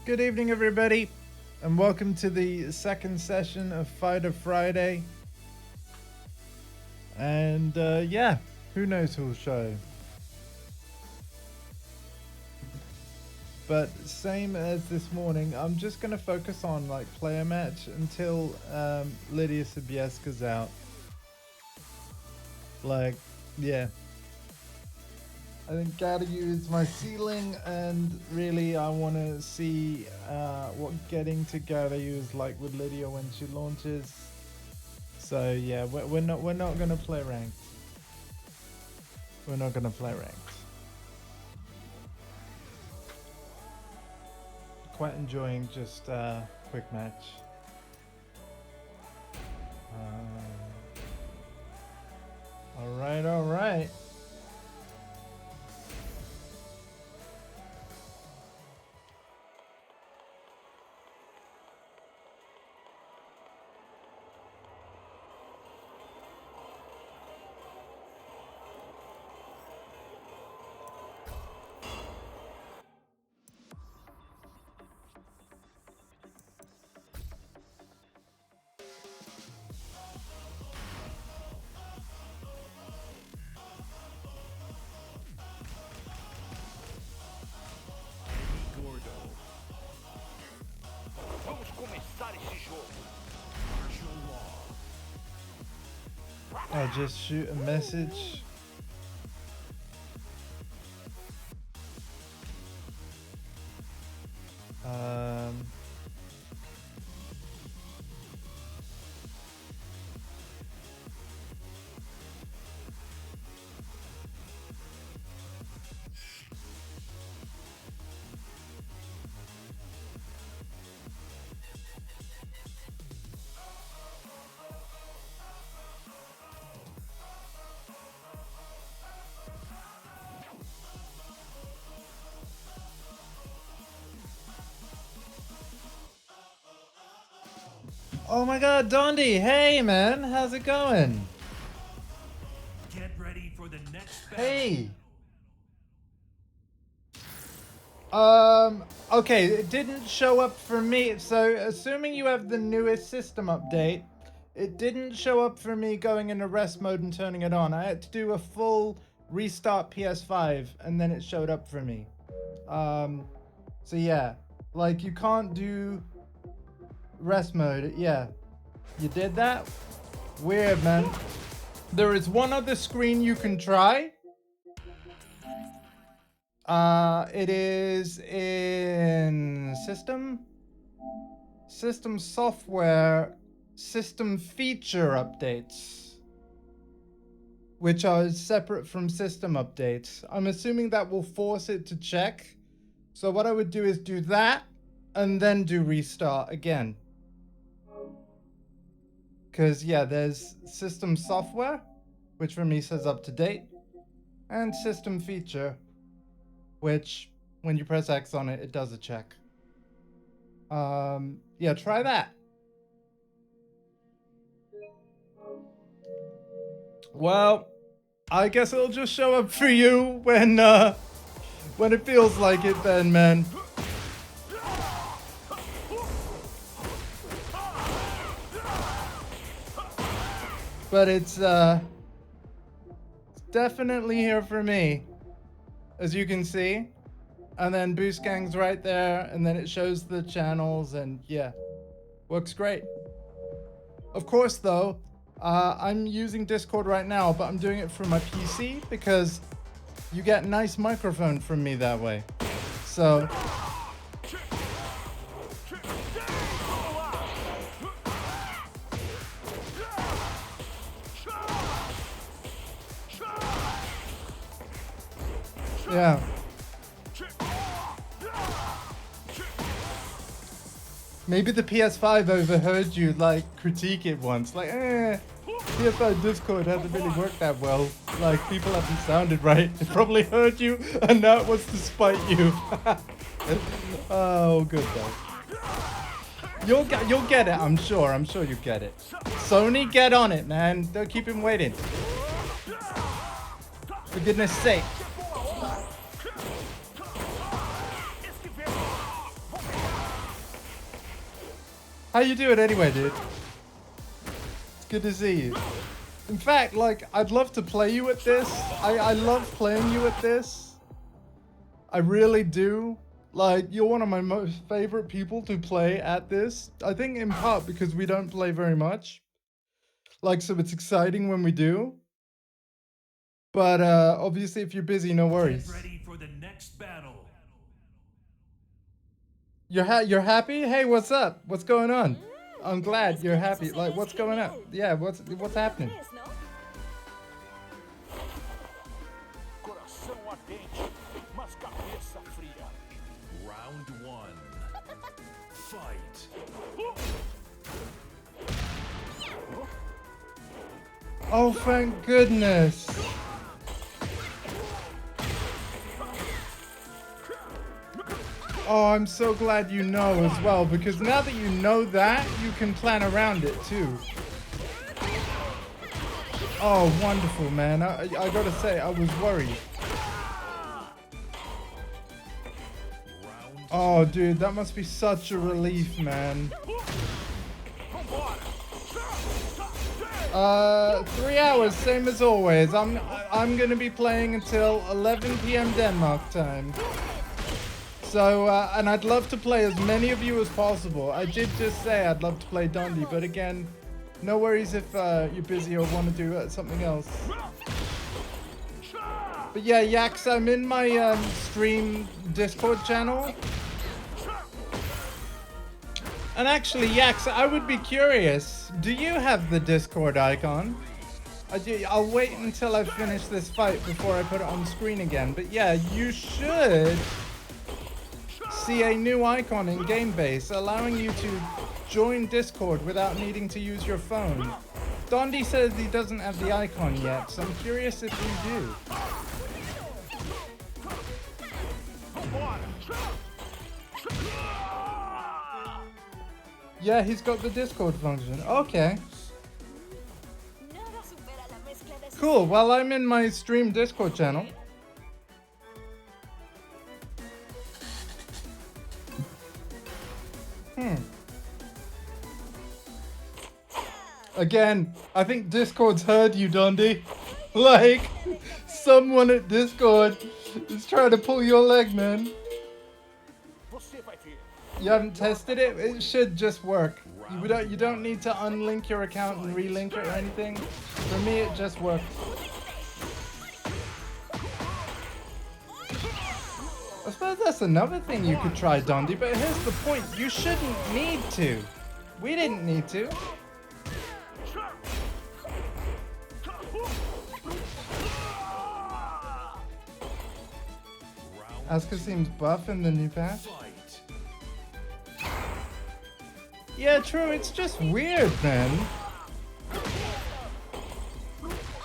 Good evening, everybody, and welcome to the second session of Fighter Friday. And yeah, who knows who'll show. But same as this morning, I'm just gonna focus on like player match until Lydia Sobieska's out. Like, yeah. I think Garyu is my ceiling, and really I want to see what getting to Garyu is like with Lydia when she launches. So yeah, we're not gonna play ranked. We're not gonna play ranked. Quite enjoying just quick match. All right. I'll just shoot a message. Oh my god, Dondi! Hey man, how's it going? Get ready for the next battle. Hey! Okay, it didn't show up for me, so assuming you have the newest system update, it didn't show up for me going into rest mode and turning it on. I had to do a full restart PS5, and then it showed up for me. So yeah, like you can't do rest mode. Yeah, you did that? Weird, man. There is one other screen you can try. It is in system software, system feature updates, which are separate from system updates. I'm assuming that will force it to check. So what I would do is do that and then do restart again. Because, yeah, there's system software, which for me says up to date, and system feature, which when you press X on it, it does a check. Yeah, try that. Well, I guess it'll just show up for you when it feels like it then, man. But it's definitely here for me, as you can see. And then Boost Gang's right there, and then it shows the channels, and yeah, works great. Of course, though, I'm using Discord right now, but I'm doing it from my PC because you get nice microphone from me that way. So yeah. Maybe the PS5 overheard you like critique it once, like, PS5 Discord hasn't really worked that well. Like, people haven't sounded right. It probably heard you, and now it wants to spite you. Oh, good though. You'll get it, I'm sure. I'm sure you get it. Sony, get on it, man. Don't keep him waiting. For goodness sake. How you doing anyway, dude? It's good to see you. In fact, like, I'd love to play you at this. I love playing you at this. I really do. Like, you're one of my most favorite people to play at this. I think in part because we don't play very much. Like, so it's exciting when we do. But obviously, if you're busy, no worries. Get ready for the next battle. You're happy? Hey, what's up? What's going on? I'm glad you're happy. Like, what's going on? Yeah, what's happening? Round 1. Fight. Oh, thank goodness. Oh, I'm so glad you know as well, because now that you know that, you can plan around it too. Oh, wonderful, man. I gotta say, I was worried. Oh, dude, that must be such a relief, man. 3 hours, same as always. I'm gonna be playing until 11 p.m. Denmark time. So, and I'd love to play as many of you as possible. I did just say I'd love to play Dondi, but again, no worries if you're busy or want to do something else. But yeah, Yax, I'm in my stream Discord channel. And actually, Yax, I would be curious, do you have the Discord icon? I'll wait until I finish this fight before I put it on screen again. But yeah, you should see a new icon in Gamebase, allowing you to join Discord without needing to use your phone. Dondi says he doesn't have the icon yet, so I'm curious if you do. Yeah, he's got the Discord function. Okay. Cool, well, I'm in my stream Discord channel. Again, I think Discord's heard you, Dondi. Like, someone at Discord is trying to pull your leg, man. You haven't tested it? It should just work. You don't need to unlink your account and relink it or anything. For me, it just works. I suppose that's another thing you could try, Dondi, but here's the point. You shouldn't need to. We didn't need to. Asuka seems buff in the new patch. Yeah, true. It's just weird, man.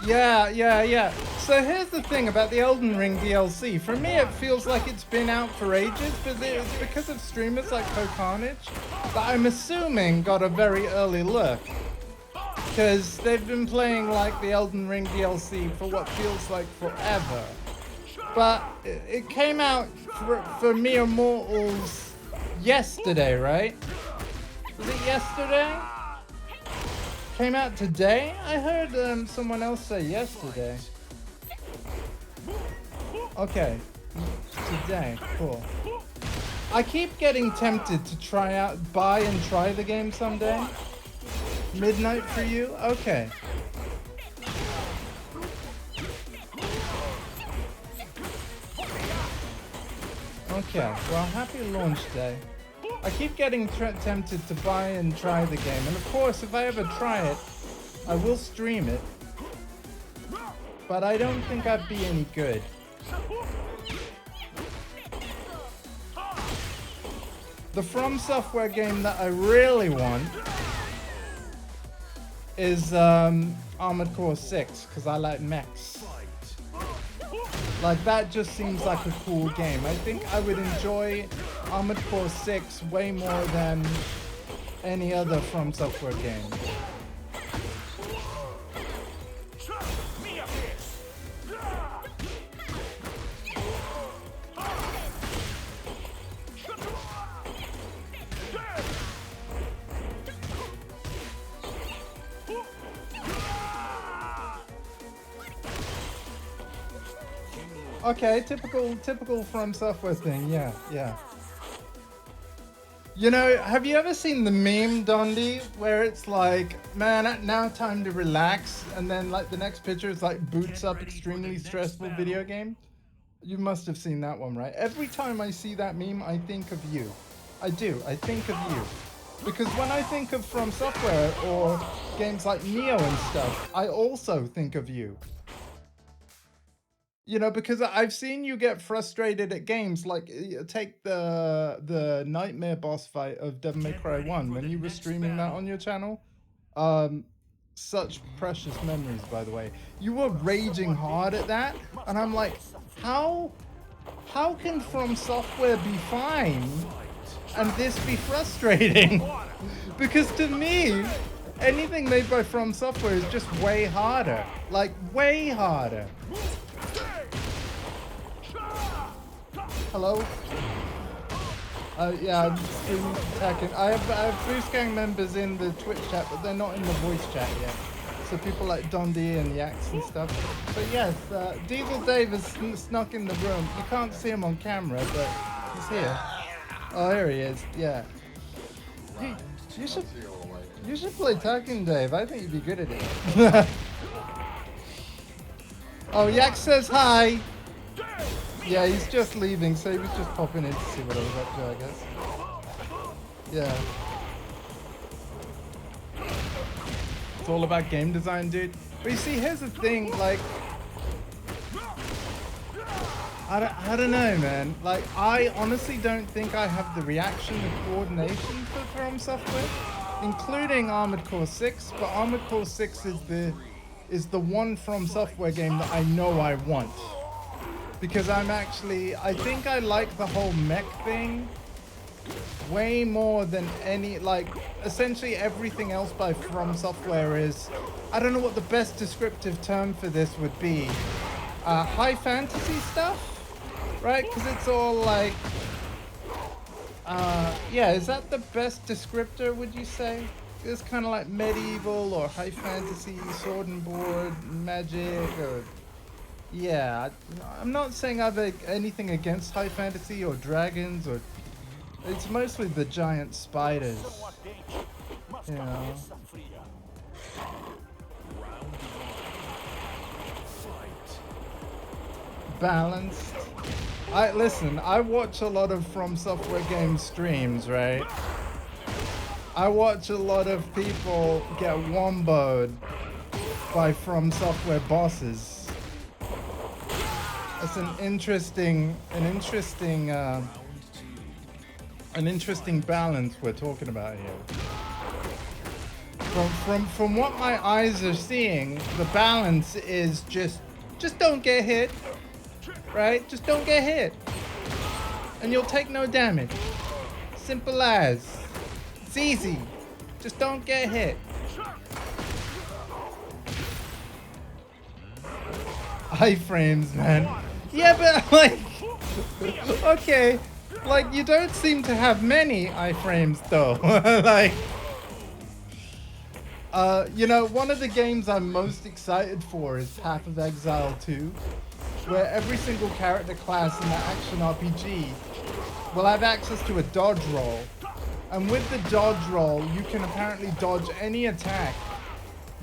Yeah. So here's the thing about the Elden Ring DLC. For me, it feels like it's been out for ages, but it's because of streamers like Carnage that I'm assuming got a very early look. Because they've been playing like the Elden Ring DLC for what feels like forever. But it came out for mere mortals yesterday, right? Was it yesterday? Came out today? I heard someone else say yesterday. Okay. Today. Cool. I keep getting tempted to buy and try the game someday. Midnight for you? Okay. Okay, well, happy launch day. I keep getting tempted to buy and try the game, and of course, if I ever try it, I will stream it. But I don't think I'd be any good. The From Software game that I really want is Armored Core 6, because I like mechs. Like, that just seems like a cool game. I think I would enjoy Armored Core 6 way more than any other From Software game. Okay, typical From Software thing. Yeah, yeah. You know, have you ever seen the meme, Dondi, where it's like, man, now time to relax, and then like the next picture is like boots up extremely stressful video game? You must have seen that one, right? Every time I see that meme, I think of you. I do. I think of you. Because when I think of From Software or games like Neo and stuff, I also think of you. You know, because I've seen you get frustrated at games like take the nightmare boss fight of Devil May Cry 1 when you were streaming that on your channel. Um Such precious memories, by the way. You were raging hard at that, and I'm like, how can From Software be fine and this be frustrating? Because to me, anything made by From Software is just way harder. Like, way harder. Hello? Yeah, I'm streaming Tekken. I have Boost Gang members in the Twitch chat, but they're not in the voice chat yet. So people like Dondi and Yax and stuff. But yes, Diesel Dave has snuck in the room. You can't see him on camera, but he's here. Oh, here he is. Yeah. You should play Tekken, Dave. I think you'd be good at it. Oh, Yax says hi. Yeah, he's just leaving, so he was just popping in to see what I was up to, I guess. Yeah. It's all about game design, dude. But you see, here's the thing, like, I don't know, man. Like, I honestly don't think I have the reaction, the coordination for From Software, including Armored Core 6. But Armored Core 6 is the one From Software game that I know I want. Because I think I like the whole mech thing way more than any, like, essentially everything else by From Software is, I don't know what the best descriptive term for this would be. High fantasy stuff, right? Because it's all like, yeah, is that the best descriptor, would you say? It's kind of like medieval or high fantasy, sword and board, magic, or... Yeah, I'm not saying I have anything against high fantasy or dragons, or it's mostly the giant spiders, you know. Balanced. Listen, I watch a lot of From Software games streams, right? I watch a lot of people get womboed by From Software bosses. It's an interesting balance we're talking about here. From what my eyes are seeing, the balance is just don't get hit, right? Just don't get hit, and you'll take no damage. Simple as. It's easy. Just don't get hit. Iframes, man. Yeah, but like, okay, like you don't seem to have many iframes though. Like, you know, one of the games I'm most excited for is Path of Exile 2, where every single character class in the action RPG will have access to a dodge roll, and with the dodge roll, you can apparently dodge any attack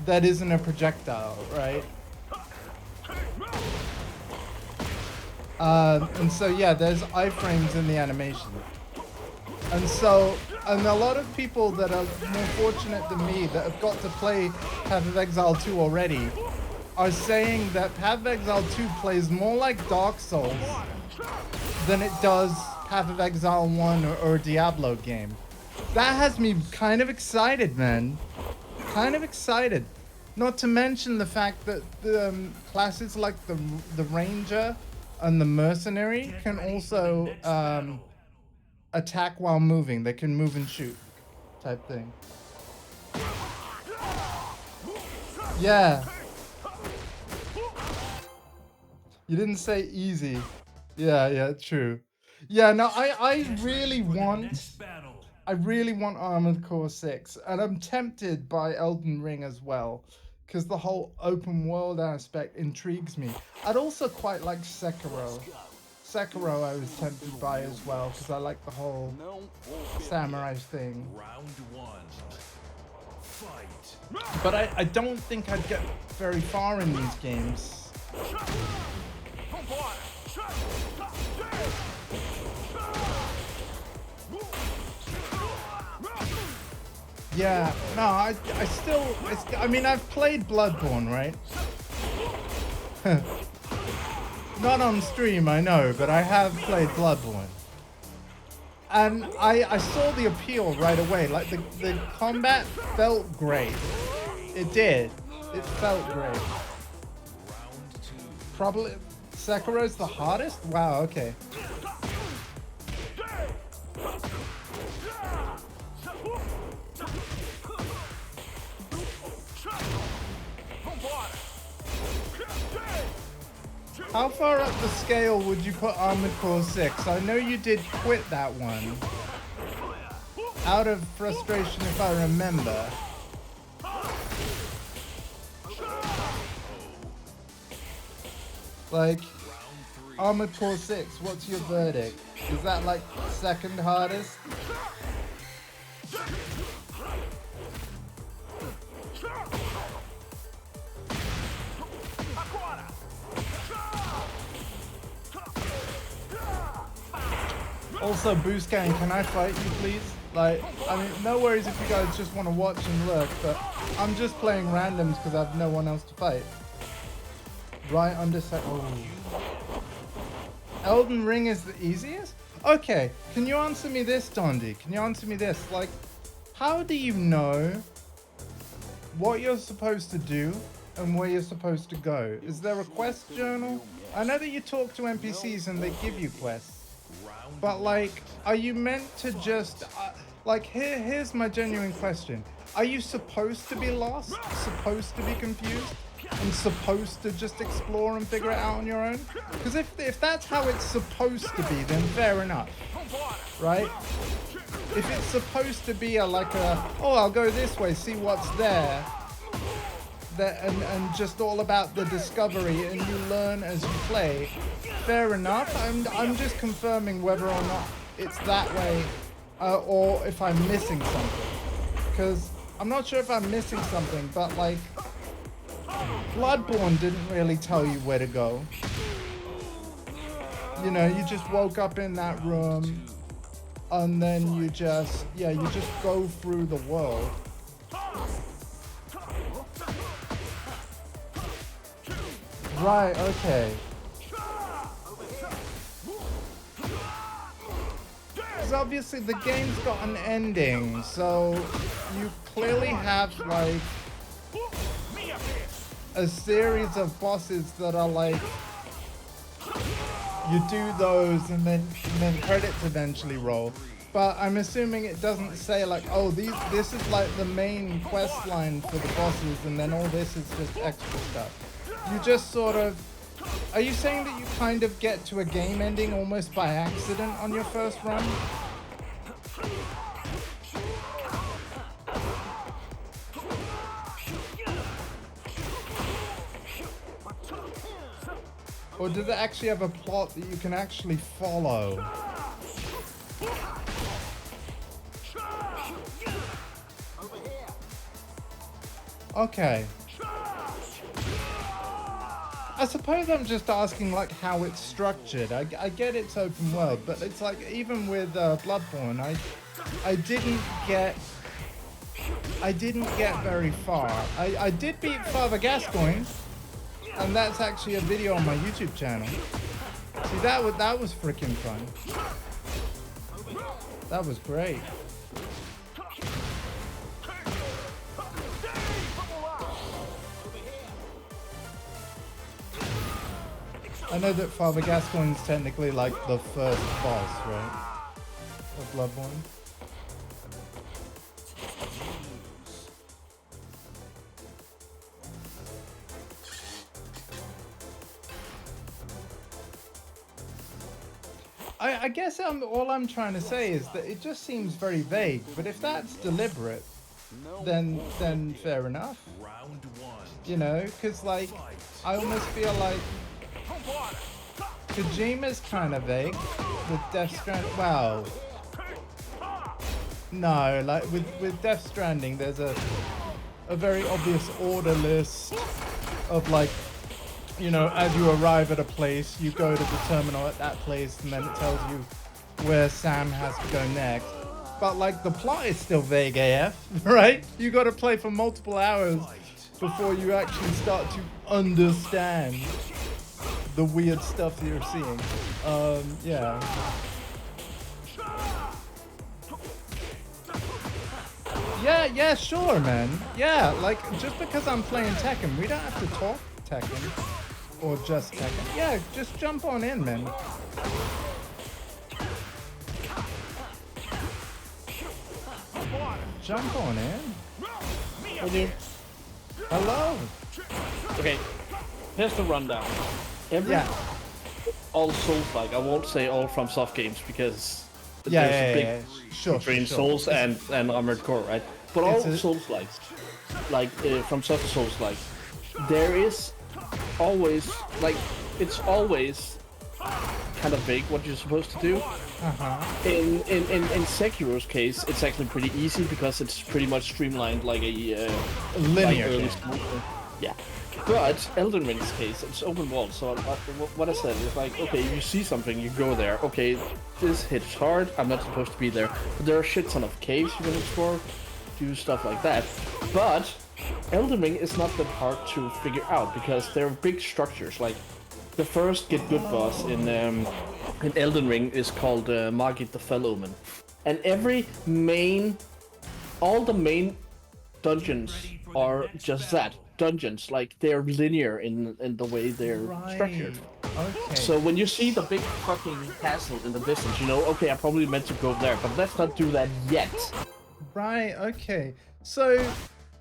that isn't a projectile, right? And so yeah, there's iframes in the animation, and a lot of people that are more fortunate than me that have got to play Path of Exile 2 already are saying that Path of Exile 2 plays more like Dark Souls than it does Path of Exile 1 or a Diablo game. That has me kind of excited, man. Kind of excited. Not to mention the fact that the classes like the Ranger and the Mercenary can also attack while moving. They can move and shoot, type thing. Yeah. You didn't say easy. Yeah, true. Yeah, no, I really want Armored Core 6, and I'm tempted by Elden Ring as well, because the whole open world aspect intrigues me. I'd also quite like Sekiro. Sekiro I was tempted by as well, because I like the whole samurai thing. Round one. Fight. But I don't think I'd get very far in these games. Yeah, no, I mean, I've played Bloodborne, right? Not on stream, I know, but I have played Bloodborne. And I saw the appeal right away. Like, the combat felt great. It did. It felt great. Round two. Probably Sekiro's the hardest? Wow, okay. How far up the scale would you put Armored Core 6? I know you did quit that one. Out of frustration, if I remember. Like, Armored Core 6, what's your verdict? Is that like second hardest? Also, Boost Gang, can I fight you, please? Like, I mean, no worries if you guys just want to watch and lurk, but I'm just playing randoms because I have no one else to fight. Right under oh. Elden Ring is the easiest? Okay, can you answer me this, Dondi? Can you answer me this? Like, how do you know what you're supposed to do and where you're supposed to go? Is there a quest journal? I know that you talk to NPCs and they give you quests. But like, are you meant to just, like, here's my genuine question. Are you supposed to be lost? Supposed to be confused? And supposed to just explore and figure it out on your own? Because if that's how it's supposed to be, then fair enough, right? If it's supposed to be like oh, I'll go this way, see what's there, and just all about the discovery and you learn as you play, fair enough. I'm just confirming whether or not it's that way, or if I'm missing something. Because I'm not sure if I'm missing something, but like, Bloodborne didn't really tell you where to go. You know, you just woke up in that room, and then you just go through the world. Right, okay. Because obviously the game's got an ending, so you clearly have like a series of bosses that are like, you do those and then credits eventually roll. But I'm assuming it doesn't say like, oh, this is like the main quest line for the bosses, and then all this is just extra stuff. You just sort of, are you saying that you kind of get to a game ending almost by accident on your first run? Or does it actually have a plot that you can actually follow? Okay. I suppose I'm just asking like how it's structured. I get it's open world, but it's like even with Bloodborne, I didn't get very far. I did beat Father Gascoigne, and that's actually a video on my YouTube channel. See, that was freaking fun. That was great. I know that Father Gascoigne's technically like the first boss, right? Of Bloodborne. I guess all I'm trying to say is that it just seems very vague, but if that's deliberate, then fair enough. Round one. You know, because like I almost feel like Kojima's kind of vague with Death Stranding. Wow. No, like with Death Stranding, there's a very obvious order list of like, you know, as you arrive at a place, you go to the terminal at that place, and then it tells you where Sam has to go next. But like the plot is still vague AF, right? You got to play for multiple hours before you actually start to understand the weird stuff that you're seeing. Yeah. Yeah, sure, man. Yeah, like, just because I'm playing Tekken, we don't have to talk Tekken. Or just Tekken. Yeah, just jump on in, man. Jump on in. Hey, dude. Hello. Okay, here's the rundown. All Souls-like. I won't say all from soft games because there's a big Sure, between sure. Souls and Armored Core, right? But all Souls-like, like from soft Souls-like, there is always it's always kind of vague what you're supposed to do. In Sekiro's case, it's actually pretty easy because it's pretty much streamlined like a linear like game. Yeah. But Elden Ring's case, it's open world. So what I said is like, okay, you see something, you go there. Okay, this hits hard. I'm not supposed to be there. But there are shit ton of caves you can explore, do stuff like that. But Elden Ring is not that hard to figure out because there are big structures. Like the first get good boss in Elden Ring is called Margit the Fell-Omen, and all the main dungeons are just that. Dungeons, like they're linear in the way they're structured. Okay. So when you see the big fucking castle in the distance, you know, okay, I probably meant to go there, but let's not do that yet. Right, okay. So,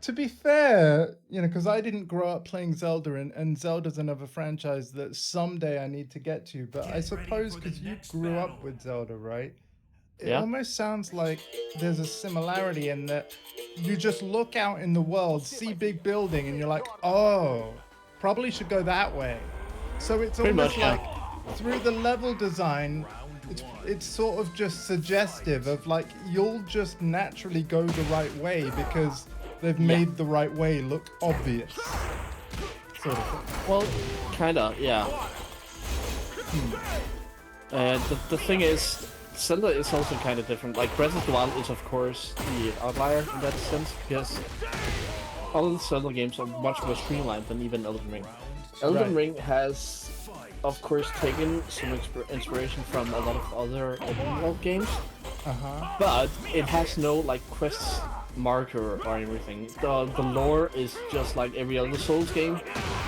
to be fair, you know, because I didn't grow up playing Zelda, and Zelda's another franchise that someday I need to get to, but I suppose because you grew up with Zelda, right? It almost sounds like there's a similarity in that you just look out in the world, see big building, and you're like, oh, probably should go that way. So it's Pretty almost much, yeah. like through the level design, it's sort of just suggestive of like you'll just naturally go the right way because they've made the right way look obvious. Sort of thing. Well, kinda, yeah. The thing is, Zelda is also kind of different. Like Breath of the Wild is of course the outlier in that sense because all the Zelda games are much more streamlined than even Elden Ring. Elden Ring has, of course, taken some inspiration from a lot of other open world games, but it has no like quest marker or anything. The lore is just like every other Souls game.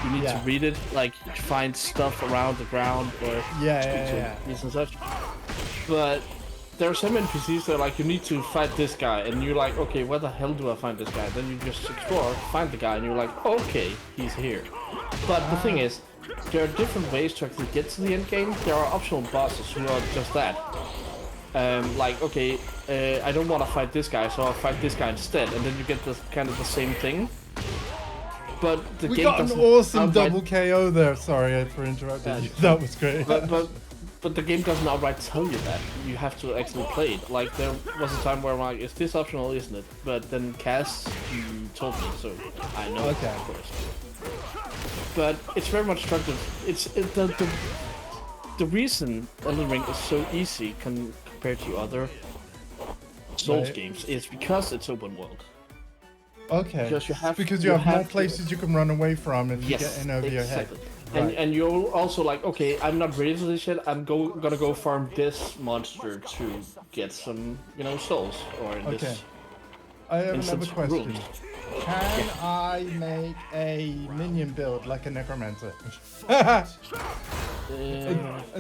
You need to read it, like find stuff around the ground or these and such. But there are some NPCs that are like, you need to fight this guy, and you're like, okay, where the hell do I find this guy? Then you just explore, find the guy, and you're like, okay, he's here. But the thing is, there are different ways to actually get to the end game. There are optional bosses who are just that. Like, okay, I don't want to fight this guy, so I'll fight this guy instead, and then you get the kind of the same thing. But the game got an doesn't awesome double KO there. Sorry for interrupting you. That was great. But the game doesn't outright tell you that. You have to actually play it. Like, there was a time where I'm like, is this optional, isn't it? But then Cass, he told me, so I know, of course. But it's very much structured. The reason Elden Ring is so easy compared to other Souls games is because it's open world. Okay. Because you have more places you can run away from if you get in over your head. And you're also like, okay, I'm not ready for this shit. I'm gonna go farm this monster to get some, you know, souls or in this. I have another question. Rules. Can I make a minion build like a necromancer? and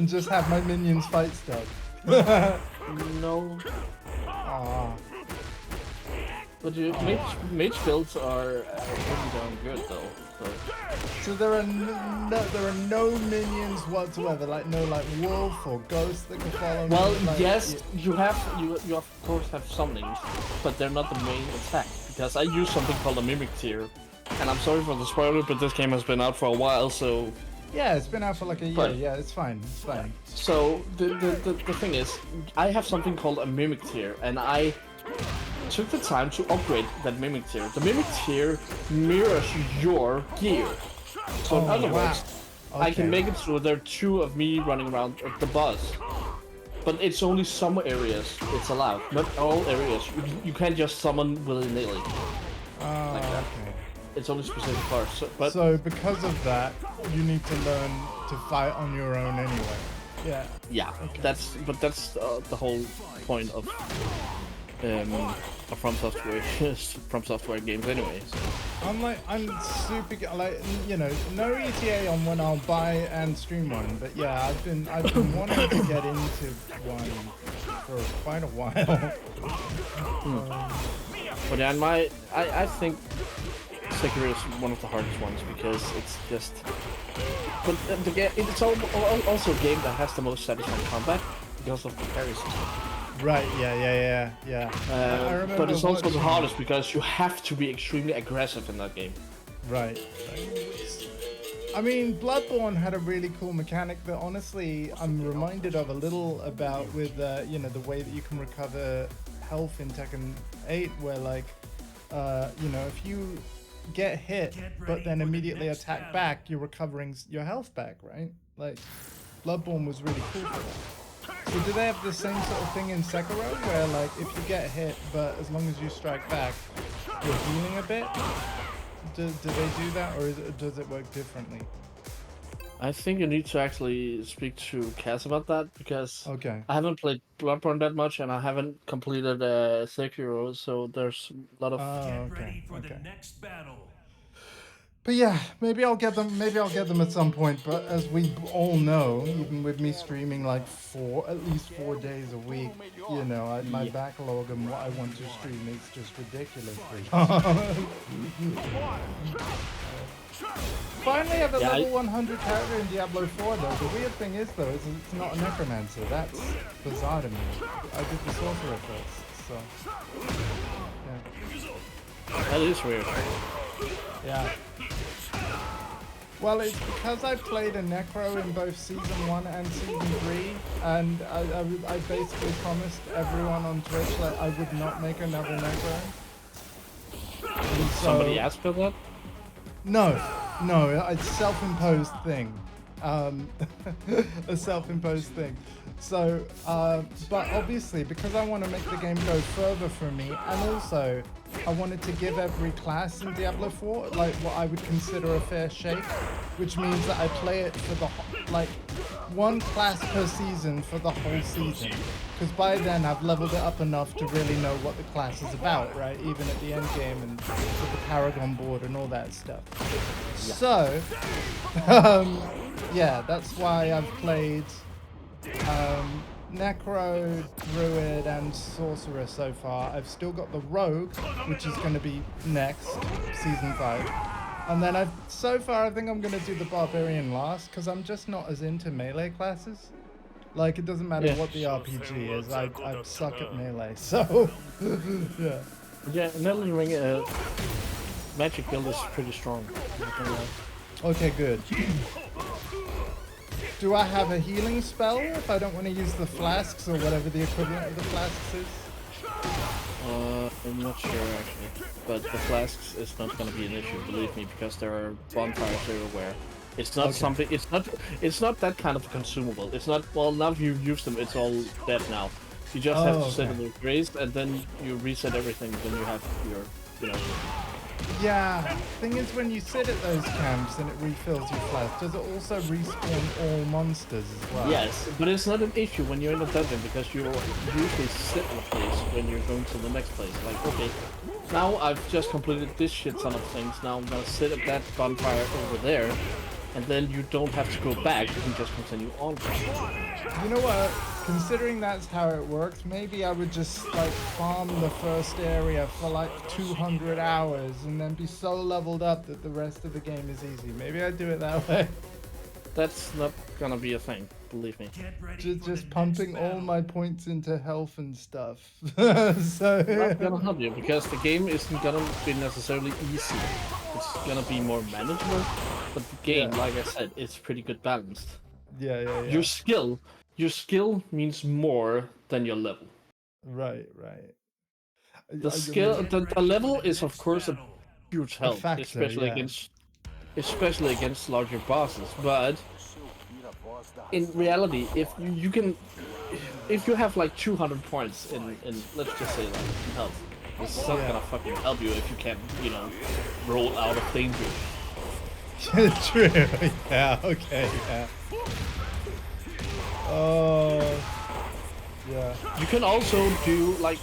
just have my minions fight stuff? No. Aw. But mage builds are pretty darn good though. So there are no minions whatsoever, like no like wolf or ghost that can follow me. Well, like, yes, you of course have summonings, but they're not the main attack. because I use something called a mimic tier, and I'm sorry for the spoiler, but this game has been out for a while, so. Yeah, it's been out for like a year. But- yeah, it's fine. It's fine. So the thing is, I have something called a mimic tier, and I took the time to upgrade that mimic tier. The mimic tier mirrors your gear. So in other words, I can make it so there are 2 of me running around the bus. But it's only some areas it's allowed, not all areas. You can't just summon willy-nilly. Like that. Okay. It's only specific parts. But So because of that, you need to learn to fight on your own anyway. Yeah. yeah, that's the whole point of From Software games anyway. So. I'm super like, you know, no ETA on when I'll buy and stream one, but yeah, I've been wanting to get into one for quite a while. But yeah, I think Sekiro is one of the hardest ones because it's just. But the game, it's also a game that has the most satisfying combat because of the parry system. Right. Yeah. I remember But it's also the watching- hardest because you have to be extremely aggressive in that game. Right. I mean, Bloodborne had a really cool mechanic that honestly I'm reminded of a little about with, you know, the way that you can recover health in Tekken 8, where like, you know, if you get hit but then immediately attack back, you're recovering your health back, right? Like, Bloodborne was really cool for that. So do they have the same sort of thing in Sekiro, where like if you get hit but as long as you strike back, you're healing a bit? Do they do that, or does it work differently? I think you need to actually speak to Cass about that because Okay. I haven't played Bloodborne that much and I haven't completed Sekiro, so there's a lot of. Get Okay. ready for Okay. the next battle. But yeah, maybe I'll get them. Maybe I'll get them at some point. But as we all know, even with me streaming like at least 4 days a week, you know, my backlog and what I want to stream is just ridiculously. Finally, have a Yeah, level 100 character in Diablo 4 though. The weird thing is though, is it's not a necromancer. That's bizarre to me. I did the sorcerer first, so yeah. That is weird. Yeah. Well, it's because I played a Necro in both Season 1 and Season 3, and I basically promised everyone on Twitch that I would not make another Necro. And so, Somebody asked for that? No, it's a self-imposed thing. A self-imposed thing. So, but obviously, because I want to make the game go further for me, and also I wanted to give every class in Diablo 4 like what I would consider a fair shake, which means that I play it for like one class per season for the whole season. Because by then I've leveled it up enough to really know what the class is about, right? Even at the end game and with the Paragon board and all that stuff. Yeah. So, yeah, that's why I've played Necro, Druid, and Sorcerer so far. I've still got the Rogue, which is going to be next, Season 5. And then so far I think I'm going to do the Barbarian last, because I'm just not as into melee classes. Like, it doesn't matter what the RPG is, I suck at melee, so, yeah. Yeah, in Elden Ring, magic build is pretty strong. Okay, good. Do I have a healing spell if I don't want to use the flasks or whatever the equivalent of the flasks is? I'm not sure actually, but the flasks is not going to be an issue, believe me, because there are bonfires everywhere. It's not something. It's not that kind of consumable. It's not. Well, now if you use them, it's all dead now. You just have to sit in the grace, and then you reset everything. Then you have your, you know. Yeah. Thing is, when you sit at those camps and it refills your flask, does it also respawn all monsters as well? Yes, but it's not an issue when you're in a dungeon because you usually sit in a place when you're going to the next place. Like, okay, now I've just completed this shit ton of things. Now I'm gonna sit at that bonfire over there. And then you don't have to go back, you can just continue on. You know what? Considering that's how it works, maybe I would just like farm the first area for like 200 hours and then be so leveled up that the rest of the game is easy. Maybe I'd do it that way. That's not gonna be a thing. believe me. Get ready Just, for just the pumping next all battle. my points into health and stuff. Not So gonna help you because the game isn't gonna be necessarily easy. It's gonna be more manageable, but the game, Yeah. like I said, it's pretty good balanced. yeah, yeah, yeah. Your skill means more than your level. Right, right. The I skill, mean, the level is of course a battle. huge a help, factor, yeah. especially against larger bosses. But in reality, if you have like 200 points in let's just say like in health, it's not Yeah. gonna fucking help you if you can't roll out of danger. True. Yeah. Okay. Yeah. Oh. Yeah. You can also do like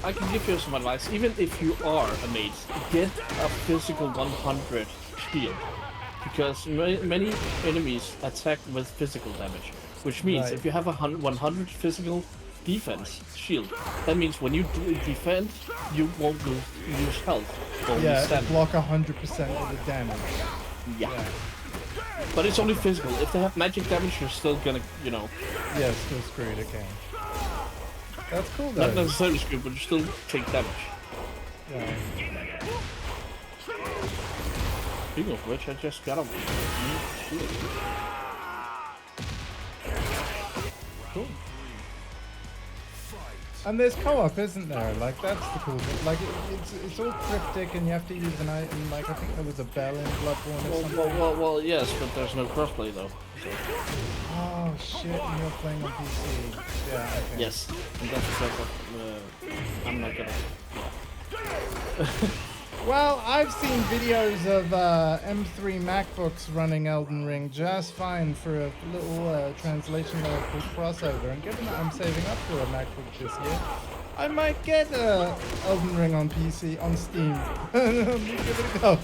I can give you some advice. Even if you are a mage, get a physical 100 shield. Because many enemies attack with physical damage. Which means Right. if you have a 100 physical defense shield, that means when you defend, you won't lose health. Only Yeah. stamina. Block 100% of the damage. Yeah. Yeah. But it's only physical. If they have magic damage, you're still gonna, Yeah. Still screwed again. That's cool though. not necessarily screwed, but you still take damage. Yeah. Speaking of which, I just got a new shield. Cool. And there's co-op, isn't there? Like that's the cool thing. Like it's all cryptic, and you have to use an item. Like I think there was a bell in Bloodborne or something. Well, yes, but there's no crossplay though. So. Oh shit! And you're playing on PC. Yeah. Okay. Yes, and that's because I'm not gonna. Well, I've seen videos of M3 MacBooks running Elden Ring just fine for a little translation layer called crossover. And given that I'm saving up for a MacBook this year, I might get Elden Ring on PC on Steam. Give it a go.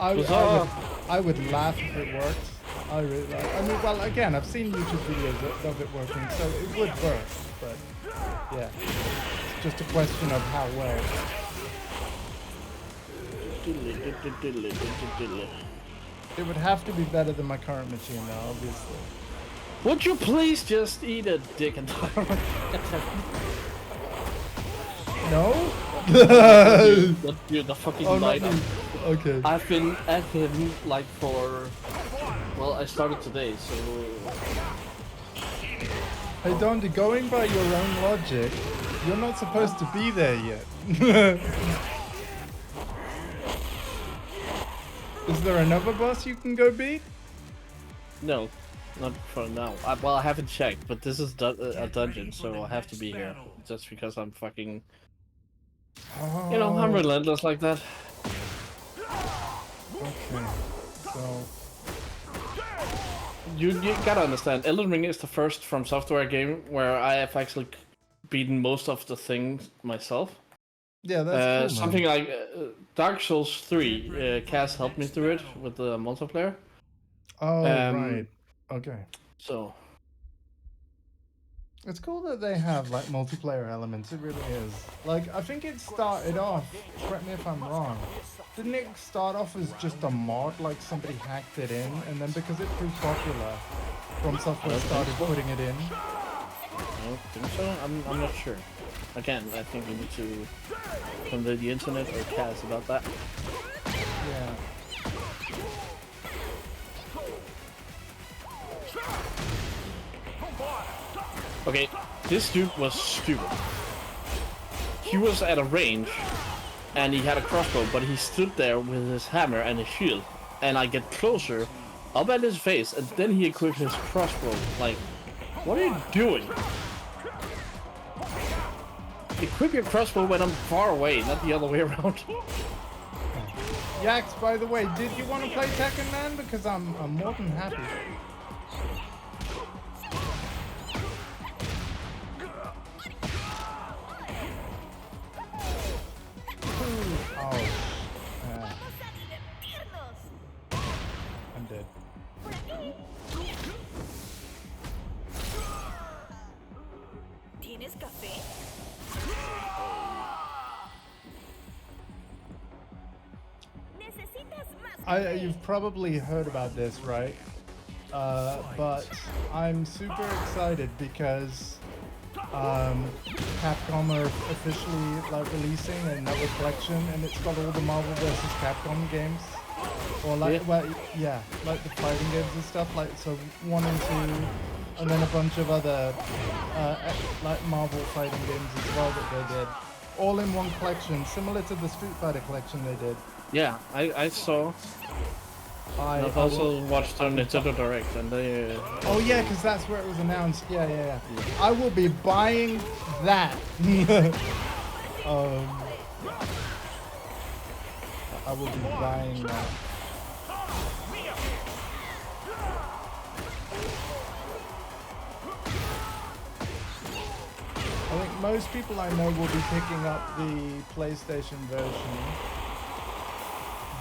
I would laugh if it worked. I really like. I mean, well, again, I've seen YouTube videos of it working, so it would work. But yeah. Just a question of how well. It would have to be better than my current machine now, obviously. Would you please just eat a dick and No? You're the fucking Oh, not light. me. Okay. I've been at him like for. Well, I started today, so. Hey, Dondi, going by your own logic, you're not supposed to be there yet. Is there another boss you can go beat? No, not for now. Well, I haven't checked, but this is a dungeon, so I'll have to be here. Just because I'm fucking. Oh, I'm relentless like that. okay. So, You gotta understand, Elden Ring is the first From Software game where I have actually beaten most of the things myself. yeah, that's cool, Something man. like Dark Souls 3, Cass helped me through it with the multiplayer. Oh, right. Okay. So, It's cool that they have like multiplayer elements, it really is. Like, I think it started off, correct me if I'm wrong, didn't it start off as just a mod, like somebody hacked it in, and then because it proved popular, From Software started putting it in? I don't think so. I'm not sure. Again, I think we need to come to the internet or Cass about that. Yeah. Okay, this dude was stupid. He was at a range, and he had a crossbow, but he stood there with his hammer and his shield. And I get closer, up at his face, and then he equipped his crossbow. Like, what are you doing? Equip your crossbow when I'm far away, not the other way around. Yax, by the way, did you want to play Tekken, man? Because I'm more than happy. Oh. I'm dead. ¿Tienes café? ¿Necesitas más You've probably heard about this, right? But I'm super excited because Capcom are officially like releasing another collection, and it's got all the Marvel vs. Capcom games, or like well, yeah, like the fighting games and stuff. Like so, 1 and 2, and then a bunch of other like Marvel fighting games as well that they did, all in one collection, similar to the Street Fighter collection they did. Yeah, I saw. I've also watched on Nintendo Direct, and they. Oh yeah, because that's where it was announced. Yeah. I will be buying that. I will be buying that. I think most people I know will be picking up the PlayStation version,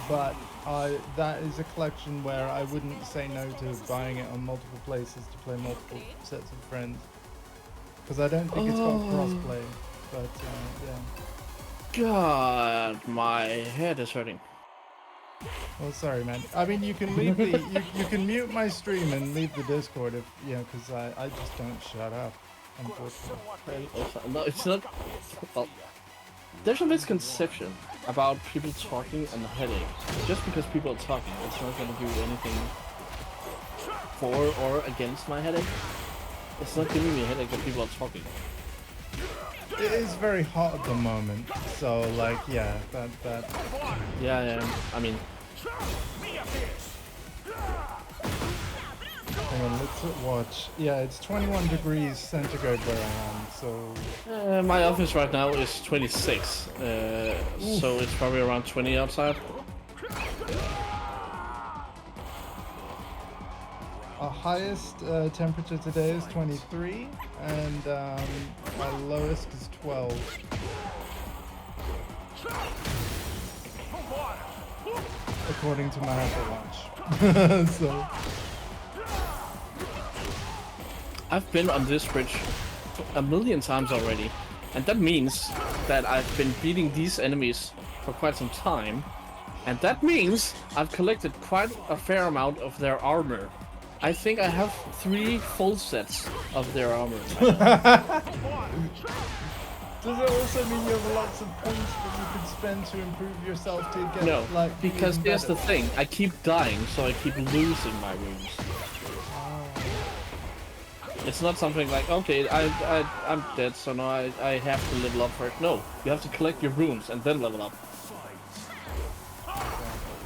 but that is a collection where I wouldn't say no to buying it on multiple places to play multiple sets of friends. Because I don't think it's got crossplay, but yeah. God, my head is hurting. Well, sorry, man. I mean, you can leave the you can mute my stream and leave the Discord if because I just don't shut up, unfortunately. No, it's not. Well, there's a misconception about people talking and a headache. Just because people are talking, it's not going to do anything for or against my headache. It's not giving me a headache that people are talking. It is very hot at the moment, so like, yeah, that. Yeah. I mean. Hang on, let's watch. Yeah, it's 21 degrees centigrade where I am, so. My office right now is 26, so it's probably around 20 outside. Our highest temperature today is 23, and our lowest is 12. According to my Apple Watch. So. I've been on this bridge a million times already, and that means that I've been beating these enemies for quite some time, and that means I've collected quite a fair amount of their armor. I think I have 3 full sets of their armor. Does it also mean you have lots of points that you could spend to improve yourself to get No, like because even here's the better? thing, I keep dying, so I keep losing my runes. It's not something like, okay, I'm dead, so now I have to level up first. No, you have to collect your runes and then level up.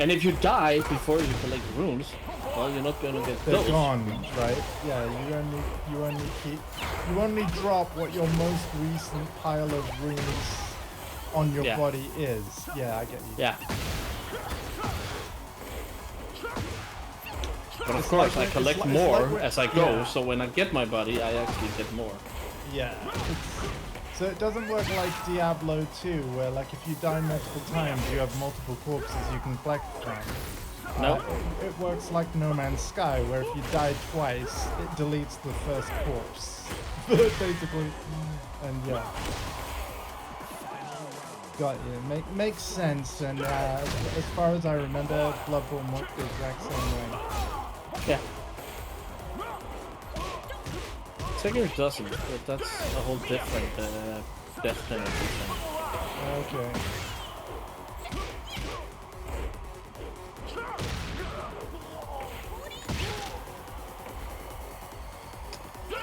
And if you die before you collect the runes, well, you're not gonna get They're those. gone, right? Yeah, you only drop what your most recent pile of runes on your body is. Yeah, I get you. Yeah. But of course, I collect more as I go, so when I get my body, I actually get more. Yeah. So it doesn't work like Diablo 2, where like if you die multiple times, you have multiple corpses you can collect from. No. It works like No Man's Sky, where if you die twice, it deletes the first corpse. Basically. And yeah. Got you. Makes sense, and as far as I remember, Bloodborne worked the exact same way. Yeah. Tekken doesn't, but that's a whole different death penalty thing. Okay.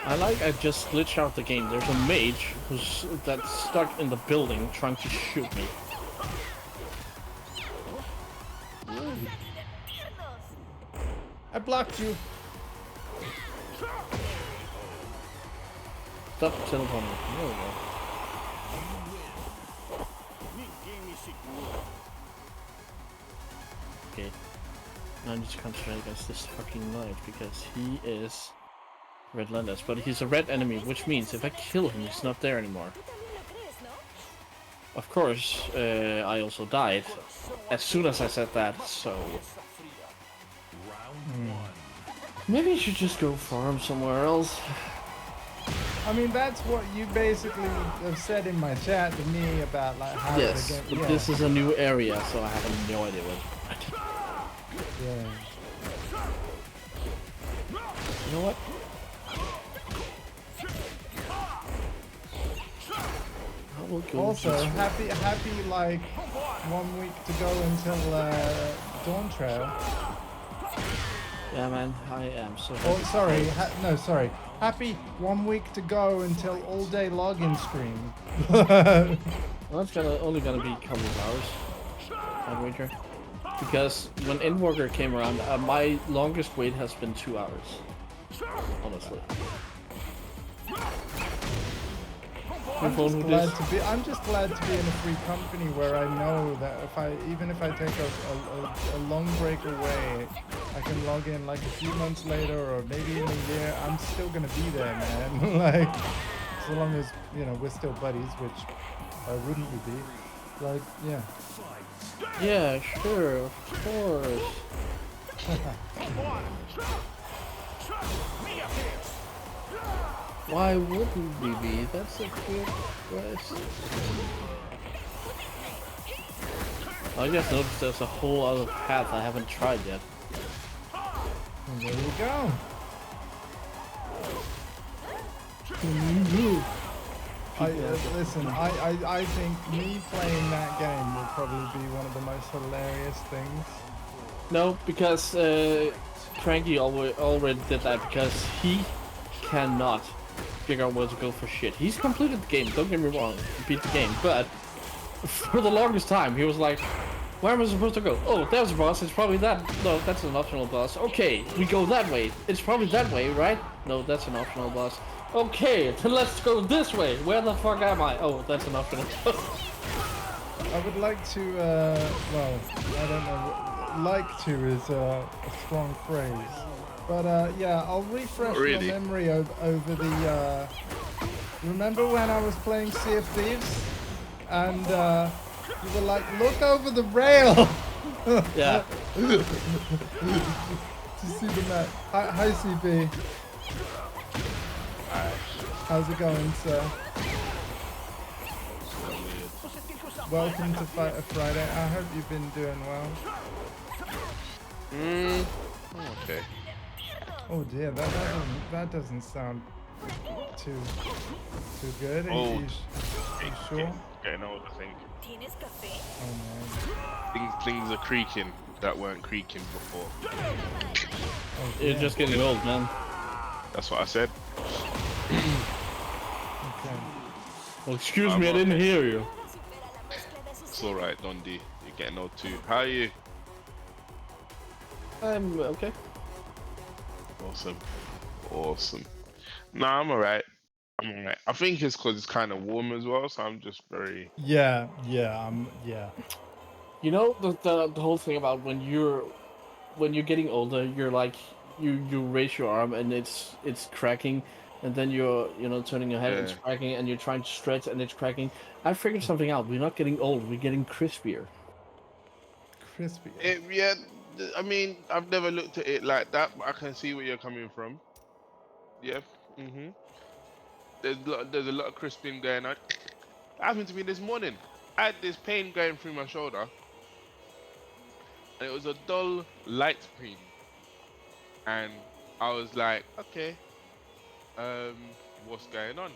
I just glitch out the game. There's a mage that's stuck in the building trying to shoot me. I blocked you. Stop teleporting. There we go. Okay. Now I need to concentrate against this fucking knight because he is relentless. But he's a red enemy, which means if I kill him, he's not there anymore. Of course, I also died as soon as I said that, so... Maybe you should just go farm somewhere else. I mean, that's what you basically have said in my chat to me about like how Yes, to get. but Yeah. this is a new area, so I have no idea what. Yeah. You know what? I will go Also, just- happy like 1 week to go until Dawn Trail. Yeah, man, I am so Oh, happy. sorry. No, sorry. Happy 1 week to go until all day login screen. Well, it's only gonna be a couple of hours, I'd wager. Because when Endwalker came around, my longest wait has been 2 hours. Honestly. Your phone who Glad dis- to be. I'm just glad to be in a free company where I know that even if I take a long break away, I can log in like a few months later or maybe in a year. I'm still gonna be there, man. Like, so long as we're still buddies, which wouldn't we be? Like, yeah. Yeah, sure, of course. Why wouldn't we be? That's a good question. I just noticed there's a whole other path I haven't tried yet. And there you go. Listen, I think me playing that game will probably be one of the most hilarious things. No, because Cranky already did that because he cannot figure out where to go for shit. He's completed the game, don't get me wrong, he beat the game, but for the longest time he was like, where am I supposed to go? Oh, there's a boss, it's probably that. No, that's an optional boss. Okay, we go that way. It's probably that way, right? No, that's an optional boss. Okay, then let's go this way. Where the fuck am I? Oh, that's an optional boss. I would like to, well, I don't know, like to is a strong phrase. But yeah, I'll refresh your memory over the, remember when I was playing Sea of Thieves? And you were like, look over the rail! Yeah. To see the map. Hi CB. How's it going, sir? Welcome to Fighter Friday. I hope you've been doing well. Okay. Oh dear, that doesn't sound too good. Oh, You sure? Getting old, I think. ¿Tienes café? Oh man. Things are creaking that weren't creaking before. Oh, You're dear. just getting old, man. That's what I said. Okay. Well, excuse me, I didn't hear you. It's alright, Dondi. You're getting old too. How are you? I'm okay. Awesome. Awesome. Nah, I'm alright. I think it's because it's kind of warm as well, so I'm just very... Yeah. You know the whole thing about when you're getting older, you're like you raise your arm and it's cracking, and then you're turning your head, it's Yeah. cracking, and you're trying to stretch and it's cracking. I figured something out. We're not getting old. We're getting crispier. Crispy. Yeah, I mean, I've never looked at it like that, but I can see where you're coming from. Yeah. There's a lot of crisping going on. It happened to me this morning. I had this pain going through my shoulder, and it was a dull, light pain. And I was like, okay, what's going on?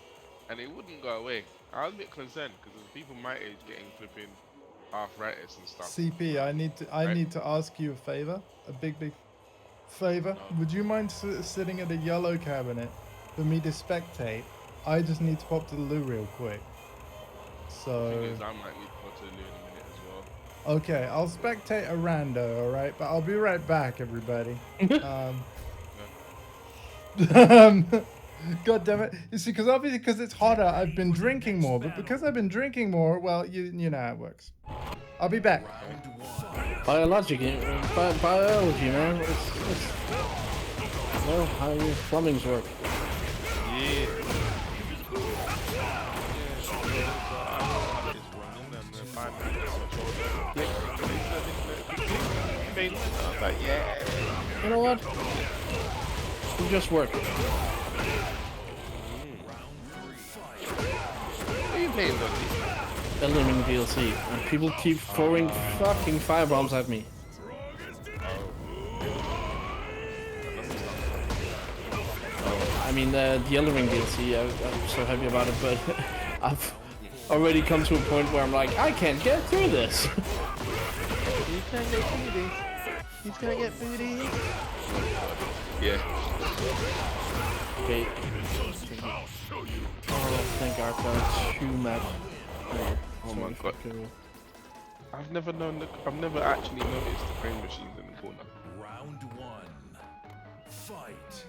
And it wouldn't go away. I was a bit concerned because there's people my age getting flipping arthritis and stuff. CP, I need to ask you a favor, a big favor. No. Would you mind sitting at a yellow cabinet for me to spectate? I just need to pop to the loo real quick. So Thing is, I might need to go to the loo in a minute as well. okay, I'll spectate a rando, all right? But I'll be right back, everybody. God damn it! You see, because it's hotter, I've been drinking more. But because I've been drinking more, well, you know how it works. I'll be back. Biology, biology, man. It's well, how your plumbings work. Yeah. I was like, yeah. You know what? You just work. What are you playing, Dundee? Elden Ring DLC, and people keep throwing fucking firebombs at me. Oh. I mean, the Elden Ring DLC, I'm so happy about it, but I've already come to a point where I'm like, I can't get through this. He's gonna get booty. He's gonna get booty. Yeah. Okay. Oh, thank God for 2 map. Oh my God. I've never actually noticed the crane machines in the corner. Round 1. Fight.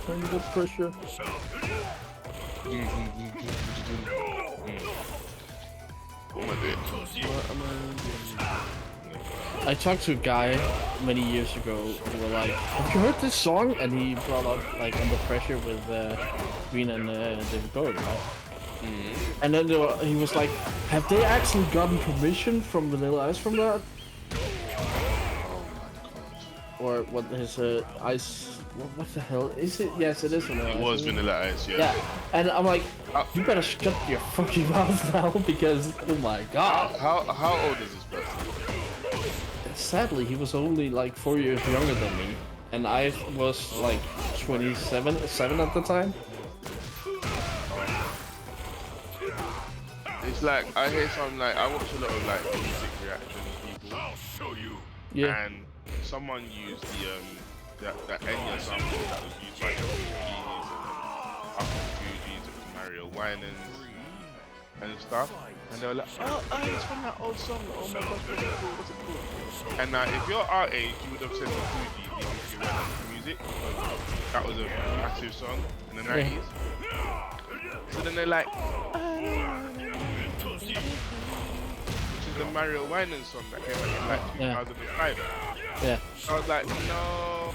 Under pressure. What am I doing? I talked to a guy many years ago who were like, have you heard this song? And he brought up like Under Pressure with Green and David Bowie, right? And then he was like, have they actually gotten permission from Vanilla Ice from that? Or what his Ice, what the hell is it? Yes, it is Vanilla Ice. It was Vanilla Ice, yeah. Yeah, and I'm like, you better shut your fucking mouth now because, oh my God. How old is this person? Sadly, he was only like 4 years younger than me, and I was like 7 at the time. It's like I hear some like I watch a lot of like music reaction people. I'll show you. Yeah. And someone used that Enya sample that was used by the Fugees and Up Fugees with Mario Winans and stuff. And they were like, oh, it's from that old song. Oh my gosh, what's it called? What's it called? And if you're our age, you would have said the Fugees, the Up Fugees music, because that was a massive song in the 90s. So then they're like, which is the Mario Winans song that came out in like 2005. Yeah. I was like, no,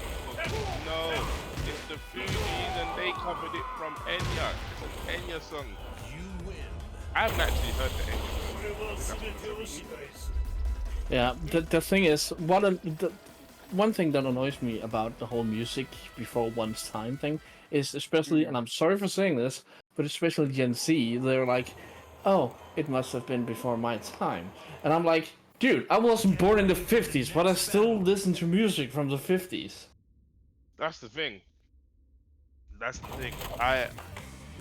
it's the Fugees and they covered it from Enya. It's an Enya song. You win. I haven't actually heard the Enya song. Yeah, the thing is, one thing that annoys me about the whole music before one's time thing is especially, and I'm sorry for saying this, but especially Gen Z, they're like, oh, it must have been before my time. And I'm like, dude, I wasn't born in the 50s, but I still listen to music from the 50s. That's the thing.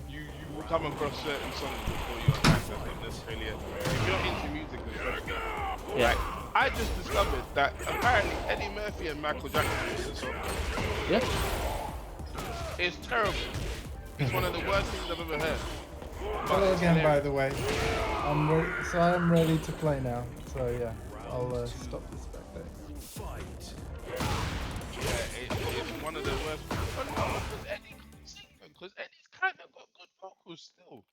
You will come across certain songs before your time. That's not necessarily it. If you're into music especially, like, I just discovered that apparently Eddie Murphy and Michael Jackson used the song. Yeah. It's terrible. It's one of the worst things I've ever heard. Hello again, by the way. I'm ready to play now. So yeah, I'll stop the spectating. Fight. Yeah, it's one of the worst. But no, because Eddie can sing, because Eddie's kind of got good vocals still.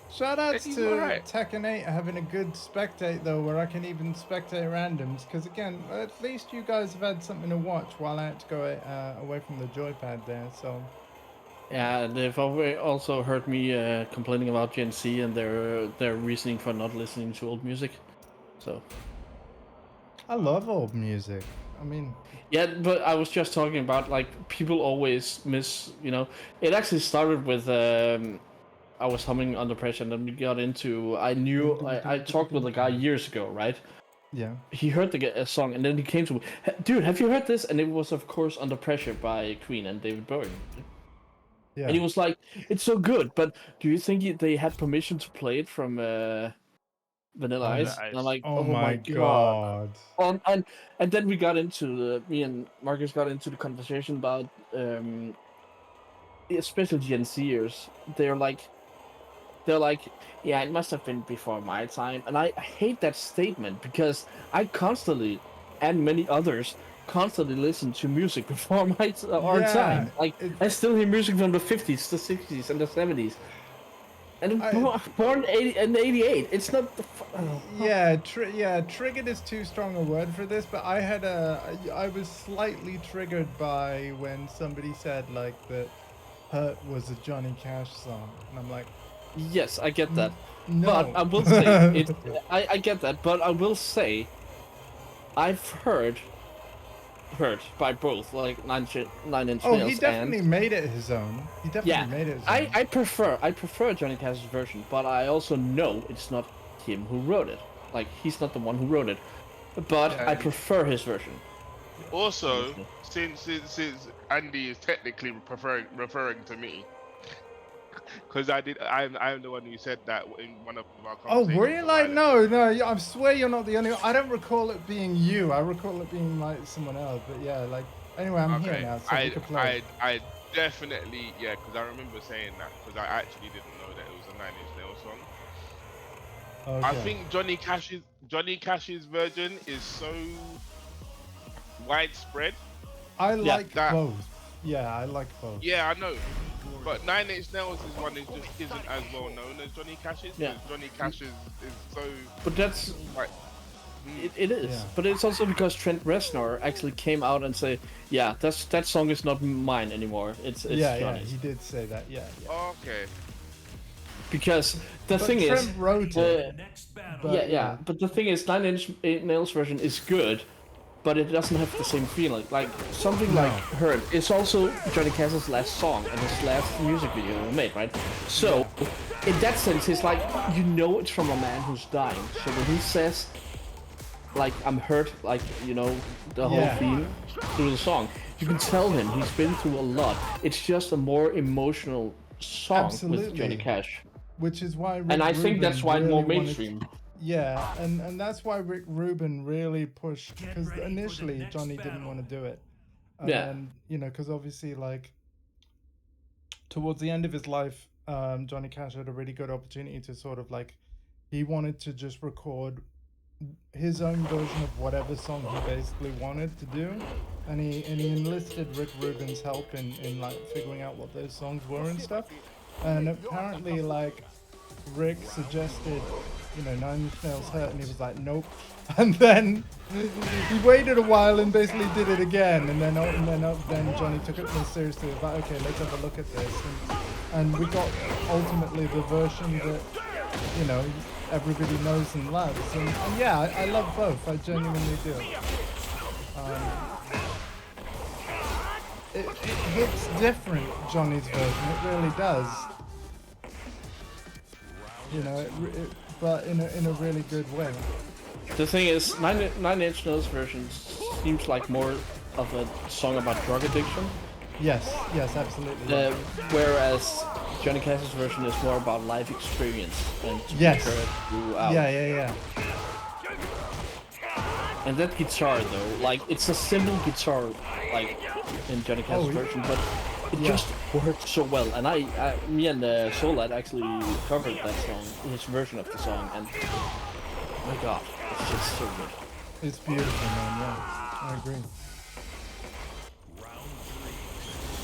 Shoutouts Eddie's to alright. Tekken 8 having a good spectate though, where I can even spectate randoms. Because again, at least you guys have had something to watch while I had to go away from the joypad there. So. Yeah, they've also heard me complaining about Gen Z and their reasoning for not listening to old music. So. I love old music. I mean. Yeah, but I was just talking about like people always miss. It actually started with I was humming Under Pressure, and then we got into. I talked with a guy years ago, right? Yeah. He heard a song, and then he came to me, dude, have you heard this? And it was, of course, Under Pressure by Queen and David Bowie. Yeah. And he was like, it's so good, but do you think they had permission to play it from Vanilla Ice? And I'm like, oh my god. And then we got into me and Marcus got into the conversation about especially Gen Zers. They're like, yeah, it must have been before my time. And I hate that statement because I constantly, and many others, constantly listen to music before our time. Like, I still hear music from the 50s, the 60s, and the 70s. And born in 88. It's not the... triggered is too strong a word for this, but I was slightly triggered by when somebody said, like, that Hurt was a Johnny Cash song. And I'm like... Yes, I get that. No. But I will say, I get that, but I will say, I've heard by both, like Nine Inch Nails. Oh, he definitely made it his own. He definitely made it his own. I prefer Johnny Cash's version, but I also know it's not him who wrote it. Like he's not the one who wrote it, but Yeah, I prefer his version. Also, since Andy is technically referring to me, because I'm the one who said that in one of our Oh, conversations. were you a like, while ago. no, I swear you're not the only one. I don't recall it being you. I recall it being like someone else. But yeah, like, anyway, I'm here Okay, now, so we could play. I definitely, yeah, because I remember saying that because I actually didn't know that it was a Nine Inch Nails song. I Okay. think Johnny Cash's version is so widespread I like that both. Yeah, I like both. yeah, I know. But Nine Inch Nails' one is just isn't as well known as Johnny Cash's. Yeah. Because Johnny Cash is so But that's like it is. Yeah. But it's also because Trent Reznor actually came out and say, yeah, that song is not mine anymore. It's Yeah, Johnny's. he did say that. Yeah, yeah. okay. Because the But thing Trent is, wrote it. Next battle. But, yeah. But the thing is, Nine Inch Nails version is good, but it doesn't have the same feeling. Like something like Hurt is also Johnny Cash's last song and his last music video he made, right? So, in that sense, it's like you know it's from a man who's dying. So when he says, like, I'm hurt, like, you know, the whole Yeah. theme through the song, you can tell him he's been through a lot. It's just a more emotional song Absolutely. with Johnny Cash. Which is why Rick And I think Rubin that's why really more wanted- mainstream. Yeah, and that's why Rick Rubin really pushed, because ready for the initially next Johnny didn't battle. want to do it. And Yeah. then, you know, because obviously, like, towards the end of his life, Johnny Cash had a really good opportunity to sort of, like, he wanted to just record his own version of whatever song he basically wanted to do. And he enlisted Rick Rubin's help in like, figuring out what those songs were and stuff. And apparently, like, Rick suggested, you know, Nine Inch Nails Hurt, and he was like, nope. And then he waited a while and basically did it again, and then Johnny took it more seriously. He was like, okay, let's have a look at this, and we got ultimately the version that, you know, everybody knows and loves. And yeah, I love both. I genuinely do. It hits different, Johnny's version. It really does. You know, but in a really good way. The thing is, Nine Inch Nails version seems like more of a song about drug addiction, Yes, absolutely. whereas Johnny Cash's version is more about life experience and to be Yes. heard throughout. Yeah. And that guitar though, like it's a simple guitar, like in Johnny Cash's version, but it just works so well. And me and Solad actually covered that song, his version of the song, and oh my god, it's just so good. It's beautiful, man. Yeah, I agree.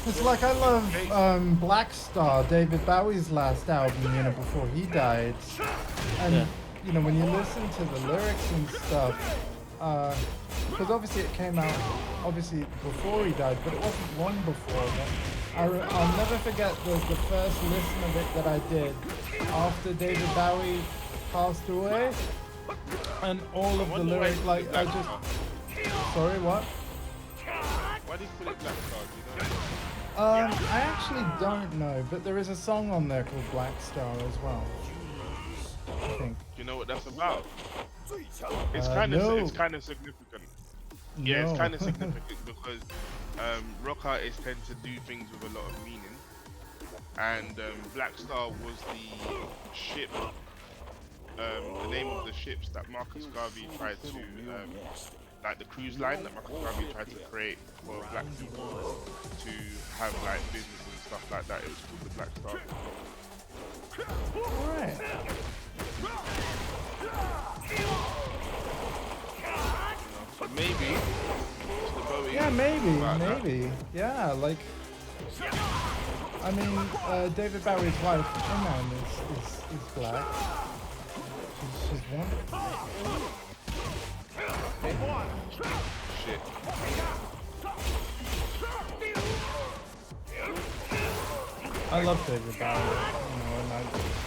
It's like I love Black Star, David Bowie's last album, you know, before he died. And, you know, when you listen to the lyrics and stuff, because obviously it came out, obviously before he died, but it wasn't long before that. I'll never forget the first listen of it that I did after David Bowie passed away. And all of the lyrics, like, I just... Sorry, what? Why did you put it Black Star? Do you know? I actually don't know, but there is a song on there called Black Star as well. I think. Do you know what that's about? It's no. it's kind of significant. Yeah, No. it's kind of significant because rock artists tend to do things with a lot of meaning, and Black Star was the ship, the name of the ships that Marcus Garvey tried to, like the cruise line that Marcus Garvey tried to create for black people to have like business and stuff like that. It was called the Black Star. Alright. So maybe it's the Bowie. Yeah, about that. maybe. Yeah, like... I mean, David Bowie's wife, Iman, is black. She's wonderful. Shit. I love David Bowie, you know, and I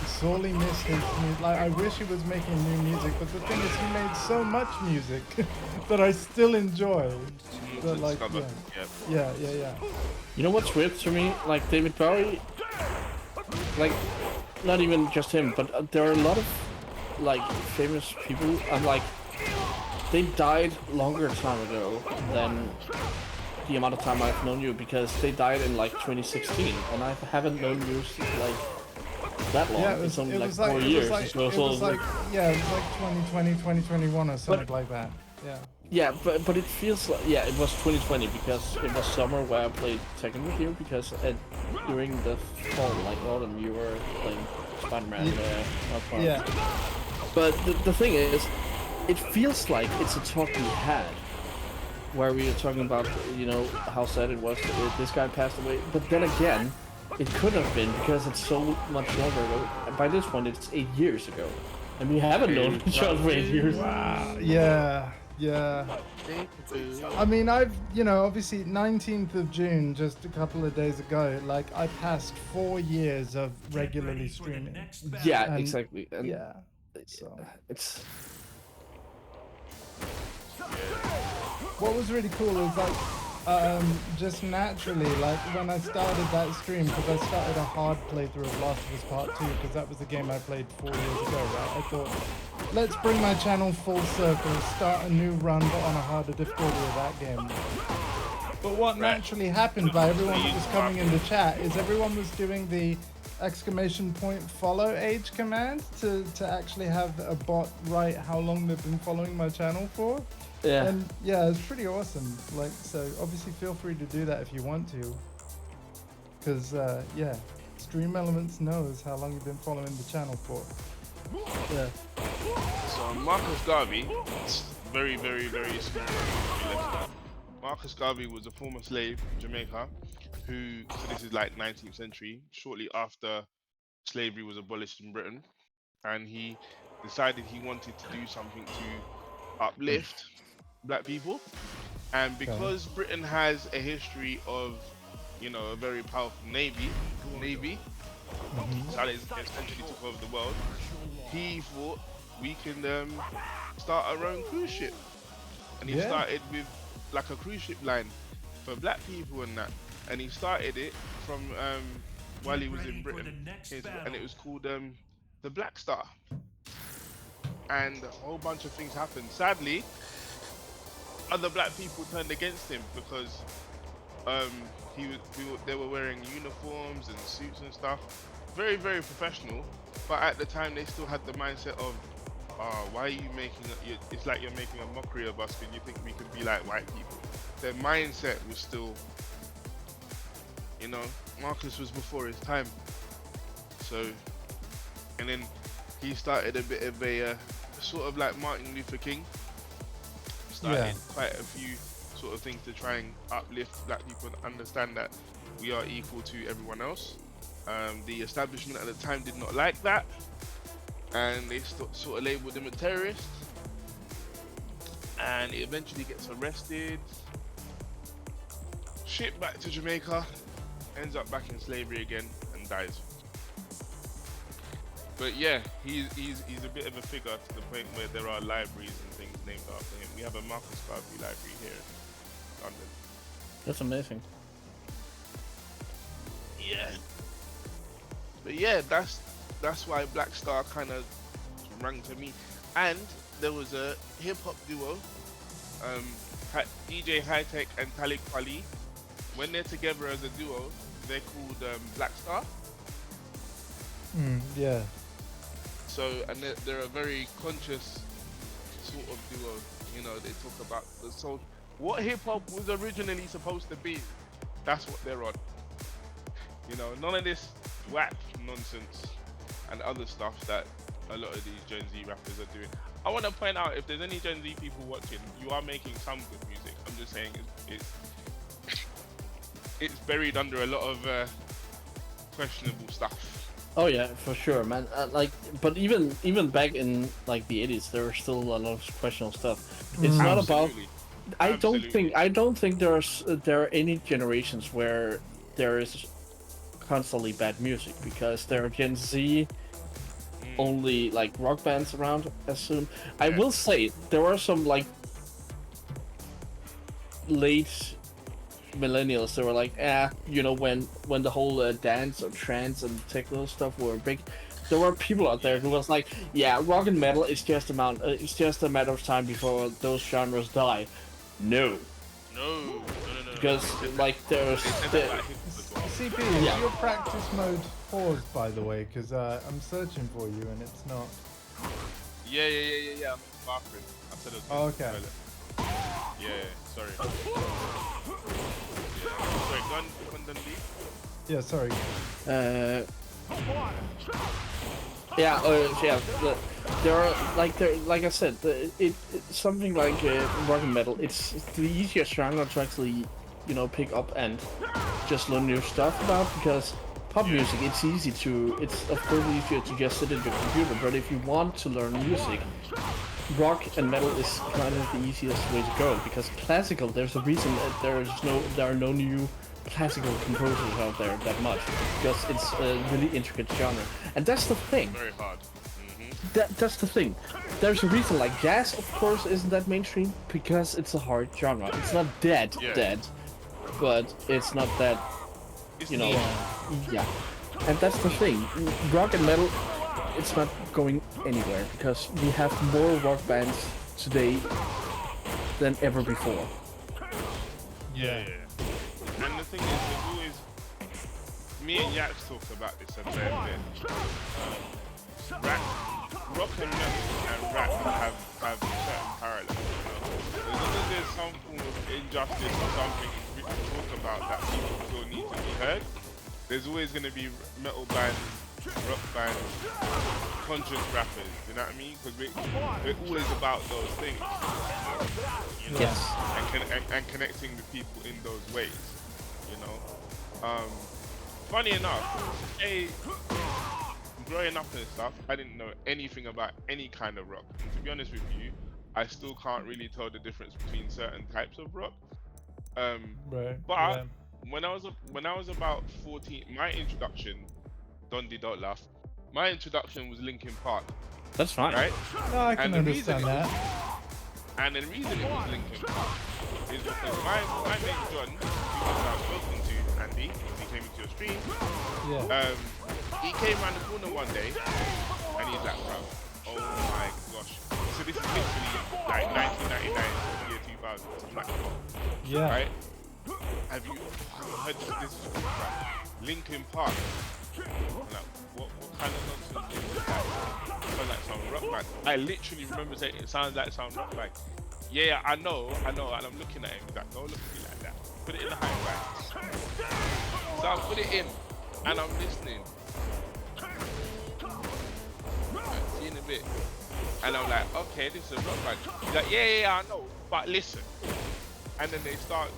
sorely miss his music. Like, I wish he was making new music, but the thing is, he made so much music that I still enjoy. But like, yeah. You know what's weird to me? Like David Bowie, like not even just him, but there are a lot of like famous people, I'm like, they died longer time ago than the amount of time I've known you, because they died in like 2016, and I haven't known you like that long. Yeah, it's only like was 4 years. It was like 2020, 2021 or something like that. Yeah. Yeah, but it feels like, yeah, it was 2020 because it was summer where I played Tekken with you, because during the fall, like autumn, you were playing Spider-Man. Yeah. But the thing is, it feels like it's a talk we had, where we were talking about, you know, how sad it was that this guy passed away. But then again, it could have been, because it's so much longer ago. By this point, it's 8 years ago, and we haven't known each other for 8 years. Wow. Yeah. Yeah. I mean, I've, you know, obviously 19th of June, just a couple of days ago, like I passed 4 years of regularly streaming. Yeah, And, exactly. And yeah. So it's what was really cool is like, just naturally, like when I started that stream, because I started a hard playthrough of Last of Us Part 2, because that was the game I played 4 years ago, right? I thought, let's bring my channel full circle, start a new run, but on a harder difficulty of that game. But what naturally happened by everyone that was coming into chat is everyone was doing the !follow age command to actually have a bot write how long they've been following my channel for. yeah. And yeah, it's pretty awesome. Like, so obviously feel free to do that if you want to. Because, yeah, Stream Elements knows how long you've been following the channel for. Yeah. So Marcus Garvey, it's very, very, very small. Marcus Garvey was a former slave in Jamaica who, so this is like 19th century, shortly after slavery was abolished in Britain, and he decided he wanted to do something to uplift black people. And because Britain has a history of, you know, a very powerful navy, so it essentially took over the world, he thought we can start our own cruise ship. And he started with like a cruise ship line for black people and that. And he started it from while he was in Britain. And it was called the Black Star. And a whole bunch of things happened. Sadly, other black people turned against him because they were wearing uniforms and suits and stuff. Very, very professional. But at the time, they still had the mindset of, why are you making it's like you're making a mockery of us because you think we could be like white people. Their mindset was still, you know, Marcus was before his time. So, and then he started a bit of a sort of like Martin Luther King. Started quite a few sort of things to try and uplift black people and understand that we are equal to everyone else. The establishment at the time did not like that, and they sort of labeled him a terrorist, and he eventually gets arrested, shipped back to Jamaica, ends up back in slavery again, and dies. But yeah, he's a bit of a figure to the point where there are libraries and things named after him. We have a Marcus Garvey library here in London. That's amazing. Yeah. But yeah, that's why Black Star kind of rang to me. And there was a hip hop duo, DJ High Tech and Talib Kweli. When they're together as a duo, they're called Black Star. Yeah. So, and they're a very conscious sort of duo. You know, they talk about the soul. What hip hop was originally supposed to be, that's what they're on. You know, none of this whack nonsense and other stuff that a lot of these Gen Z rappers are doing. I want to point out, if there's any Gen Z people watching, you are making some good music. I'm just saying it's buried under a lot of questionable stuff. Oh yeah, for sure, man. Like, but even back in like the 80s, there was still a lot of questionable stuff. It's not about. I don't think there are any generations where there is constantly bad music, because there are Gen Z only like rock bands around. Assume. I will say there are some like late millennials that were like, you know, when the whole dance or trance and techno stuff were big, there were people out there who was like, yeah, rock and metal is just it's just a matter of time before those genres die. No, No. because like there's CP, is Yeah. your practice mode paused, by the way? Because I'm searching for you and it's not. Yeah. I'm in the bathroom. I said it was Oh, in the okay. toilet. Sorry. Sorry, go on, Dundee. Yeah, sorry. Yeah, yeah. There are like I said, it's something like rock and metal. It's the easiest genre to actually, pick up and just learn new stuff about, because pop music, it's of course easier to just sit at your computer. But if you want to learn music, rock and metal is kind of the easiest way to go, because classical, there's a reason that there are no new classical composers out there that much, because it's a really intricate genre. And that's the thing. Very hard. That's the thing. There's a reason, like jazz, of course, isn't that mainstream, because it's a hard genre. It's not dead, but it's not that, It's yeah. And that's the thing. Rock and metal, it's not going anywhere, because we have more rock bands today than ever before. Yeah. And the thing is, there's always... Me and Yax talked about this a fair bit. Rock and metal and rap have certain parallels, As long as there's some form of injustice or something we can talk about that people feel need to be heard, there's always going to be metal bands, rock bands, conscious rappers, you know what I mean? Because we're always about those things. Yes. And connecting with people in those ways, Funny enough, growing up and stuff, I didn't know anything about any kind of rock. And to be honest with you, I still can't really tell the difference between certain types of rock. Right. But when I was about 14, my introduction, Dondi, don't laugh. My introduction was Linkin Park, That's fine. right? No, I can And the understand reason- that. And the reason it was Linkin Park is because my mate John, who I've spoken to, Andy, he came into your stream. Yeah. He came around the corner one day, and he's like, bro, oh my gosh. So this is literally like 1999, year 2000. I'm like, Yeah. right? Have you heard this is bro? Linkin Park. I'm like, what kind of nonsense is that? Sounds like some rock band. I literally remember saying it sounds like some rock band. Yeah, I know, and I'm looking at him. He's like, don't look at me like that. Put it in the high five. So I put it in, and I'm listening. See in a bit. And I'm like, okay, this is a rock band. He's like, yeah, I know, but listen. And then they start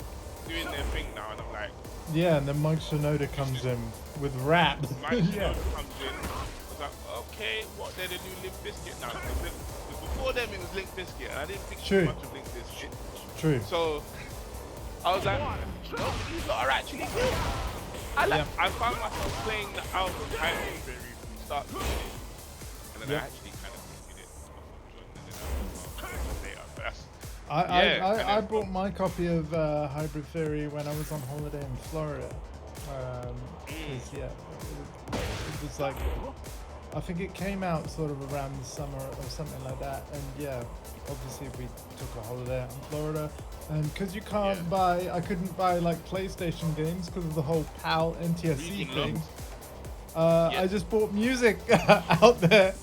doing their thing now, and I'm like, Yeah, and then Mike Shinoda comes in with rap. Mike Yeah. comes in. I was like, okay, what, they're the new Limp Bizkit now? Because before them it was Limp Bizkit, and I didn't think True. too much of Limp Bizkit. True. So I was like, no, these lot are actually good. I found myself playing the album Hybrid Theory from start to finish, and then I actually kind of thinking it off of John, and then I later. But that's I bought my copy of Hybrid Theory when I was on holiday in Florida. 'Cause, yeah, it was like, I think it came out sort of around the summer or something like that. And yeah, obviously we took a holiday out in Florida. And because you can't I couldn't buy like PlayStation games because of the whole PAL NTSC Reading thing. logs. I just bought music out there.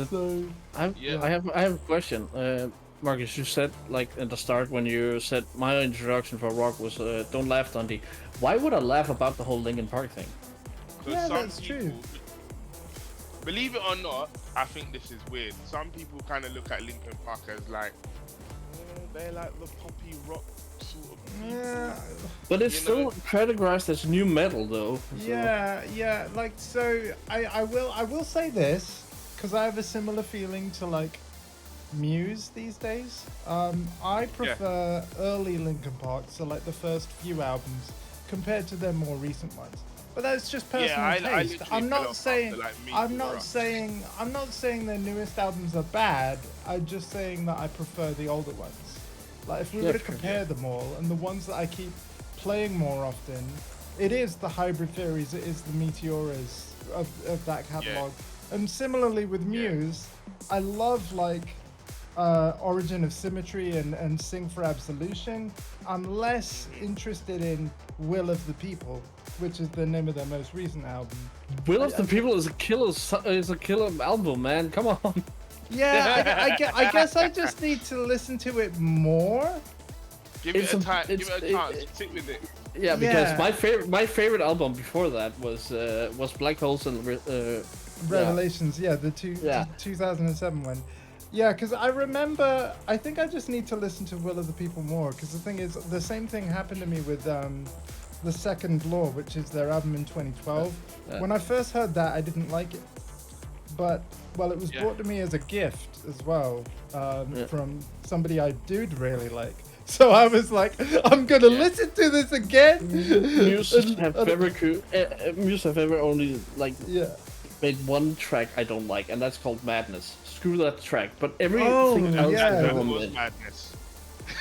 So I have a question. Marcus, you said like at the start when you said my introduction for rock was don't laugh, Dundee. Why would I laugh about the whole Linkin Park thing? Yeah, some that's people, true. Believe it or not, I think this is weird. Some people kind of look at Linkin Park as like, they're like the poppy rock sort of people. yeah. But it's You still know- categorized as new metal, though. so- Yeah, like so I will say this because I have a similar feeling to like Muse these days. I prefer early Linkin Park, so like the first few albums compared to their more recent ones. But that's just personal I taste. literally I'm fell not off saying after, like, Me I'm Too not Rock. saying I'm not saying their newest albums are bad. I'm just saying that I prefer the older ones. Like if we Yeah, were to sure. compare them all, and the ones that I keep playing more often, it is the Hybrid Theories, it is the Meteoras, of that catalog. And similarly with Muse, I love like Origin of Symmetry and Sing for Absolution. I'm less interested in Will of the People, which is the name of their most recent album. Will of the People is a killer album, man. Come on. Yeah, I guess I just need to listen to it more. Give it a time. Give it a chance. Stick with it. Yeah, because my favorite album before that was Black Holes and Revelations. Yeah, the 2007 one. Yeah, because I remember. I think I just need to listen to Will of the People more. Because the thing is, the same thing happened to me with The Second Law, which is their album in 2012. When I first heard that, I didn't like it, but it was brought to me as a gift as well from somebody I did really like. So I was like, I'm gonna listen to this again. Muse have ever only like made one track I don't like, and that's called Madness. Screw that track, but everything else was Madness.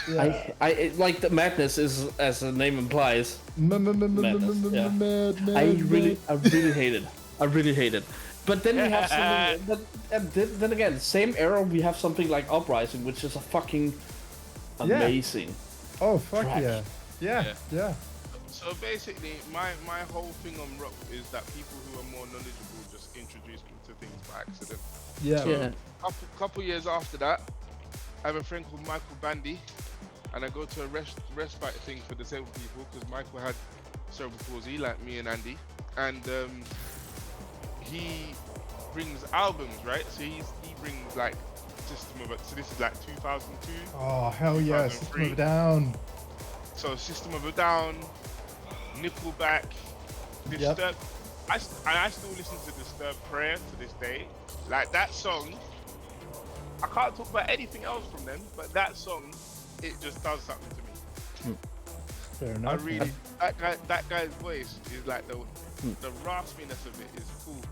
Yeah. I like the Madness is, as the name implies, madness. I really hate it. I really hate it. But then we have something. Then again, same era, we have something like Uprising, which is a fucking amazing. Oh fuck track. yeah. So basically, my whole thing on rock is that people who are more knowledgeable just introduce me to things by accident. Yeah. Couple years after that, I have a friend called Michael Bandy, and I go to a respite thing for disabled people because Michael had cerebral palsy like me and Andy, and he brings albums, right? So he brings like System of a, so this is like 2002. Oh hell yeah, System of a Down. So System of a Down, Nickelback, Disturbed. I still listen to Disturbed Prayer to this day. Like that song, I can't talk about anything else from them, but that song, it just does something to me. Fair enough. I really, that guy's voice is like the raspiness of it is cool.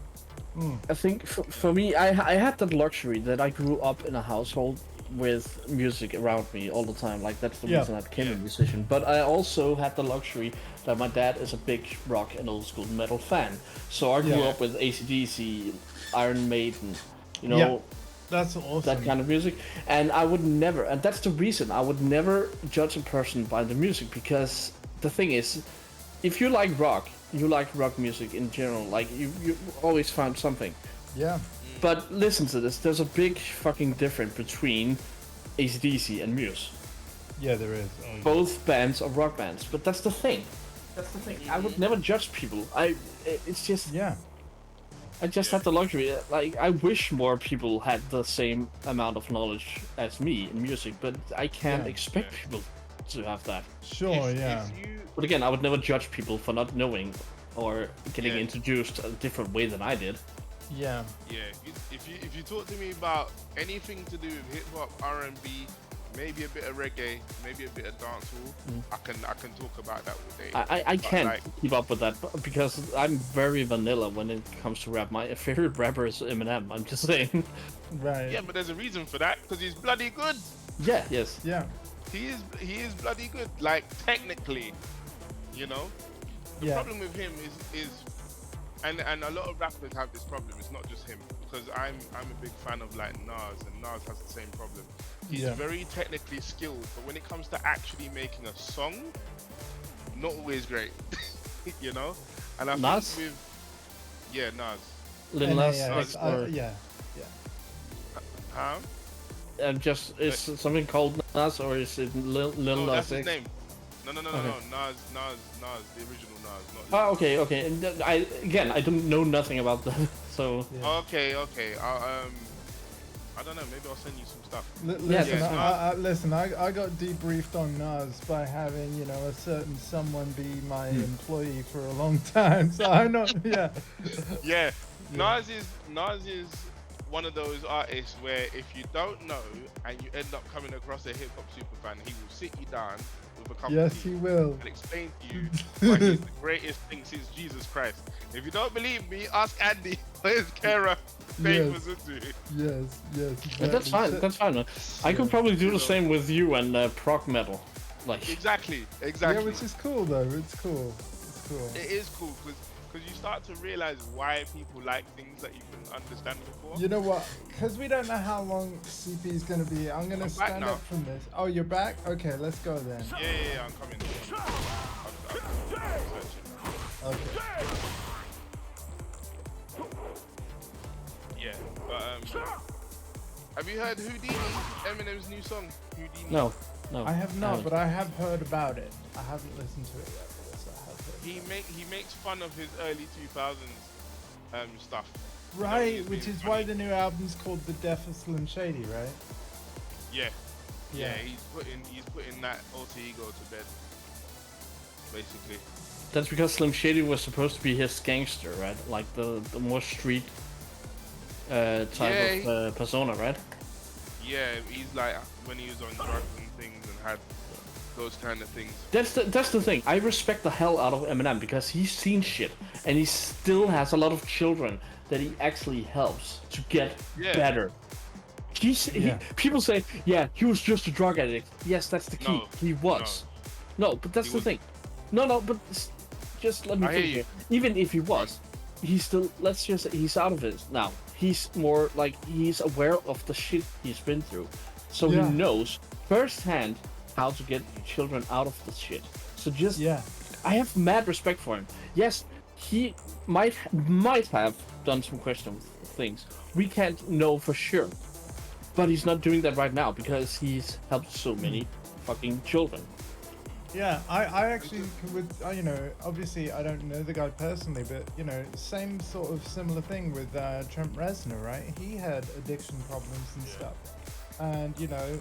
I think for me, I had that luxury that I grew up in a household with music around me all the time. Like that's the reason I became a musician. But I also had the luxury that my dad is a big rock and old school metal fan. So I grew up with AC/DC, Iron Maiden, you know, that's awesome. that kind of music. And I would never, and that's the reason I would never judge a person by the music, because the thing is, if you like rock, you like rock music in general. Like you always found something. Yeah. But listen to this. There's a big fucking difference between AC/DC and Muse. Yeah, there is. Oh, yeah. Both bands are rock bands, but that's the thing. I would never judge people. It's just I just had the luxury. Like I wish more people had the same amount of knowledge as me in music, but I can't expect people to have that. Sure, But again, I would never judge people for not knowing or getting introduced a different way than I did. Yeah. If you talk to me about anything to do with hip hop, R&B, maybe a bit of reggae, maybe a bit of dancehall, I can talk about that all day. I can't keep up with that because I'm very vanilla when it comes to rap. My favorite rapper is Eminem. I'm just saying. Right. Yeah, but there's a reason for that, because he's bloody good. Yeah. Yes. Yeah. He is bloody good. Like technically, you know. The problem with him is and a lot of rappers have this problem. It's not just him, because I'm a big fan of like Nas, and Nas has the same problem. He's very technically skilled, but when it comes to actually making a song, not always great. You know. And I Nas? think with Nas. Lil Nas. Huh? Just is something called Nas, or is it Lil No, Nas that's his X? name. No. Nas, the original Nas, not Oh, okay. And I don't know nothing about that, so. Okay. I don't know. Maybe I'll send you some stuff. Listen, I got debriefed on Nas by having a certain someone be my employee for a long time, so I know. Nas is one of those artists where if you don't know and you end up coming across a hip hop super fan, he will sit you down with a cup of Yes, tea he will. and explain to you why he's the greatest thing since Jesus Christ. If you don't believe me, ask Andy or his carer. Yes. Exactly. Yeah, that's fine. That's fine. Man. I could probably do the same with you and prog metal, like. Exactly. Yeah, which is cool though. It's cool. It is cool because you start to realize why people like things that you couldn't understand before. You know what? Because we don't know how long CP is going to be, I'm going to I'm back stand now. up from this. Oh, you're back? Okay, let's go then. Yeah, I'm coming. I'm searching. Okay. Yeah, but have you heard Houdini? Eminem's new song, Houdini. No. I have not, haven't. but I have heard about it. I haven't listened to it yet, but yes, I have heard. He makes fun of his early 2000s stuff. Right, he's which being is why funny. the new album's called The Death of Slim Shady, right? Yeah. Yeah. Yeah, he's putting that alter ego to bed, basically. That's because Slim Shady was supposed to be his gangster, right? Like the more street type of persona, right? Yeah, he's like when he was on drugs and things and had those kind of things. That's the thing. I respect the hell out of Eminem because he's seen shit and he still has a lot of children that he actually helps to get better. People say, yeah, he was just a drug addict. Yes, that's the key. No, he was. No, but that's the thing. No, but just let me I think hear here. Even if he was, he's still. Let's just say he's out of it now. He's more like he's aware of the shit he's been through, so he knows firsthand how to get children out of the shit. So just I have mad respect for him. Yes, he might have done some questionable things. We can't know for sure, but he's not doing that right now because he's helped so many fucking children. Yeah, I actually would, you know, obviously I don't know the guy personally, but, you know, same sort of similar thing with Trent Reznor, right? He had addiction problems and stuff. And, you know,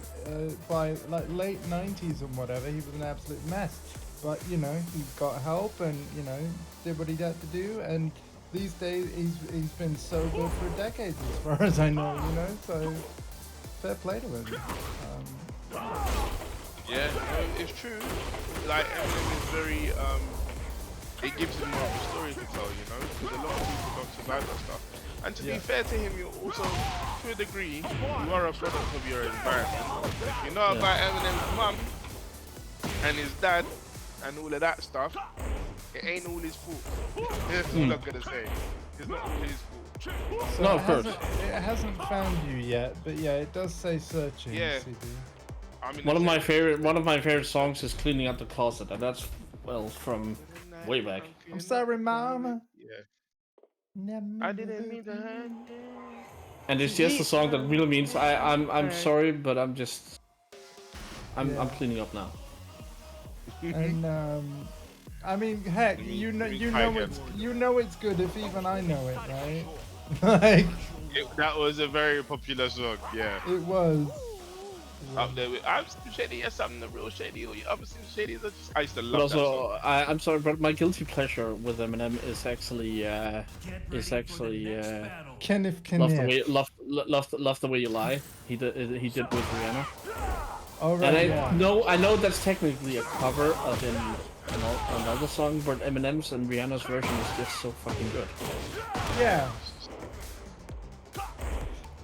by like late 90s and whatever, he was an absolute mess. But, you know, he got help and, you know, did what he had to do. And these days he's been sober for decades as far as I know, you know, so fair play to him. Yeah, no, it's true. Like Eminem is very, it gives him more of a story to tell, you know, because a lot of people don't survive that stuff. And to be fair to him, you're also, to a degree, you are a product of your environment. If you know about Eminem's mum and his dad and all of that stuff, it ain't all his fault. That's all I'm gonna say. It's not all his fault. So No, it of course. hasn't found you yet, but yeah, it does say searching. Yeah. CD. I mean, One of my favorite songs is "Cleaning Up the Closet," and that's from way back. I'm sorry, Mama. Yeah. Never I didn't mean to hurt you. And it's just a song that really means I'm sorry, but I'm cleaning up now. And I mean, heck, you know it's good if even I know it, right? Like That was a very popular song, yeah. it was. Up there with I'm Slim Shady, yes, I'm the real Shady. Or you other Slim Shady. I used to But love that also, song. I'm sorry, but my guilty pleasure with Eminem is actually Get ready for the next battle. Kenneth love the Kenneth. way love the way you lie. He did with Rihanna. Oh, And right, yeah. I know that's technically a cover of another song, but Eminem's and Rihanna's version is just so fucking good. Yeah.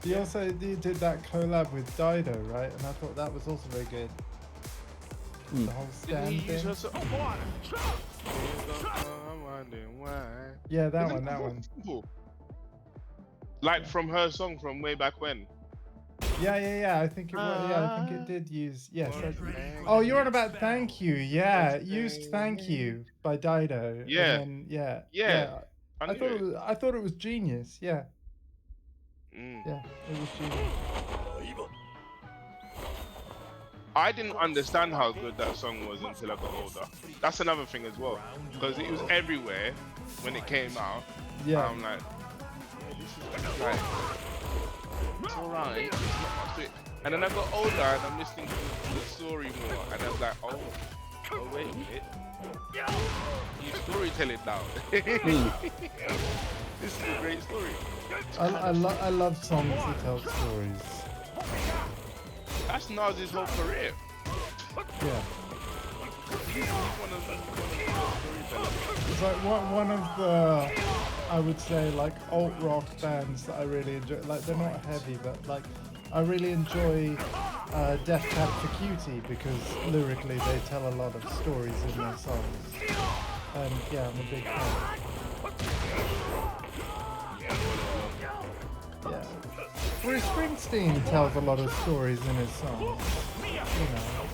He also did that collab with Dido, right? And I thought that was also very good. The whole Didn't stand he use thing. her song? I'm wondering why. Yeah, that Isn't one, that so one. simple? Like from her song from way back when. Yeah. I think it was. Yeah, I think it did use. Yes. Get That's, ready for oh, the you're on next about battle. "Thank You." Yeah, it used "Thank You" by Dido. Yeah. And then, Yeah. I thought it was genius. Yeah. Mm. Yeah, it was genius. I didn't understand how good that song was until I got older. That's another thing as well, because it was everywhere when it came out. Yeah. I'm like, yeah, this is like, it's alright. It's not much to it. And then I got older and I'm listening to the story more, and I was like, oh wait a minute. You storytelling now. This is a great story. I love songs that tell stories. That's Nas's whole career. Yeah. He's one of the storytellers. It's like one of the, I would say, like alt rock bands that I really enjoy. Like they're not heavy, but like I really enjoy Death Cab for Cutie because lyrically they tell a lot of stories in their songs. And yeah, I'm a big fan. Yeah. Bruce Springsteen tells a lot of stories in his songs, you know,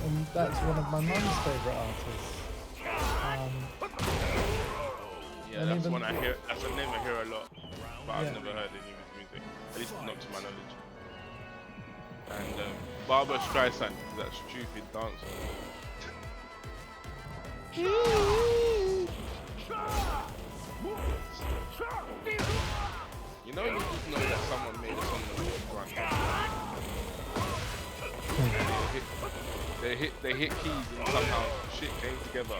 and that's one of my mum's favorite artists. Yeah, and that's even- one I hear. That's a name I hear a lot, but I've Yeah. never heard any of his music. At least not to my knowledge. And Barbara Streisand, that stupid dancer. You know, you just know that someone made a song that was run. They hit keys and somehow shit came together.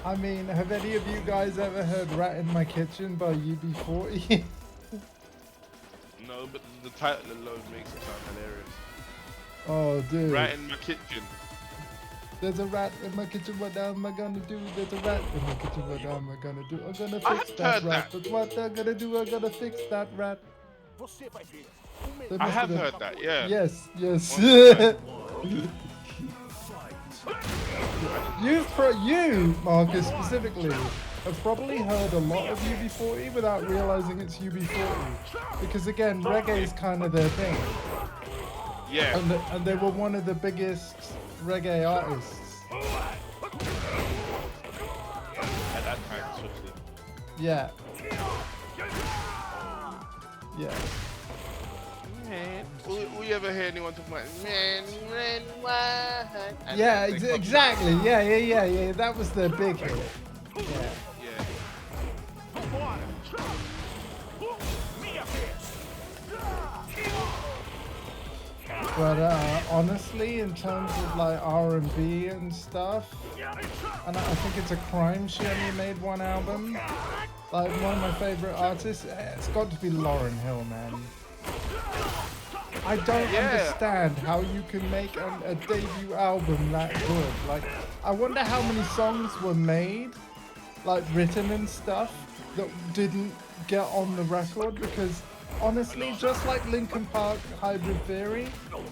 I mean, have any of you guys ever heard Rat in My Kitchen by UB40? No, but the title alone makes it sound hilarious. Oh, dude. Right in my kitchen. There's a rat in my kitchen, what am I gonna do? There's a rat in my kitchen, what am I gonna do? I'm gonna I fix have that heard rat. that. But what I'm gonna do, I'm gonna fix that rat. There I must have been- heard that, yeah. Yes, yes. Fight. You, Marcus, specifically, have probably heard a lot of UB40 without realizing it's UB40. Because again, reggae is kind of their thing. Yeah. And they were one of the biggest reggae artists. At that time, especially. Yeah. Yeah. Man, will you ever hear anyone talk about man, what? And Yeah, they come- exactly. Yeah. That was the big hit. Yeah. Yeah. But honestly, in terms of like R&B and stuff, and I think it's a crime she only made one album. Like one of my favorite artists, it's got to be Lauryn Hill, man. I don't understand how you can make a debut album that good. Like, I wonder how many songs were made, like written and stuff, that didn't get on the record, because honestly, just like Linkin Park Hybrid Theory,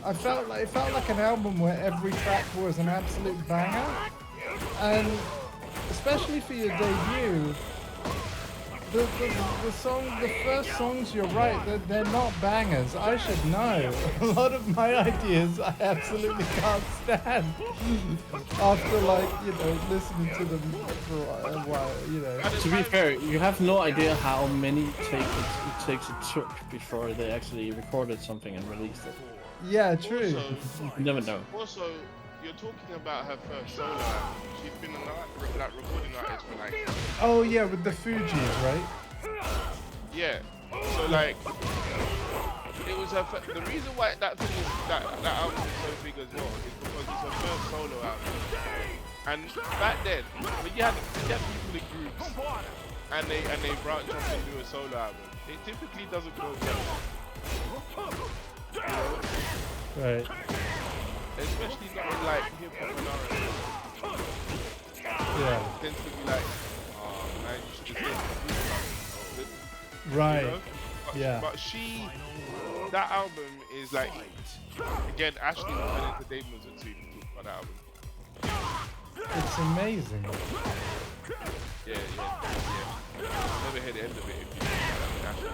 it felt like an album where every track was an absolute banger, and especially for your debut, the first songs, you're right, they're not bangers. I should know. A lot of my ideas I absolutely can't stand after, like, you know, listening to them for a while, you know. To be fair, you have no idea how many takes it took before they actually recorded something and released it. Yeah, true. You never know. Also, you're talking about her first solo album. She's been a like recording artist for like. Oh yeah, with the Fugees, right? Yeah. So like, it was her. The reason why that thing is that album is so big as well is because it's her first solo album. And back then, when you had people in groups, and they branch off and do a solo album, it typically doesn't go well. You know? Right. Especially not in like hip hop and R&B. Yeah. It tends to be like, oh man, you should have stayed with Right. you know? Yeah. But that album is like, again, Ashley and Into Damon's are two people for that album. It's amazing. Yeah. Never hear the end of it if you Ashley.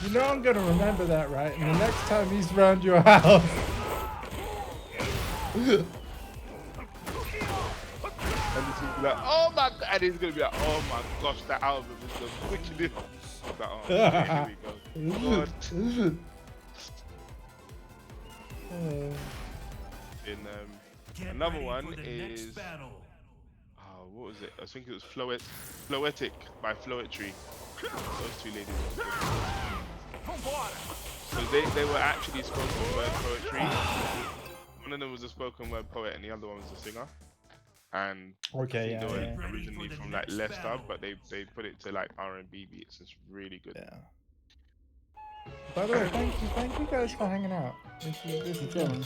You know I'm gonna remember that, right? And the next time he's round your house. And he's gonna be like, oh my god, and he's gonna be like, oh my gosh, that album is the wickedest. Like, oh, okay, here we go. God. Another one is, what was it? I think it was Floetic by Floetry. Those two ladies were good. So they were actually spoken word poetry. One of them was a spoken word poet and the other one was a singer. And Okay, they were yeah. originally from like Leicester, but they put it to like R&B beats. It's really good. Yeah. By the way, thank you guys for hanging out. This is fun.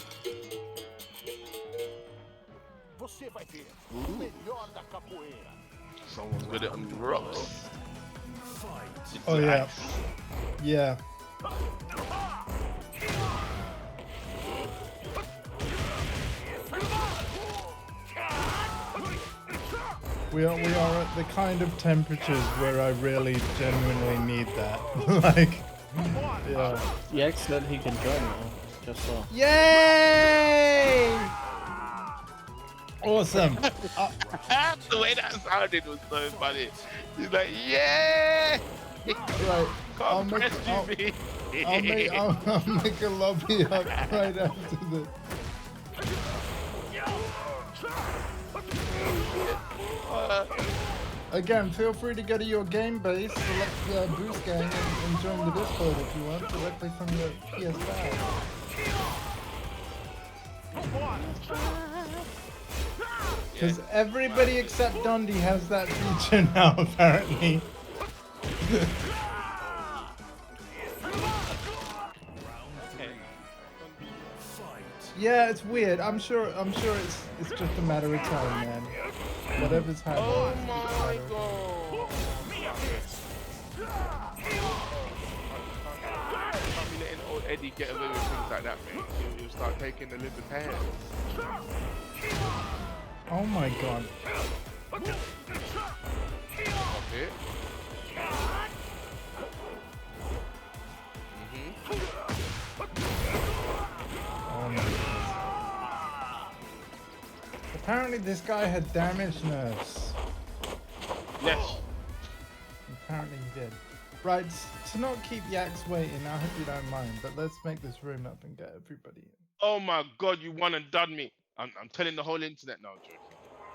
Someone's got it on the rocks. Oh yeah. Yeah. We are at the kind of temperatures where I really genuinely need that. Like, yeah. Yak said he can join now. Just so. Yay! Awesome. The way that sounded was so funny. He's like, yeah! Right. I'll make a lobby up right after this. Again, feel free to go to your game base, select the boost gang, and join the Discord if you want, directly from your PS5. Because everybody except Dondi has that feature now, apparently. Yeah, it's weird. I'm sure it's just a matter of time, man. Whatever's happening. Oh my god! Can't be letting old Eddie get away with things like that, mate. He'll start taking the libertarians. Oh my god. Stop it. Oh my goodness. Apparently this guy had damage nerfs. Yes. Apparently he did. Right, to not keep Yaks waiting, I hope you don't mind, but let's make this room up and get everybody in. Oh my god, you won and done me. I'm telling the whole internet now, joking.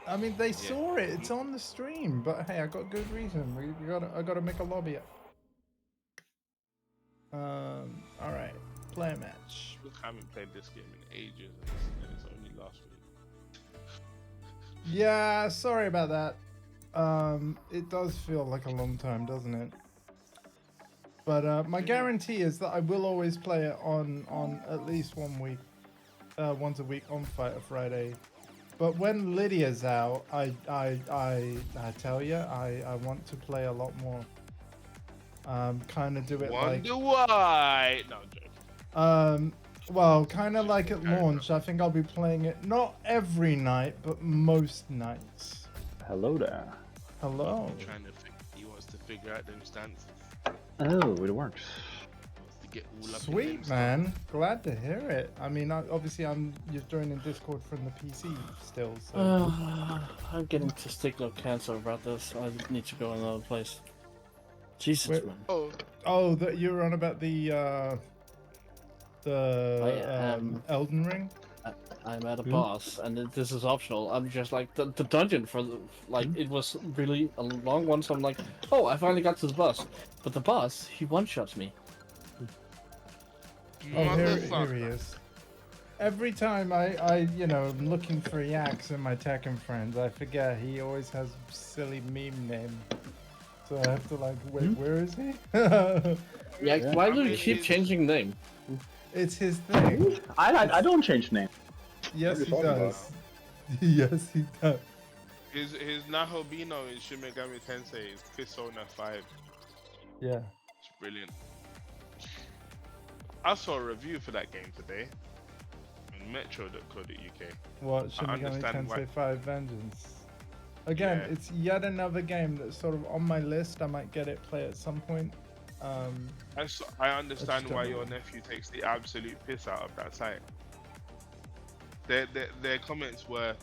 I mean, they saw it. It's on the stream. But hey, I got good reason. I gotta make a lobby up. All right. Play a match. Look, I haven't played this game in ages, and it's only last week. Yeah, sorry about that. It does feel like a long time, doesn't it? But my guarantee is that I will always play it on at least once a week on Fighter Friday. But when Lydia's out, I tell you, I want to play a lot more. Kind of do it Wonder why? No, I'm joking. Well, kind of like at launch. I think I'll be playing it not every night, but most nights. Hello there. Hello. He wants to figure out them stances. Oh, it works. To get all up Sweet, in them man. Glad to hear it. I mean, obviously, you're joining Discord from the PC still, so. I'm getting testicular cancer about this. I need to go another place. Jesus, Wait. man. Oh, that you were on about the Elden Ring? I'm at a boss, and this is optional. I'm just like the dungeon for it was really a long one, so I'm like, oh, I finally got to the boss. But the boss, he one-shots me. Oh, here he is. Every time I am looking for Yaks in my Tekken friends, I forget he always has a silly meme name. So I have to wait, where is he? Yeah, why do you keep changing name? It's his thing. I don't change name. Yes, he does. Yes, he does. His Nahobino in Shin Megami Tensei is Persona 5. Yeah. It's brilliant. I saw a review for that game today on metro.co.uk. What, Shin Megami Tensei 5 Vengeance? Again, it's yet another game that's sort of on my list. I might get it, play at some point. I understand why your nephew takes the absolute piss out of that site. Their comments were,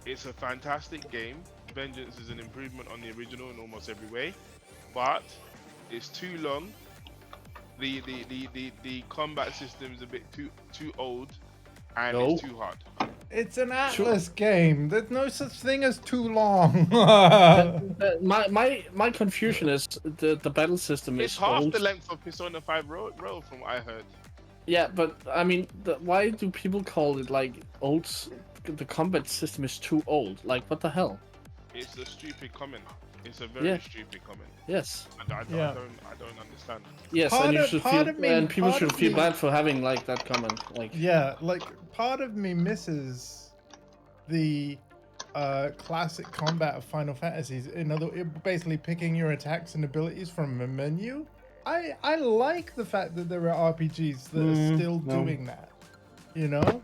it's a fantastic game. Vengeance is an improvement on the original in almost every way, but it's too long. The combat system is a bit too old, and it's too hard. It's an Atlas game. There's no such thing as too long. My confusion is the battle system it's is half old. the length of Persona 5 Road from what I heard. Yeah, but I mean, why do people call it old? The combat system is too old. Like, what the hell? It's a stupid comment. It's a very stupid comment. Yes. I don't understand. Yes, and people should feel bad for having that comment. Yeah, part of me misses the classic combat of Final Fantasies. Basically picking your attacks and abilities from a menu. I like the fact that there are RPGs that are still doing that. You know?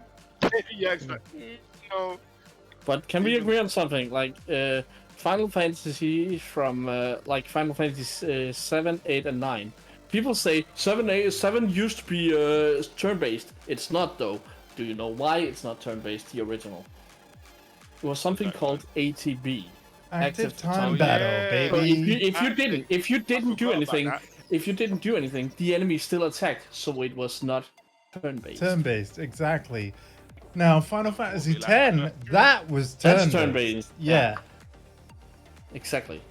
Yeah, no. But can we agree on something? Like Final Fantasy from like Final Fantasy 7, 8, and 9. People say 7 used to be turn-based. It's not though. Do you know why it's not turn-based? The original. It was something called ATB. Active time Oh, battle, yeah. So baby. if you didn't do forgot about anything, that. the enemy still attacked. So it was not turn-based. Turn-based, exactly. Now, Final Fantasy be like X, that. that was That's turn-based. turn-based. Yeah. Exactly.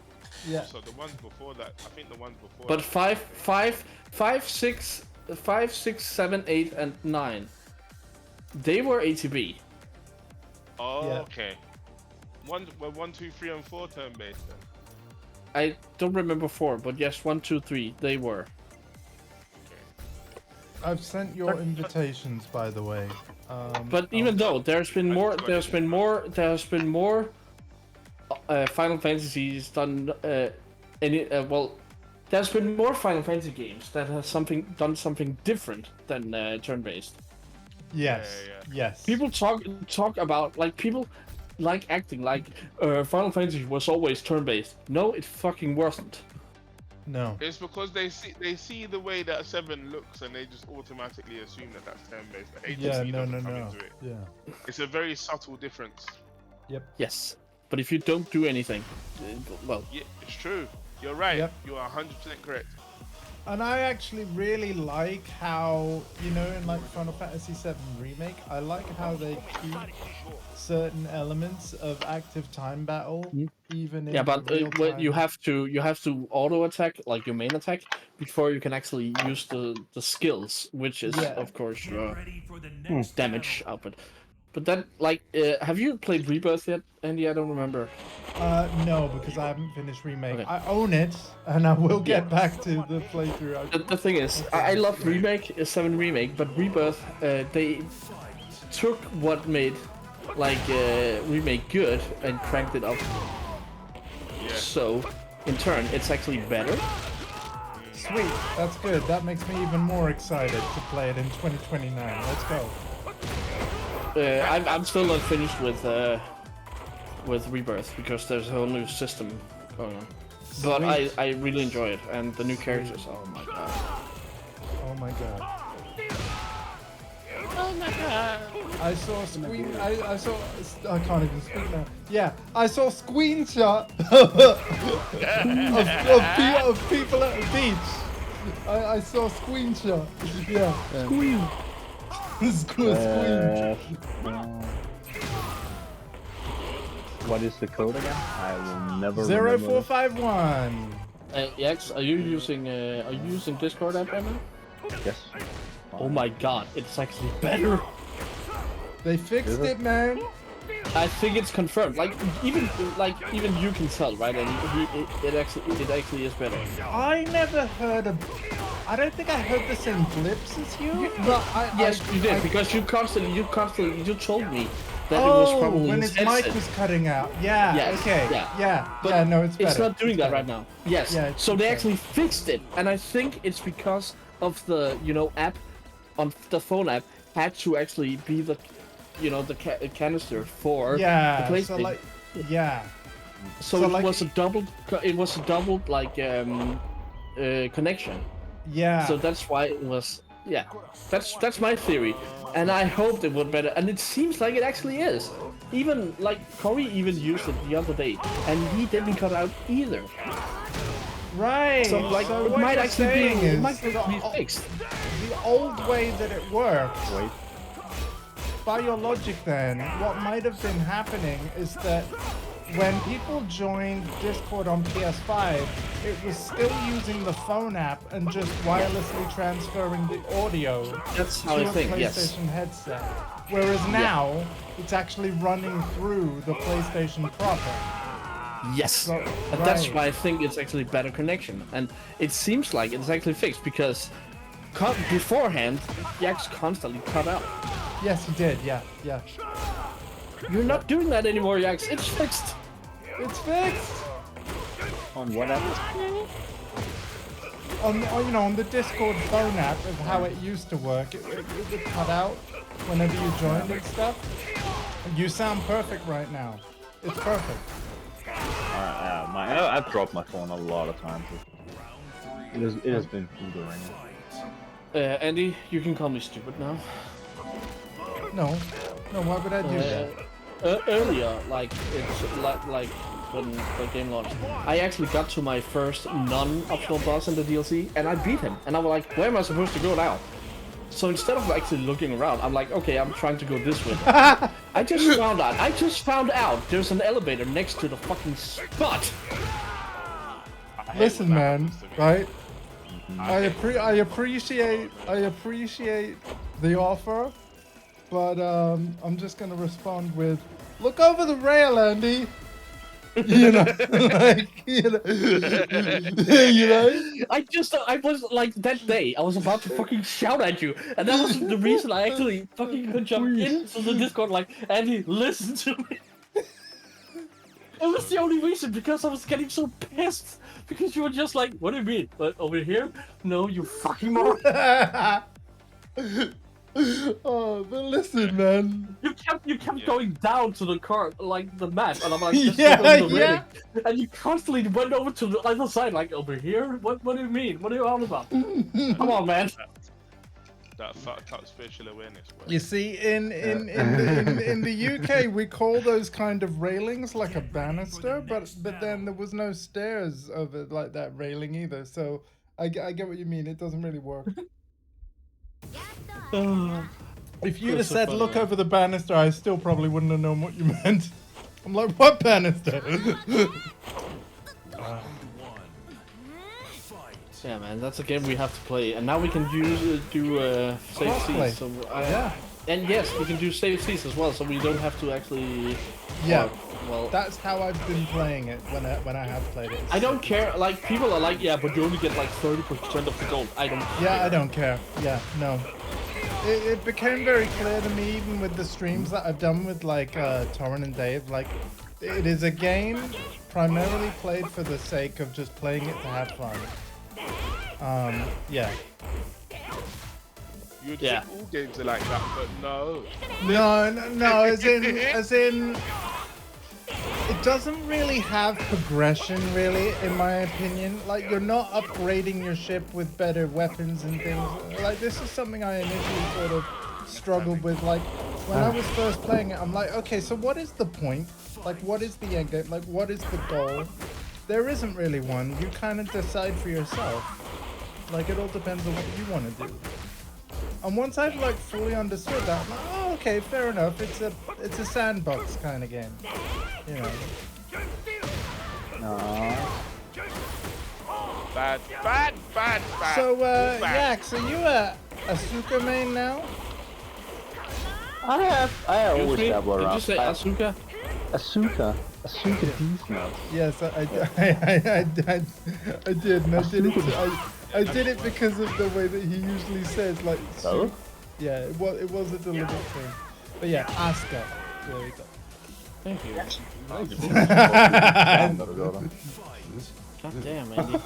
Yeah. So the ones before that, I think the ones before. But that, 5, 6, 7, 8, and 9. They were ATB. Oh, Yeah. okay. 1, 2, 3, and 4 turn based then. I don't remember 4, but yes, 1, 2, 3. They were. I've sent your invitations, by the way. But even though there's been more Final Fantasies done. There's been more Final Fantasy games that has done something different than turn-based. Yes. Yeah. Yes. People talk about like people like acting like Final Fantasy was always turn-based. No, it fucking wasn't. No. It's because they see the way that 7 looks and they just automatically assume that that's turn based. But 8 Yeah. No. doesn't No. come No. into it. Yeah. It's a very subtle difference. Yes, but if you don't do anything, well, Yeah, it's true. You're right. Yep. You are 100% correct. And I actually really like how, you know, in like Final Fantasy VII Remake, I like how they keep certain elements of active time battle, even in yeah, but real time. you have to auto attack like your main attack before you can actually use the skills, which is Yeah. of course Get ready for the next damage battle. output. But then, like, have you played Rebirth yet, Andy? I don't remember. No, because I haven't finished Remake. Okay. I own it, and I will get Yeah. back to the playthrough. The thing is, I love Remake, 7 Remake, but Rebirth, they took what made like Remake good and cranked it up. Yeah. So, in turn, it's actually better. Sweet, that's good. That makes me even more excited to play it in 2029. Let's go. I'm still not finished with Rebirth because there's a whole new system going on. But Sweet. I really enjoy it, and the new characters. Oh my god. Oh my god. Oh my god. I saw a screen. I saw. I can't even speak now. Yeah, I saw a screenshot of people at the beach. I saw a screenshot. Yeah. Squeam. Squeam. What is the code again? I will never remember. 0451. Yax, are you using Discord app, Emma? Yes. Oh my god, it's actually better. They fixed it, man. I think it's confirmed. Like even you can tell, right? And it actually is better. I never heard of. I don't think I heard the same blips as you. But Yes, you did because you told me that it was probably when his mic headset. was cutting out. Yeah. Yes, Okay. yeah. Yeah. But yeah. No, it's better. It's not doing that better. right now. Yes. Yeah, So it's they better. actually fixed it, and I think it's because of the app on the phone app had to actually be the canister for Yeah. the PlayStation. So like. Yeah. So so it like- was a doubled like connection. Yeah. So that's why it was. Yeah, that's my theory, and I hoped it would better, and it seems like it actually is. Even like Corey even used it the other day, and he didn't cut out either. Right. So like so it what might you're actually be saying it is might be fixed. the old way that it worked. Wait. By your logic, then, what might have been happening is that when people joined Discord on PS5, it was still using the phone app and just wirelessly transferring the audio That's how to I a think. PlayStation Yes. headset. Whereas now, it's actually running through the PlayStation proper. Yes. So- And that's right. why I think it's actually better connection, and it seems like it's actually fixed because beforehand, Jax constantly cut out. Yes, he did. Yeah, yeah. You're not doing that anymore, Jax. It's fixed. It's fixed. On what app? on the Discord phone app of how it used to work, it would cut out whenever you joined and stuff. You sound perfect right now. It's perfect. I've dropped my phone a lot of times. It has been through the ringer. Andy, you can call me stupid now. No, why would I do that? Earlier, like when the game launched, I actually got to my first non-optional boss in the DLC, and I beat him. And I was like, where am I supposed to go now? So instead of actually looking around, I'm like, okay, I'm trying to go this way. I just found out there's an elevator next to the fucking spot. Listen, man, right? I appreciate the offer, but I'm just gonna respond with, look over the rail, Andy. You know, like, you know. I was like, that day, I was about to fucking shout at you, and that was the reason I actually fucking could jump into the Discord, like, Andy, listen to me. It was the only reason, because I was getting so pissed, because you were just like, what do you mean? But over here? No, you fucking moron. Oh, but listen, man. You kept going down to the car, like the map, and I'm like, just Yeah, on the yeah. railing. And you constantly went over to the other side, like, over here? What do you mean? What are you on about? Come on, man. That fucked up spatial awareness. Bro. You see, in the UK, we call those kind of railings like a banister, but then there was no stairs over like that railing either. So I get what you mean. It doesn't really work. If you'd have That's so said, funny, look man. over the banister, I still probably wouldn't have known what you meant. I'm like, what banister? Yeah, man, that's a game we have to play, and now we can do save Crossplay. seas. So Yeah. and yes, we can do save seas as well, so we don't have to actually. Yeah. Well, That's how I've been playing it when I have played it. I don't care. Like people are like, yeah, but you only get like 30% of the gold. I don't. Yeah, I don't care. Yeah, no. It became very clear to me, even with the streams that I've done with like Torrin and Dave, like it is a game primarily played for the sake of just playing it to have fun. Yeah. You'd Yeah. think all games are like that, but no. No, as in, it doesn't really have progression, really, in my opinion. Like, you're not upgrading your ship with better weapons and things. Like, this is something I initially sort of struggled with. Like, when I was first playing it, I'm like, okay, so what is the point? Like, what is the end game? Like, what is the goal? There isn't really one. You kind of decide for yourself. Like, it all depends on what you want to do. And once I've like fully understood that, I'm like, oh, okay, fair enough. It's a sandbox kind of game, you know. Bad. So, Bad. Yax, are you a Asuka main now? I always dabble Did around. you say Asuka? Asuka Beast Mode. Yes, I did, and I did it because of the way that he usually says, like. Oh? Yeah, it was a deliberate thing. But yeah, Asuka. There we go. Thank you. God damn, Andy.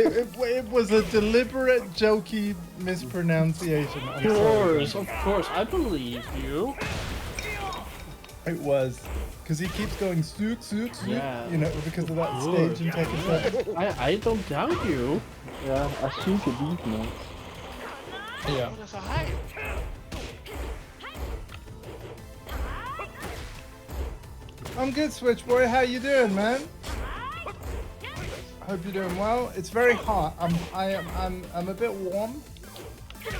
It was a deliberate, jokey mispronunciation. I'm sorry. Of course, I believe you. It was. Because he keeps going sook, Yeah. you know, because of that stage and taking that. I don't doubt you. Yeah, Asuka Beast Mode. Yeah. That's a hype. I'm good, Switch Boy. How you doing, man? Hope you're doing well. It's very hot. I'm a bit warm,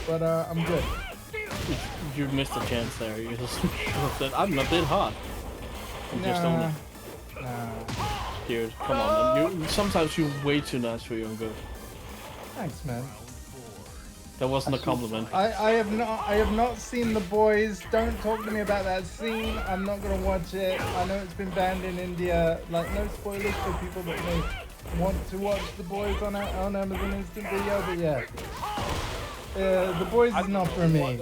but I'm good. You missed a chance there. You just said, I'm a bit hot. You just own it. Nah. Dude, come on, man. Sometimes you're way too nice for your own good. Thanks, man. That wasn't a compliment. I have not seen The Boys. Don't talk to me about that scene. I'm not gonna watch it. I know it's been banned in India. Like, no spoilers for people that may want to watch The Boys on Amazon Instant Video, but yeah. The Boys is not for me.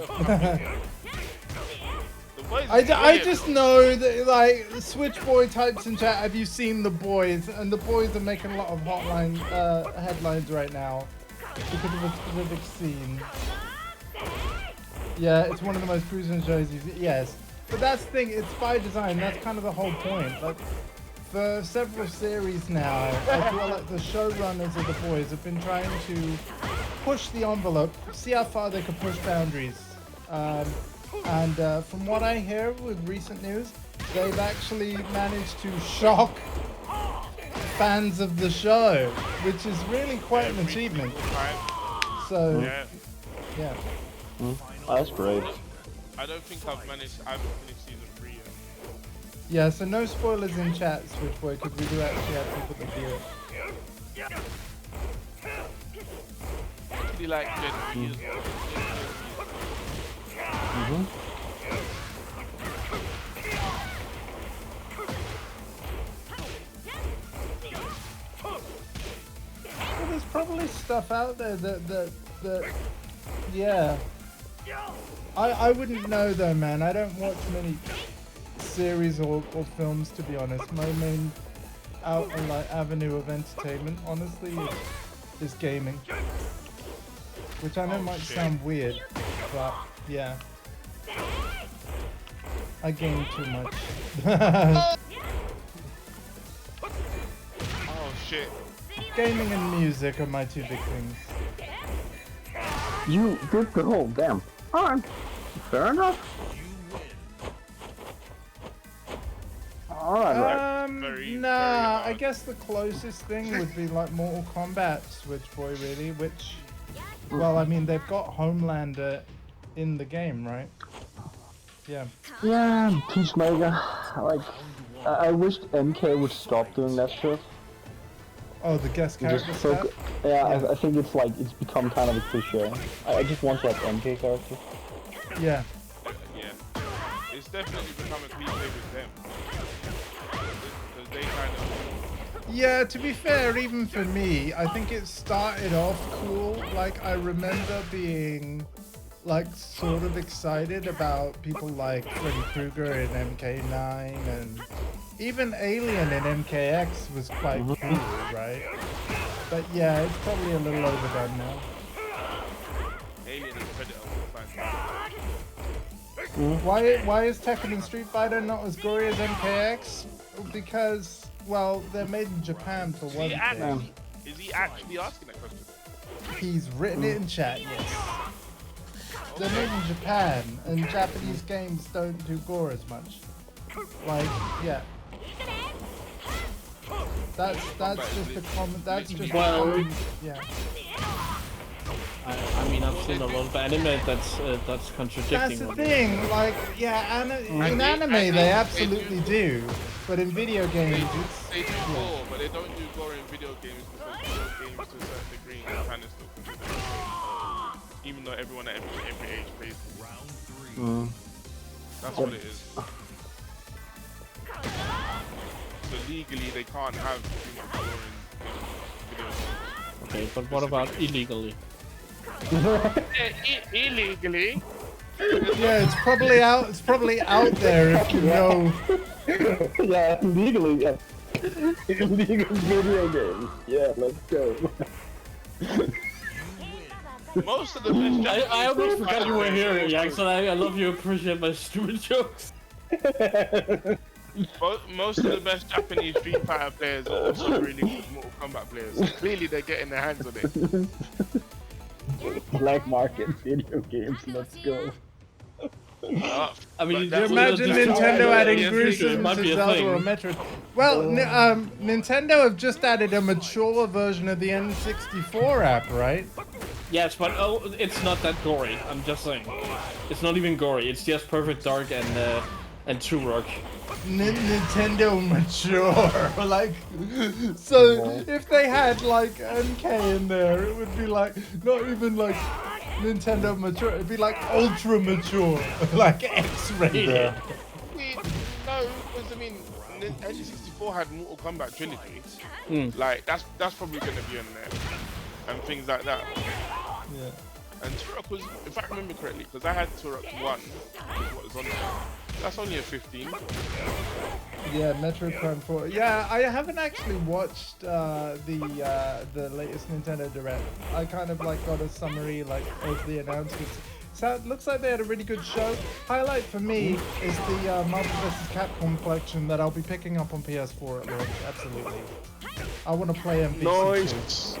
I just know that, like, Switch Boy types in chat, have you seen The Boys? And The Boys are making a lot of hotline headlines right now. because of a specific scene. Yeah, it's one of the most gruesome shows you've seen. Yes. But that's the thing, it's by design, that's kind of the whole point. Like, for several series now, I feel like the showrunners of The Boys have been trying to push the envelope, see how far they can push boundaries. From what I hear with recent news, they've actually managed to shock fans of the show, which is really quite an achievement. So, yeah. Oh, that's great. I don't think I haven't finished season 3 yet. Yeah, so no spoilers in chat, Switchboy, because we do actually have people that view it. I actually like Gen 3 as well. Well, there's probably stuff out there that yeah. I wouldn't know though, man. I don't watch many series or films, to be honest. My main avenue of entertainment, honestly, is gaming. Which I know might sound weird, but yeah. I game too much. Oh shit. Gaming and music are my two big things. You did the whole damn. Alright. Fair enough. Alright, Nah, I guess the closest thing would be like Mortal Kombat, Switchboy, really, which, well, I mean, they've got Homelander in the game, right? Yeah. Yeah, Peacemaker. Like, I wished MK would stop doing that shit. Oh, the guest character stuff? Yeah, I think it's like, it's become kind of a cliche. I just want like MK characters. Yeah. Yeah. It's definitely become a cliche with them. Because they kind of... Yeah, to be fair, even for me, I think it started off cool. Like, I remember being, like, sort of excited about people like Freddy Krueger in MK9, and even Alien in MKX was quite cool, right? But yeah, it's probably a little overdone now. Alien and Predator were fantastic. Why is Tekken and Street Fighter not as gory as MKX? Because, well, they're made in Japan for one thing. Is he actually asking that question? He's written it in chat, yes. They're made in Japan, and Japanese games don't do gore as much. Like, yeah. That's just a common. That's just Well, common, yeah. I mean, I've seen a lot of anime that's contradicting. That's the one thing. Like, yeah, in anime they absolutely do, but in video games it's. They do gore, but they don't do gore in video games because video games to a certain degree kind of still considered gore. Even though everyone at every age plays them. That's what it is. So legally they can't have too much gore in video games. Okay, but what about illegally? Illegally? Yeah, it's probably out. It's probably out there if you know. Yeah, legally, yeah. Illegal video games. Yeah, let's go. Most of the best I almost forgot you were here, Jackson. I love you appreciate my stupid jokes. Most of the best Japanese Street Fighter players are also really good Mortal Kombat players. So clearly they're getting their hands on it. Black market video games, let's go. I mean, You imagine Nintendo adding gruesome might to be a Zelda thing. or Metroid. Well, Nintendo have just added a mature version of the N64 app, right? Yes, but it's not that gory. I'm just saying, it's not even gory. It's just perfect dark and true rock. Nintendo mature, like, so if they had like MK in there, it would be like not even like Nintendo mature. It'd be like ultra mature, like X-rated. Yeah. No, because I mean, N64 had Mortal Kombat Trilogy. Like that's probably gonna be on there, and things like that. Yeah. And Turok was, if I remember correctly, because I had Turok 1, is what was on there. That's only a 15. Yeah, Metroid Prime 4. Yeah, I haven't actually watched the latest Nintendo Direct. I kind of like got a summary like of the announcements. So it looks like they had a really good show. Highlight for me is the Marvel vs. Capcom collection that I'll be picking up on PS4 at launch. Absolutely. I want to play MVC2. Noise.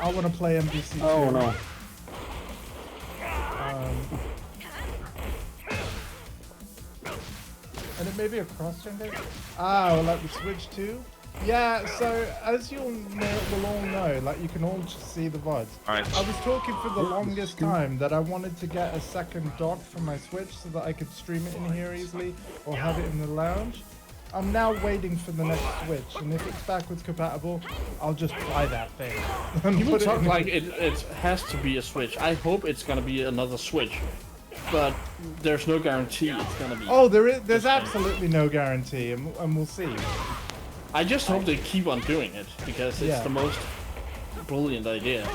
I want to play MVC2. Oh no. And it may be a cross-gen game? Ah, like the Switch 2? Yeah, so as you'll will all know, like you can all just see the VODs. Nice. I was talking for the longest time that I wanted to get a second dock for my Switch so that I could stream it in here easily or have it in the lounge. I'm now waiting for the next Switch, and if it's backwards compatible, I'll just buy that thing. People talk like it has to be a Switch. I hope it's gonna be another Switch, but there's no guarantee it's gonna be. Oh, there's absolutely no guarantee, and we'll see. I just hope they keep on doing it, because it's the most brilliant idea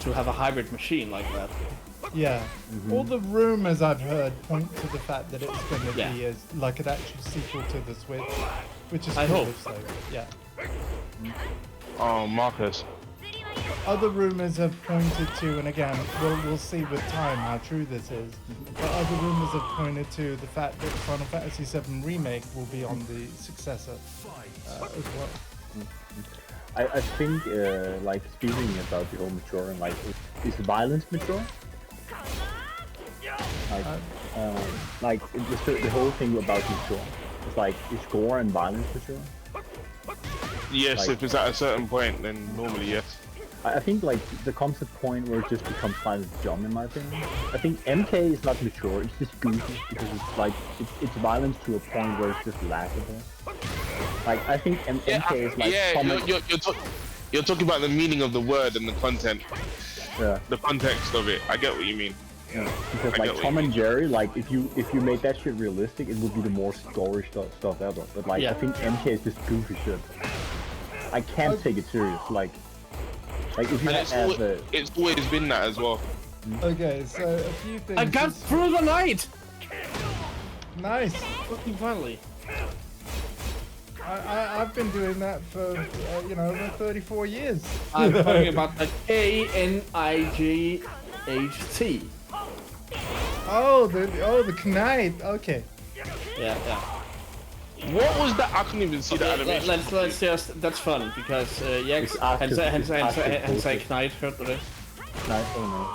to have a hybrid machine like that. Yeah. All the rumors I've heard point to the fact that it's going to be like an actual sequel to the Switch, which is I cool. hope. So, yeah. Oh, Marcus. Other rumors have pointed to, and again, we'll see with time how true this is, but other rumors have pointed to the fact that Final Fantasy VII Remake will be on the successor as well. I think, like, speaking about the whole maturing, like, is violence mature? Like, the whole thing about mature. It's like, is gore and violence mature? Yes, Like- if it's at a certain point, then normally yes. I think, like, there comes a point where it just becomes slightly dumb, in my opinion. I think MK is not mature, it's just goofy, because it's like, it's violence to a point where it's just laughable. Like, I think MK is like... You're talking about the meaning of the word and the content. Yeah. The context of it. I get what you mean. Yeah, because I like get what Tom you and Jerry, like if you made that shit realistic, it would be the most gory stuff ever. But like I think MK is just goofy shit. I can't take it serious. Like if you have it's always been that as well. Okay, so a few things. I got through the night! Nice. Fucking finally. I've been doing that for over 34 years. I'm talking about the KNIGHT. Oh, the Knight. Okay. Yeah. What was that? I couldn't even see that animation. Let's just, that's fun, because Jax, han sagde Knight, hørte du det? Knight, oh no.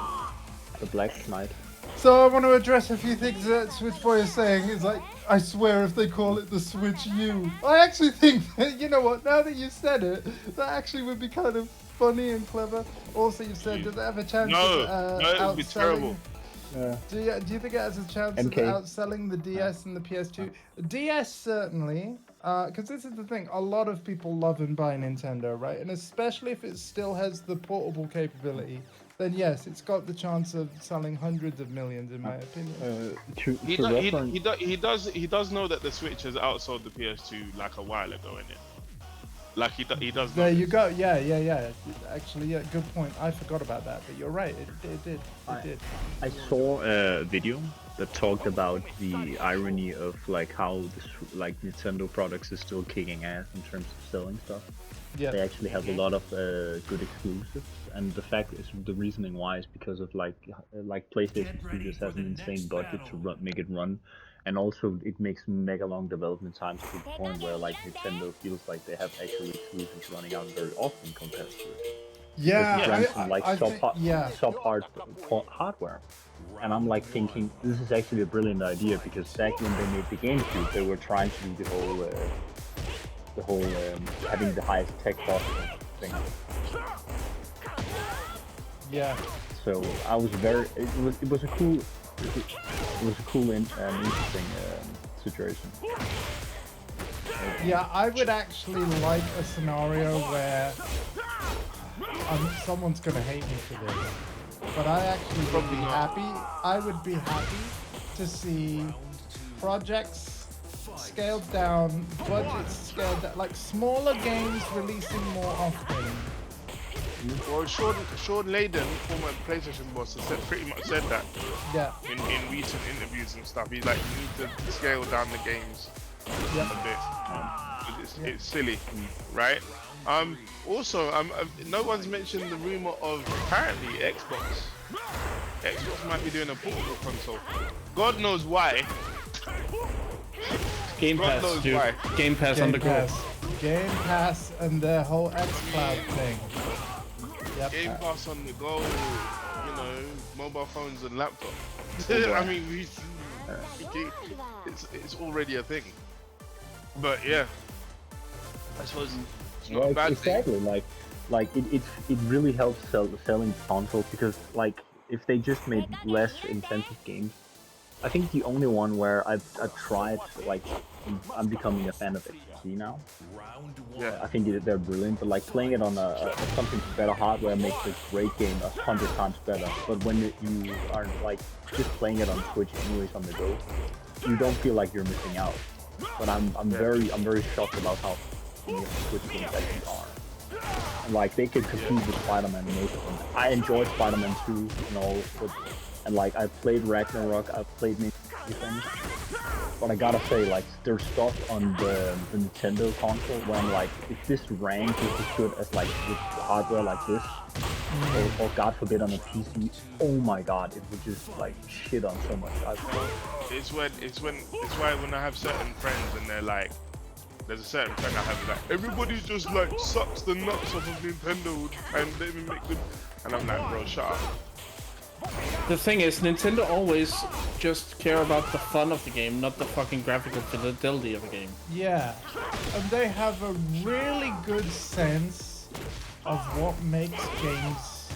The Black Knight. So I want to address a few things that Switch Boy is saying. It's like, I swear if they call it the Switch U. I actually think that, you know what, now that you said it, that actually would be kind of funny and clever. Also, you said, does it have a chance of it would be terrible. Yeah. Do you think it has a chance of outselling the DS and the PS2? DS certainly, because this is the thing. A lot of people love and buy Nintendo, right? And especially if it still has the portable capability, then yes, it's got the chance of selling hundreds of millions, in my opinion. He does know that the Switch has outsold the PS2 like a while ago, innit? Like he does. There you go. Yeah. Actually, yeah, good point. I forgot about that, but you're right. It did. I saw a video that talked about the irony of like how Nintendo products is still kicking ass in terms of selling stuff. Yeah. They actually have a lot of good exclusives, and the fact is the reasoning why is because of like PlayStation Studios has an insane budget to make it run. And also, it makes mega long development times to the point where like Nintendo feels like they have actually exclusives running out very often compared to it. Yeah, subpar hardware. And I'm like thinking, this is actually a brilliant idea because back when they made the GameCube, they were trying to do the whole having the highest tech possible thing. Yeah. So I was it was a cool. It was a cool and interesting situation. Yeah, I would actually like a scenario where someone's gonna hate me for this, but I actually would be happy. I would be happy to see projects scaled down, budgets scaled down, like smaller games releasing more often. Well, Sean Layden, former PlayStation boss, has pretty much said that in recent interviews and stuff. He's like, you need to scale down the games a bit. It's silly, right? Also, no one's mentioned the rumor of apparently Xbox might be doing a portable console. God knows why. Game Pass, knows dude. why. Game Pass on the go. Game Pass and their whole xCloud thing. Yep. Game Pass on the go, you know, mobile phones and laptops. I mean, it's already a thing. But yeah, I suppose it's not a bad exactly. thing. Like it really helps selling consoles because like if they just made less intensive games, I think the only one where I've tried, like, I'm becoming a fan of it. See now? Yeah. I think they're brilliant, but like playing it on something better hardware makes a great game 100 times better. But when you are like just playing it on Switch anyways on the go, you don't feel like you're missing out. But I'm very shocked about how many Switch games actually are. And like they could compete with Spider-Man most of them. I enjoyed Spider-Man 2, you know, and like I played Ragnarok, I played many things. But I gotta say, like, there's stuff on the Nintendo console when, like, if this rank is as good as, like, with hardware like this, or God forbid on a PC, oh my god, it would just, like, shit on so much. It's why when I have certain friends and they're like, there's a certain friend I have like, everybody just like sucks the nuts off of Nintendo and they even make them, and I'm like, bro, shut up. The thing is, Nintendo always just care about the fun of the game, not the fucking graphical fidelity of the game. Yeah, and they have a really good sense of what makes games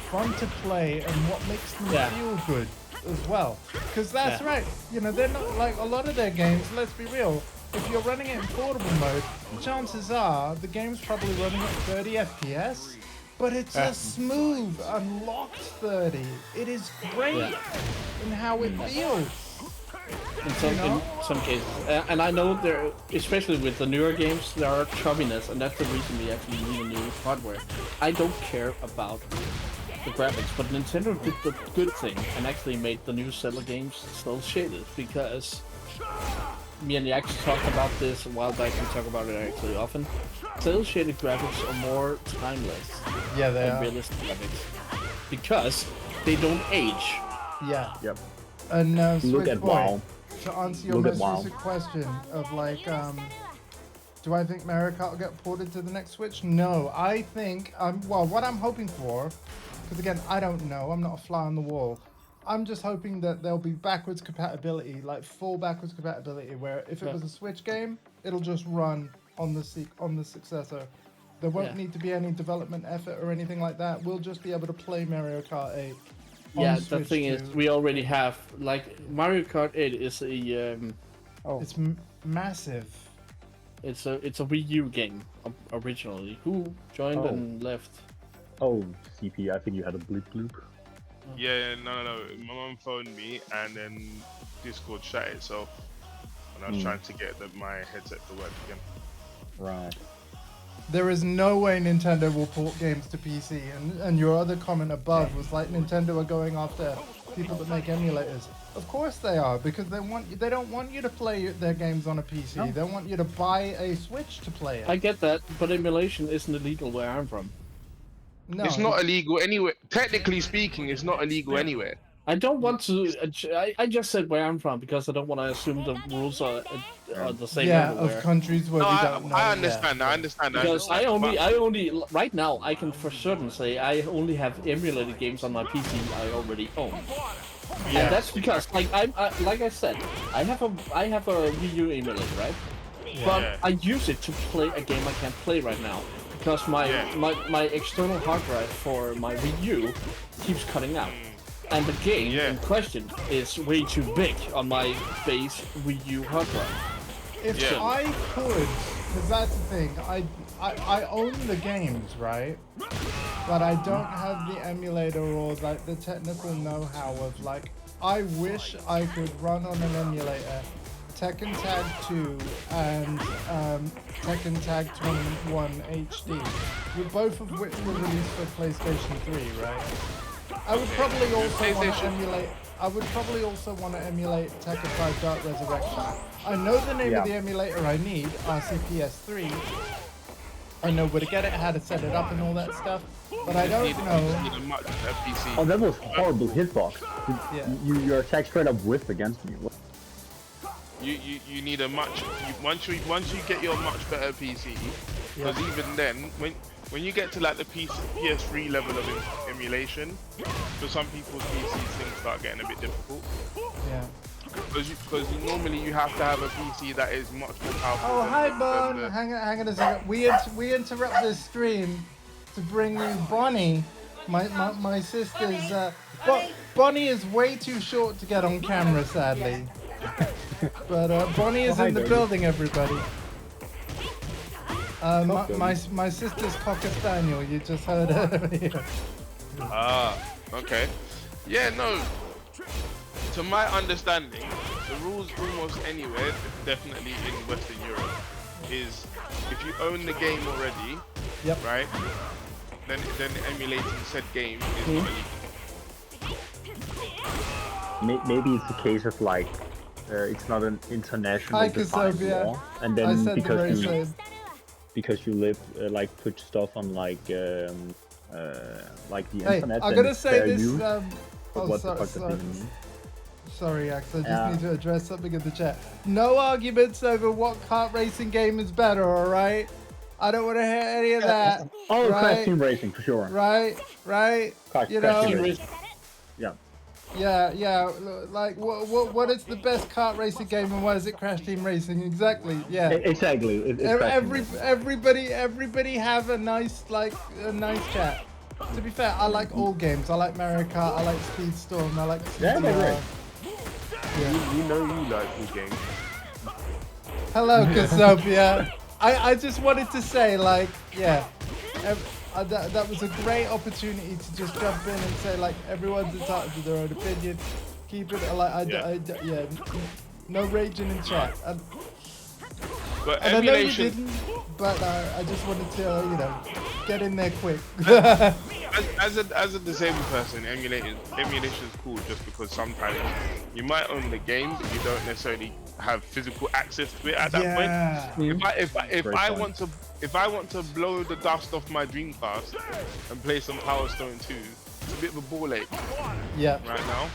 fun to play and what makes them feel good as well. Because that's right, you know, they're not like a lot of their games, let's be real, if you're running it in portable mode, chances are the game's probably running at 30 FPS. But it's a smooth, unlocked 30. It is great in how it feels. In some cases. And I know there, especially with the newer games, there are chubbiness, and that's the reason we actually need a new hardware. I don't care about the graphics, but Nintendo did the good thing and actually made the new Zelda games still shaded, because me and Yak talked about this a while back, we talk about it actually often. Cell shaded graphics are more timeless than realistic graphics because they don't age. Yeah. Yep. And look at WoW. To answer your most recent question of like, do I think Mario Kart will get ported to the next Switch? No, I think well, what I'm hoping for, because again, I don't know, I'm not a fly on the wall. I'm just hoping that there'll be backwards compatibility, like full backwards compatibility, where if it was a Switch game, it'll just run on the successor. There won't need to be any development effort or anything like that. We'll just be able to play Mario Kart 8. Yeah, the thing is, we already have, like, Mario Kart 8 is a it's massive. It's a Wii U game originally. Who joined and left? Oh, CP, I think you had a bleep bloop. Yeah, no. My mum phoned me and then Discord shut itself when I was trying to get my headset to work again. Right. There is no way Nintendo will port games to PC, and your other comment above was like Nintendo are going after people that make emulators. Of course they are, because they don't want you to play their games on a PC. No. They want you to buy a Switch to play it. I get that, but emulation isn't illegal where I'm from. No, it's not illegal anywhere. Technically speaking, it's not illegal anywhere. I don't want to. I just said where I'm from because I don't want to assume the rules are the same everywhere. Of countries where we don't know. I understand. I understand. Because I only right now I can for certain say I only have emulated games on my PC I already own. Yeah. And that's because like like I said, I have a Wii U emulator, right? Yeah. But I use it to play a game I can't play right now. Because my external hard drive for my Wii U keeps cutting out. And the game in question is way too big on my base Wii U hard drive. If I could, because that's the thing, I own the games, right? But I don't have the emulator or like the technical know-how of like, I wish I could run on an emulator Tekken Tag 2 and Tekken Tag Tournament 1 HD, both of which were released for PlayStation 3, right? I would probably also want to emulate. I would probably also want to emulate Tekken 5 Dark Resurrection. I know the name of the emulator I need, RCPS3. I know where to get it, how to set it up, and all that stuff. But I don't know. Oh, that was horrible hitbox. Your attack straight up whiffed against me. You need a much once you get your much better PC, because even then when you get to like the PS3 level of emulation, for some people's PCs things start getting a bit difficult. Yeah. Because normally you have to have a PC that is much more powerful. Oh, hi, Bon. Hang on a second. We interrupt this stream to bring you Bonnie, my sister's. Bonnie is way too short to get on camera, sadly. But Bonnie is in the building, everybody. My sister's Cocker Spaniel. You just heard her. Okay. Yeah, no. To my understanding, the rules almost anywhere, definitely in Western Europe, is if you own the game already, right? Then emulating said game is not illegal. Maybe it's a case of like it's not an international defined law, and then because you live like put stuff on like the internet. I'm gonna say this. What the fuck does it mean? Sorry, Axel, I just need to address something in the chat. No arguments over what kart racing game is better, alright? I don't want to hear any of that. Oh, Crash Team Racing, for sure. Right? You know? Yeah, like, what is the best kart racing game and why is it Crash Team Racing? Exactly, yeah. Exactly. Everybody have a nice chat. To be fair, I like all games. I like Mario Kart, I like Speedstorm, I like CDR. You know you like all games. Hello, Kasopia. I just wanted to say, like, that was a great opportunity to just jump in and say, like, everyone's entitled to their own opinion. Keep it, no raging in chat. But and I know you didn't, but I just wanted to, get in there quick. as a disabled person, emulation is cool just because sometimes you might own the game, but you don't necessarily have physical access to it at that point. If I want to blow the dust off my Dreamcast and play some Power Stone 2, it's a bit of a ball ache. Yeah. Right now.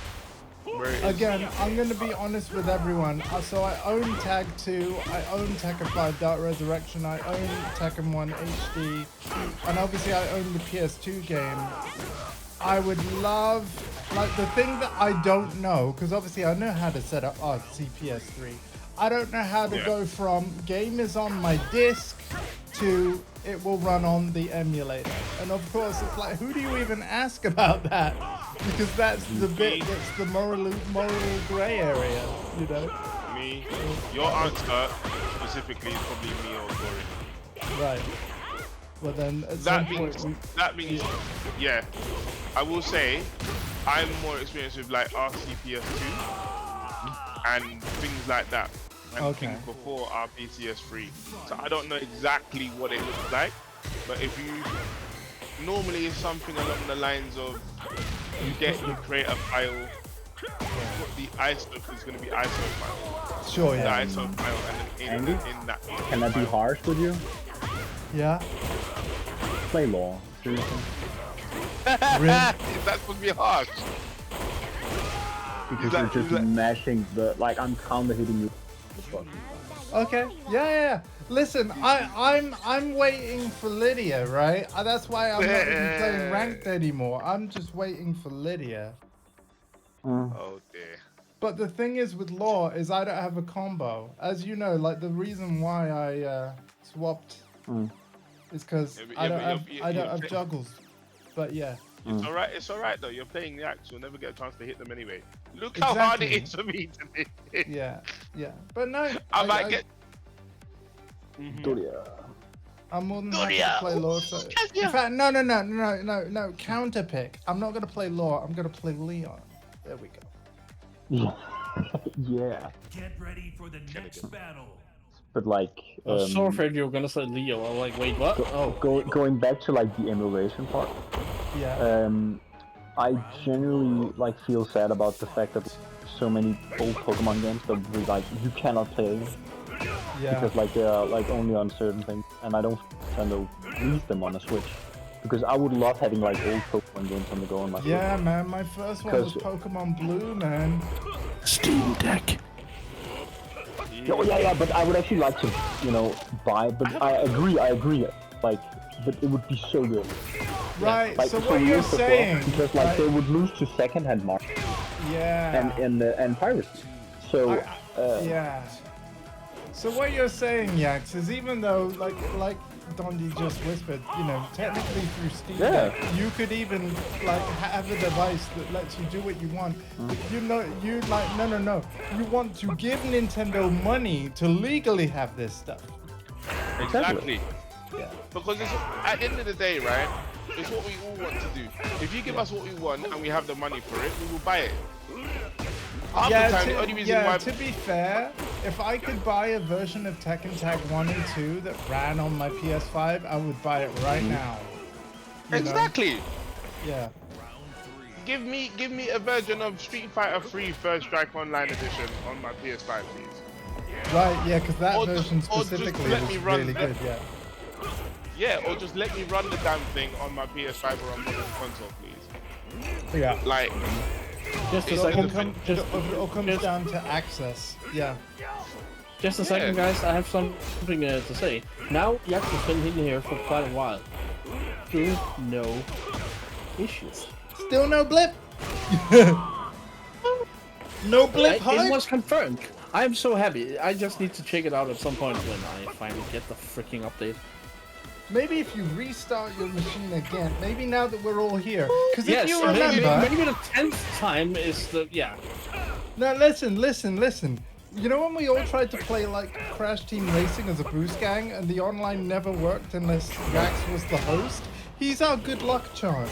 Again, I'm going to be honest with everyone. So I own Tag 2, I own Tekken 5 Dark Resurrection, I own Tekken 1 HD, and obviously I own the PS2 game. I would love, like, the thing that I don't know, because obviously I know how to set up CPS3. I don't know how to go from game is on my disc to it will run on the emulator. And of course, it's like, who do you even ask about that? Because that's the bit that's the moral grey area, Me, your answer specifically is probably me or Corey. Right. Well then, at that some means, yeah. I will say, I'm more experienced with like RCPS2 and things like that. And things before RPCS3. So I don't know exactly what it looks like, but if you normally it's something along the lines of you create a file. The ISO is going to be ISO file. Sure, yeah. The ISO file, and then in that. Can that be harsh with you? Yeah. Play law. Seriously. Really? That's supposed to be harsh. Because you're just mashing the I'm counter hitting you. Okay. Yeah. Listen, I'm waiting for Lydia, right? That's why I'm not even playing ranked anymore. I'm just waiting for Lydia. Oh dear. But the thing is with Law is I don't have a combo. As you know, like the reason why I swapped is because I don't have juggles. But yeah. It's alright though. You're playing the axe. You'll never get a chance to hit them anyway. Look how hard it is for me to hit. Yeah. But no, I might get. I'm more than happy to play Law. So... In fact, no. Counter pick. I'm not gonna play Law. I'm gonna play Leon. There we go. Yeah. Get ready for the next battle. But like, I was so afraid you were gonna say Leo. I was like, wait, what? Going back to like the emulation part. Yeah. I genuinely like feel sad about the fact that so many old Pokemon games that we like you cannot play Yeah. because like they are like only on certain things, and I don't Nintendo release them on a Switch because I would love having like old Pokemon games on the go on my Switch. Yeah, man. My first one was Pokemon Blue, man. Steam Deck. Oh yeah, but I would actually like to, you know, buy. But I agree. Like, but it would be so good. Right. Like, so what you're saying? Because like they would lose to second-hand market. Yeah. And piracy. So. Yeah. So what you're saying, Yax, is even though like Dondi just whispered, you know, technically through Steam Deck, you could even like have a device that lets you do what you want. You know, you like no. You want to give Nintendo money to legally have this stuff. Exactly. Yeah. Because it's, at the end of the day, right? It's what we all want to do. If you give us what we want and we have the money for it, we will buy it. Half the time, the only reason why... to be fair, if I could buy a version of Tekken Tag 1 and 2 that ran on my PS5, I would buy it right now. Exactly. Know? Yeah. Give me a version of Street Fighter 3 First Strike Online Edition on my PS5, please. Right, yeah, because that version specifically was really good, yeah. Yeah, or just let me run the damn thing on my PS5 or on modern console, please. Yeah. Like... Just a second. It all comes down to access. Yeah. Just a second, guys. I have something to say. Now, Yax has been in here for quite a while. Still no issues. Still no blip. No blip. It was confirmed. I am so happy. I just need to check it out at some point when I finally get the freaking update. Maybe if you restart your machine again, maybe now that we're all here. Because yes, if you remember... Maybe the 10th time is the... Yeah. Now listen. You know when we all tried to play like Crash Team Racing as a boost gang and the online never worked unless Yax was the host? He's our good luck charm.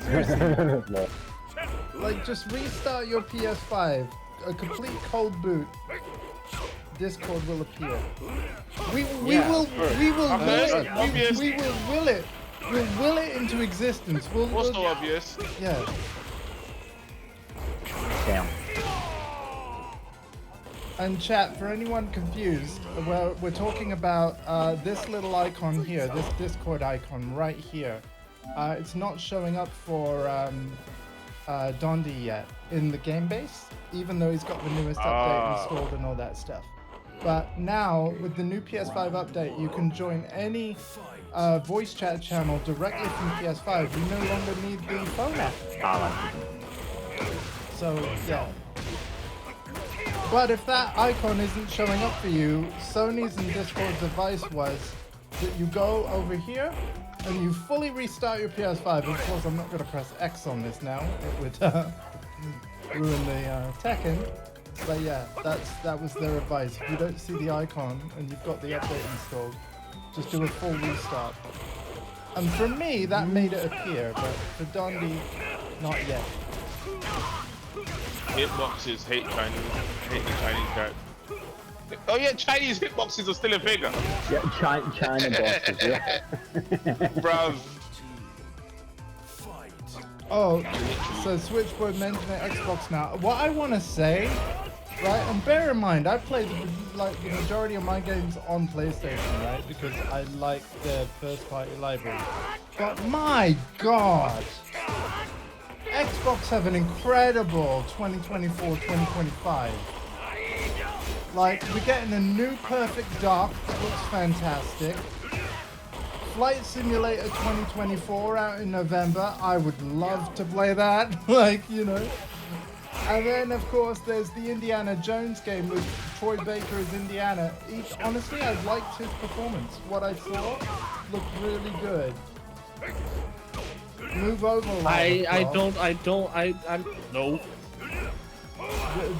Seriously. Like just restart your PS5. A complete cold boot. Discord will appear. We will will it into existence. What's so obvious? Yeah. Damn. And chat, for anyone confused, we're talking about this little icon here, this Discord icon right here. It's not showing up for Dondi yet in the game base, even though he's got the newest update installed and all that stuff. But now, with the new PS5 update, you can join any voice chat channel directly from PS5. You no longer need the phone app. So, yeah. But if that icon isn't showing up for you, Sony's and Discord's advice was that you go over here and you fully restart your PS5. Of course, I'm not going to press X on this now. It would ruin the Tekken. But yeah, that was their advice. If you don't see the icon and you've got the update installed, just do a full restart. And for me, that made it appear, but for Dondi, not yet. Hitboxes hate the Chinese guy. Oh yeah, Chinese hitboxes are still a thing. Yeah, China boxes, yeah. Bruv. Oh, so Switchboard mentioned Xbox now. What I want to say, right, and bear in mind, I played like the majority of my games on PlayStation, right, because I like the first-party library. But my God, Xbox have an incredible 2024-2025. Like, we're getting a new Perfect Dark that looks fantastic. Flight Simulator 2024 out in November. I would love to play that, like, you know. And then, of course, there's the Indiana Jones game with Troy Baker as Indiana. Honestly, I liked his performance. What I saw looked really good. Move over. No.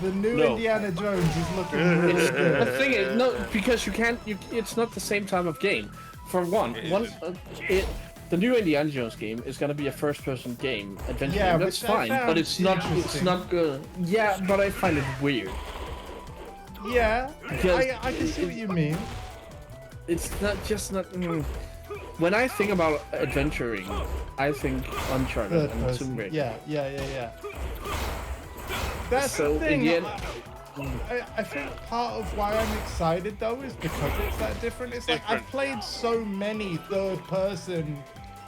The new Indiana Jones is looking really good. The thing is, no, because you can't. It's not the same type of game. For one, the new Indiana Jones game is gonna be a first-person game, adventure Yeah, game. That's which I fine, but it's not. It's interesting. not good. Yeah, but I find it weird. Yeah, Because I can see what you mean. It's not. When I think about adventuring, I think Uncharted and Tomb Raider. Yeah. That's So, the thing. in the I think part of why I'm excited though is because it's that different. It's like I've played so many third-person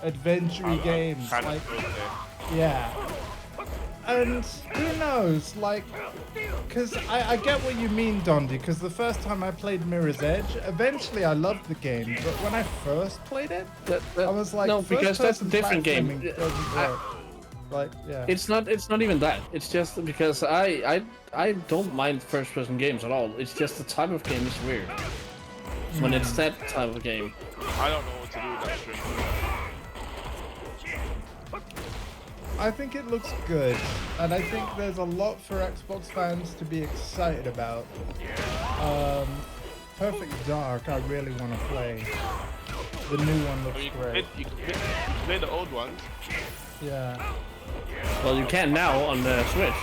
adventure games, like yeah, and who knows, like, because I get what you mean, Dondi. Because the first time I played Mirror's Edge, eventually I loved the game, but when I first played it, I was like, no, because that's a first-person different game. platforming doesn't work. Like, yeah. It's not even that. It's just because I don't mind first-person games at all. It's just the type of game is weird. When it's that type of game. I don't know what to do with that string. I think it looks good, and I think there's a lot for Xbox fans to be excited about. Perfect Dark, I really want to play. The new one looks great. You can play the old ones. Yeah. Well, you can now on the Switch.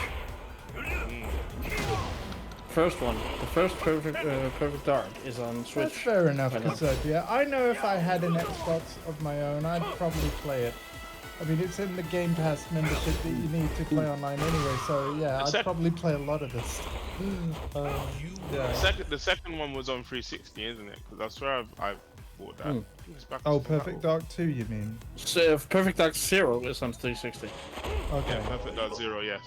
First one, the first Perfect Dark is on Switch. That's fair enough, Cassiopeia. I know if I had an Xbox of my own, I'd probably play it. I mean, it's in the Game Pass membership that you need to play online anyway, so yeah, I'd probably play a lot of this. Yeah. The second one was on 360, isn't it? Because I swear I've bought that. Oh, Perfect Dark 2, you mean? So, Perfect Dark 0 is on 360. Okay. Yeah, Perfect Dark 0, yes.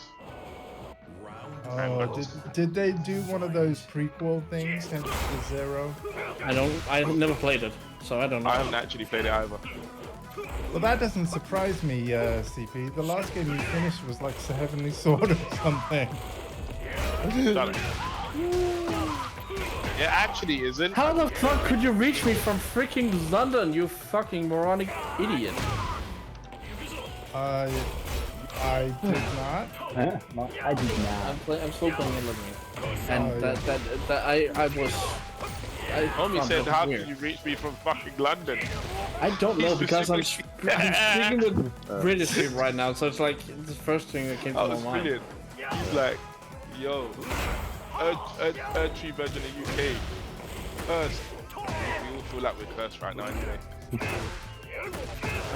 Oh, did they do one of those prequel things, hence the 0? I never played it, so I don't know. I haven't actually played it either. Well, that doesn't surprise me, CP. The last game you finished was like Heavenly Sword or something. It actually isn't. How the fuck could you reach me from freaking London, you fucking moronic idiot? I did not. No, I did not. I'm still playing in London. And I was... Homie said, how can you reach me from fucking London? I don't know, because I'm speaking with British people right now, so it's like the first thing that came to my mind. Brilliant. He's like, yo, Tree version of UK. Cursed. We all feel like we're cursed right now anyway.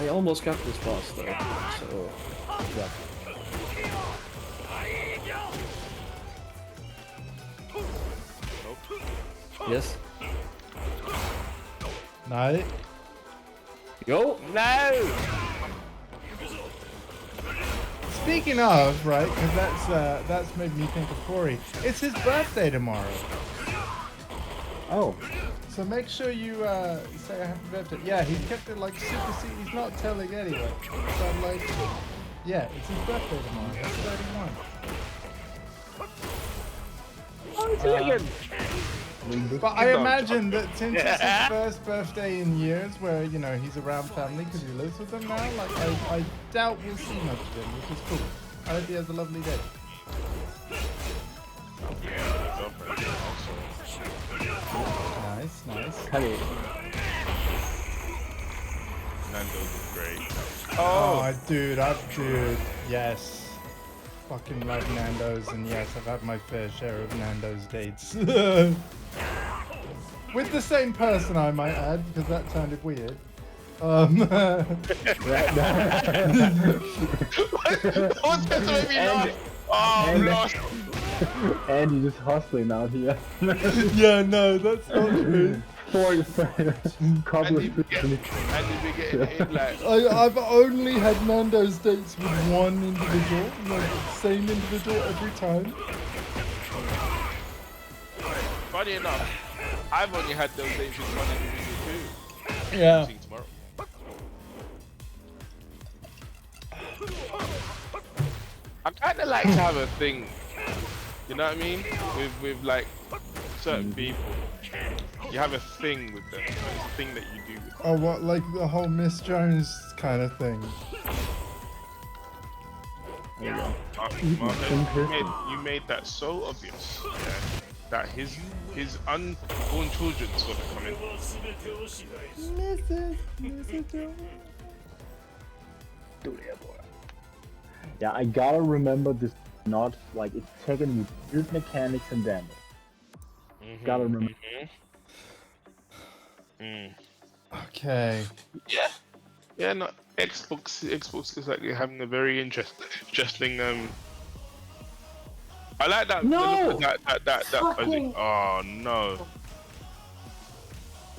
I almost got this boss though, so... Yeah. Nope. Yes? No. Yo! No! Speaking of, right, because that's made me think of Corey. It's his birthday tomorrow. Oh. So make sure you say a happy birthday. Yeah, he kept it like super secret. He's not telling anyone. But like, yeah, it's his birthday tomorrow. That's 31. Oh, it's again. But I imagine that since it's his first birthday in years, where you know he's around family because he lives with them now, like I doubt we'll see much of him, which is cool. I hope he has a lovely day. Nice. Hey. Nando's is great. Oh, dude, yes. Fucking love Nando's, and yes, I've had my fair share of Nando's dates. With the same person, I might add, because that sounded weird. What's that to make me laugh? Oh, gosh. And you're just hustling out here. Yeah, no, that's not true. Couple And you getting in like... I've only had Nando's dates with one individual, like the same individual every time. Funny enough, I've only had those dates with one individual too. Yeah. See you tomorrow. I kind of like to have a thing, you know what I mean? With like certain people, you have a thing with them. It's a thing that you do with them. Oh, what, like the whole Miss Jones kind of thing? You made that so obvious, yeah, that his unborn children's gonna come in. Mrs. Jones. Yeah, I gotta remember this. Not like it's Tekken with good mechanics and damage. Gotta remember. Okay. Yeah. Yeah, no, Xbox is like having a very interesting. I like that. No! That. Fucking- Oh no.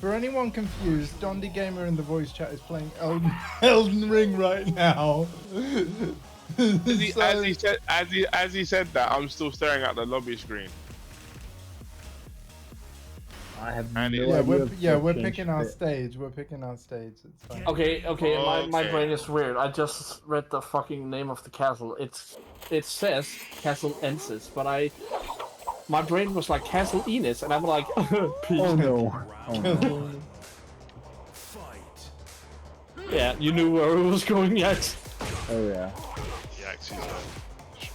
For anyone confused, Dondi Gamer in the voice chat is playing Elden Ring right now. As he said that, I'm still staring at the lobby screen. I have And no it- idea. We're picking our stage. We're picking our stage. It's fine. Okay, my Okay. brain is weird. I just read the fucking name of the castle. It says Castle Ensis, but my brain was like Castle Enis, and I'm like, peace. Oh no. Oh no. Fight. Yeah, you knew where it was going, yes. Oh yeah. Yax is he's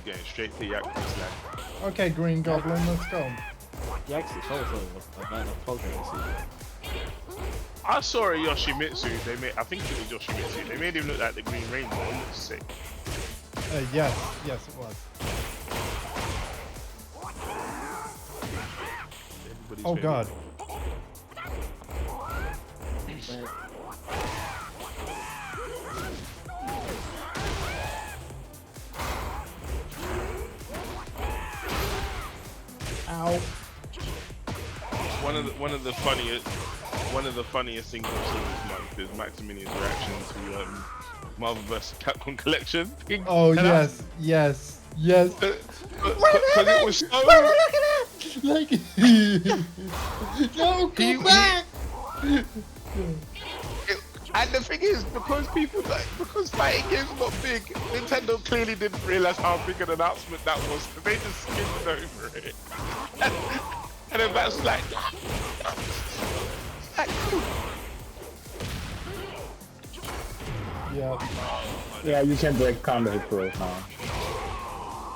going straight to Yax's land. Okay, Green Goblin, let's go. Yax is also a man of culture, I saw a Yoshimitsu. I think it was Yoshimitsu. They made him look like the Green Rainbow. It looks sick. Yes, it was. Everybody's Oh favorite. god. Ow. One of the funniest things I've seen this month is Maximilian's reaction to Marvel vs. Capcom Collection. Oh And yes. Because it was so. Like, no, go back. And the thing is, because fighting games are not big, Nintendo clearly didn't realize how big an announcement that was. So they just skimmed over it. And then that's like, Yeah. Yeah, you can break counter hit throws now.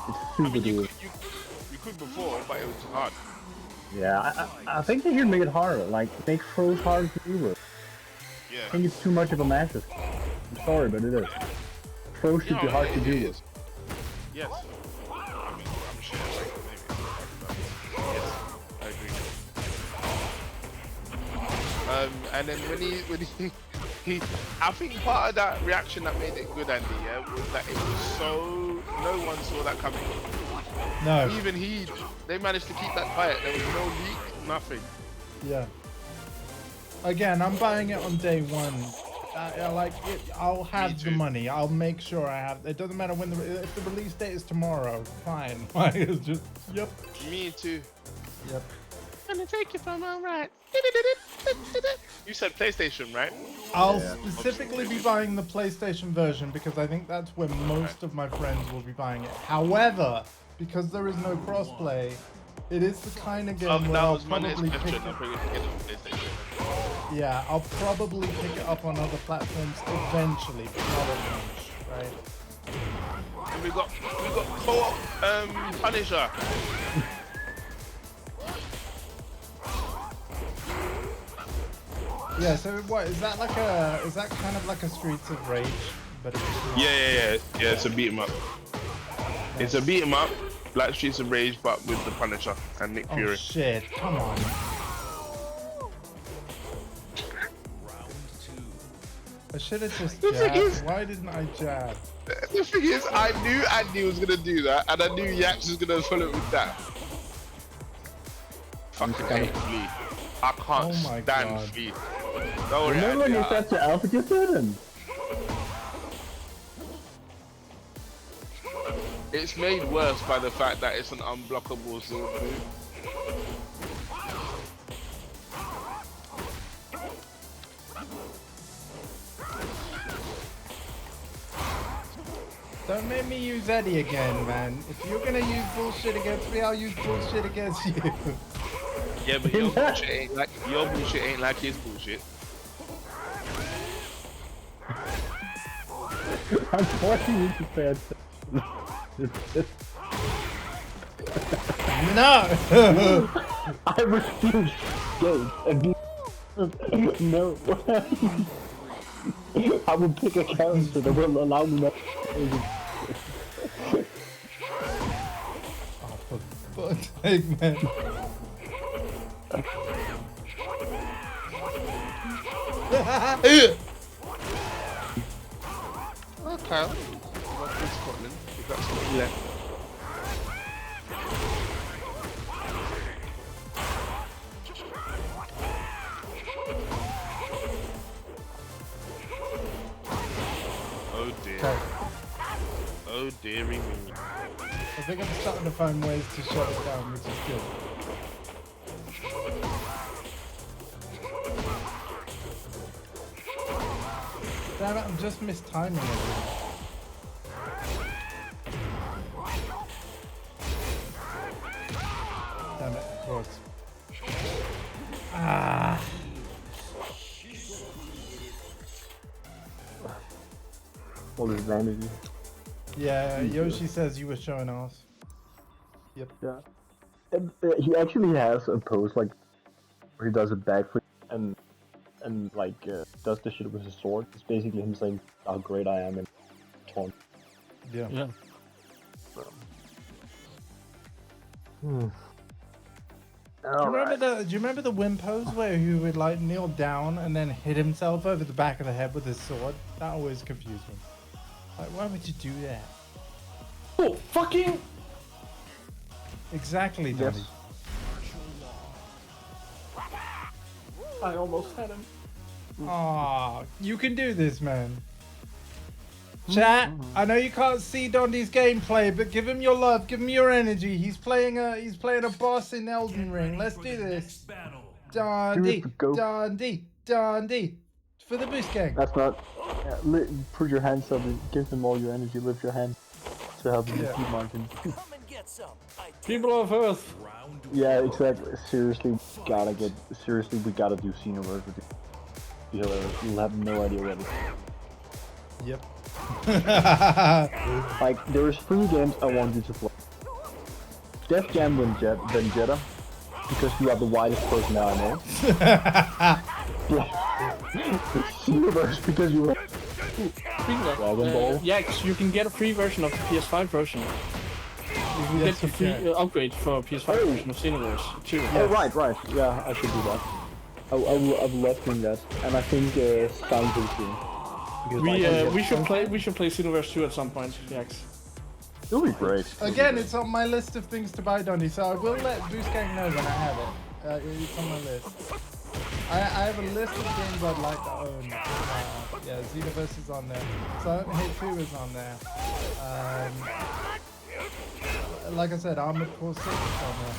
It's super you dude. could before, but it was hard. Yeah, I think they should make it harder. Like, make throws harder to do with. I Yeah. think it's too much of a massive. I'm sorry, but it is. Throws should be hard to do with. Yes. I mean, I'm sure. Maybe. Yes, I agree. And then when he, I think part of that reaction that made it good, Andy, yeah, was that it was so no one saw that coming. No. Even they managed to keep that quiet. There was no leak, nothing. Yeah. Again, I'm buying it on day one. I'll have the too. money. I'll make sure I have. It doesn't matter when if the release date is tomorrow. Fine. Like, it's just yep. Me too. Yep. Gonna take you from all right. You said PlayStation, right? I'll specifically be buying the PlayStation version because I think that's where most of my friends will be buying it. However, because there is no crossplay, it is the kind of game where That I'll was my next probably question. pick I'll bring it together on PlayStation. Yeah, I'll probably pick it up on other platforms eventually, but not at launch, right? And we got co-op Punisher. Yeah, so what is that like is that kind of like a Streets of Rage? But it's not. Yeah. It's a beat 'em up. It's a beat 'em up, like Streets of Rage, but with the Punisher and Nick Oh Fury. shit, come on. I should have just jabbed. Why didn't I jab? The thing is, I knew Andy was gonna do that, and I knew Yax was gonna follow with that. Fucking hate Flea. I can't Oh my stand God. Flea. Don't worry, Remember when Andy. you set your alpha, you didn't. It's made worse by the fact that it's an unblockable sword move. Don't make me use Eddie again, man. If you're gonna use bullshit against me, I'll use bullshit against you. Yeah, but your bullshit ain't like his bullshit. I'm forcing you to pay attention. No! I refuse. Go. No. I will pick a character that will allow me not. Oh, for fuck's sake, man. Okay. What is Scotland? If that's what you left. Oh dear. Okay. Oh dearie me. I think I'm starting to find ways to shut it down, which is good. Damn it, I'm just mistiming everything. Damn it, of course. Ah. All his vanity. Yeah, Yoshi says you were showing off. Yep. Yeah. And, he actually has a pose like where he does a backflip and like does the shit with his sword. It's basically him saying how great I am and taunt. Yeah. Yeah. Do you remember the win pose where he would like kneel down and then hit himself over the back of the head with his sword? That always confused me. Like, why would you do that? Oh, fucking! Exactly, Daddy. Yes. I almost had him. Aw, you can do this, man. Chat, I know you can't see Dondi's gameplay, but give him your love, give him your energy. He's playing a boss in Elden Ring. Let's do this. Battle. Dondi, Go. Dondi. For the boost gang. That's not. Put your hands up and give them all your energy. Lift your hand to help them keep marching. Come and get some. People of Earth. Round Yeah, exactly. Seriously, we gotta do Xenoverse with you. You'll have no idea what it is. Yep. Like, there's 3 games I want you to play. Def Jam Vendetta, because you are the widest person I know. Xenoverse, because you are Dragon Ball. Yeah, 'cause you can get a free version of the PS5 version. You can get the free upgrade for PS5 version of Xenoverse too. Oh, right. Yeah, I should do that. I would love doing that. And I think sounds really cool. We should play Xenoverse 2 at some point, Yax. It'll be great. Again, it's on my list of things to buy, Dondi, so I will let Boost Gang know when I have it. It's on my list. I have a list of games I'd like to own. Yeah, Xenoverse is on there. Silent Hill 2 is on there. Like I said, Armored Core 6 is on there.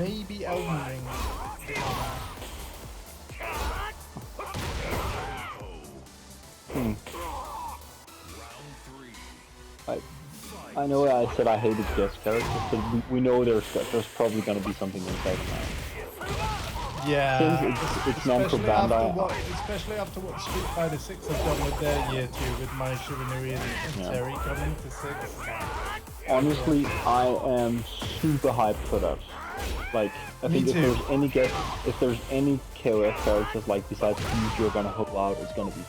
Maybe Elden Ring is on there. I know I said I hated guest characters, but we know there's probably gonna be something inside of that. Yeah, it's Namco Bandai. Especially after what Street Fighter 6 has done with their year 2 with Mai Shiranui and Terry coming to 6. Honestly, I am super hyped for that. Like, I think if there's any KOF characters like besides these you're gonna hope out, it's gonna be.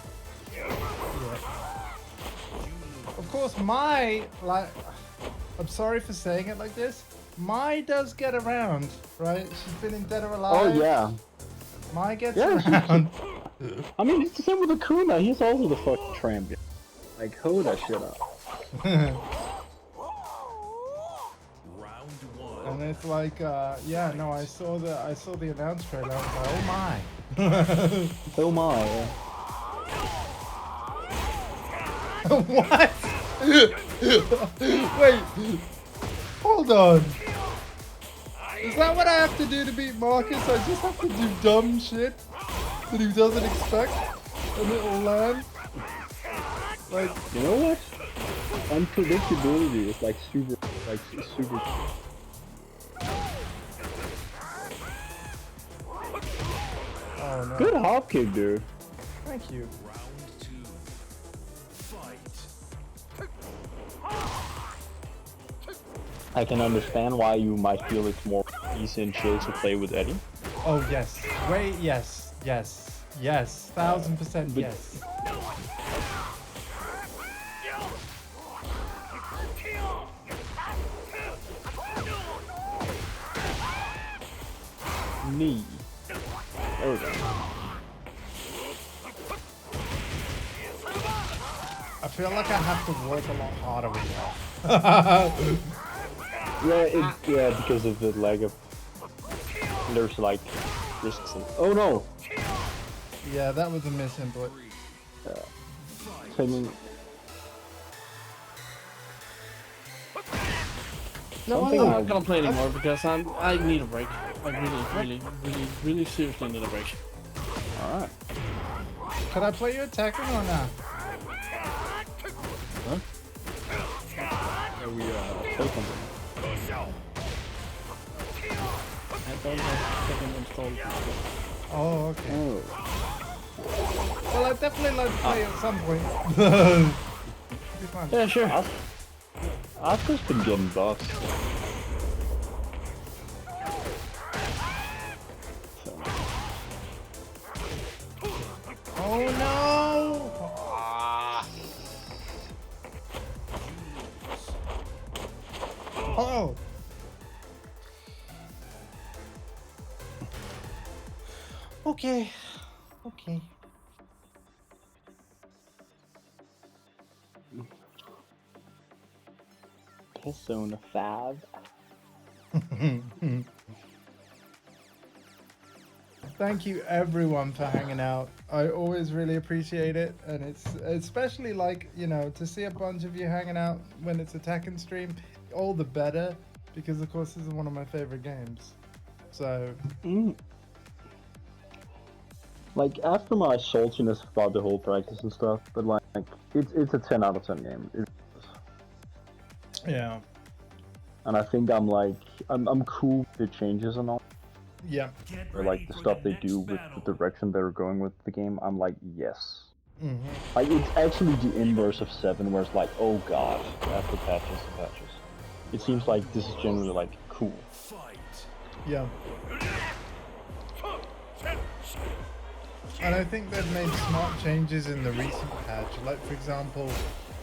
Of course, Mai, like, I'm sorry for saying it like this, Mai does get around, right? She's been in Dead or Alive. Oh yeah. Mai gets around. I mean, it's the same with Akuna. He's also the fucking champion. Like, hold that shit up. Round 1. And it's like, yeah, no, I saw the announce trailer. I was like, oh my. Oh my. What? Wait. Hold on. Is that what I have to do to beat Marcus? I just have to do dumb shit that he doesn't expect, and it'll land? Like, you know what? Unpredictability is like super. oh no. Good hop kick, dude. Thank you. Round 2. Fight. I can understand why you might feel it's more easy and chill to play with Eddie. Oh yes. Wait, yes. 1000% yes. knee. There we go. I feel like I have to work a lot harder with that. Yeah, because of the lag of... There's like risks and... Oh no! Yeah, that was a misinput. Taking... No, I'm not gonna play anymore because I need a break. I really seriously need a break. Alright. Can I play you a Tekken or not? Huh? Are we play something? I don't have Tekken installed. Oh, okay. Oh. Well, I'd definitely like to play at some point. Be fun. Yeah, sure. I've just been getting buffs. Oh no! Oh! Okay. Okay. Persona 5. Thank you everyone for hanging out. I always really appreciate it, and it's especially like, you know, to see a bunch of you hanging out when it's a Tekken stream, all the better, because of course this is one of my favorite games. So like after my saltiness about the whole practice and stuff, but like it's a 10 out of 10 game. yeah. And I think I'm cool with the changes and all. Yeah. Or like the stuff they do with the direction they're going with the game, I'm like, yes. Like it's actually the inverse of 7, where it's like, oh god, after patches and patches. It seems like this is generally like cool. Yeah. And I think they've made smart changes in the recent patch. Like for example,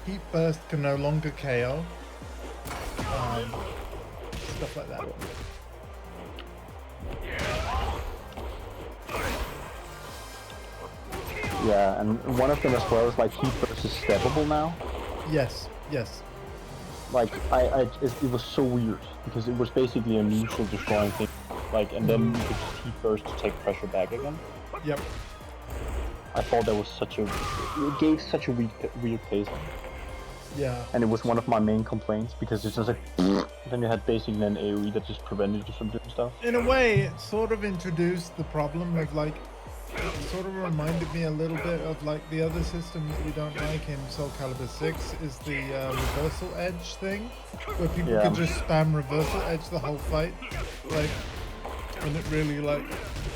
Heat Burst can no longer KO. Stuff like that. Yeah, and one of them as well is like Heat Burst is steppable now. Yes, yes. Like it was so weird because it was basically a neutral destroying thing, like, and then you could just Heat Burst to take pressure back again. Yep. I thought that was it gave such a weird pacing. Yeah. And it was one of my main complaints because it's just like, then you had basically an AoE that just prevented you from doing stuff. In a way, it sort of introduced the problem of like, it sort of reminded me a little bit of like the other system that we don't like in Soul Calibur 6 is the reversal edge thing, where people can just spam reversal edge the whole fight, like, and it really like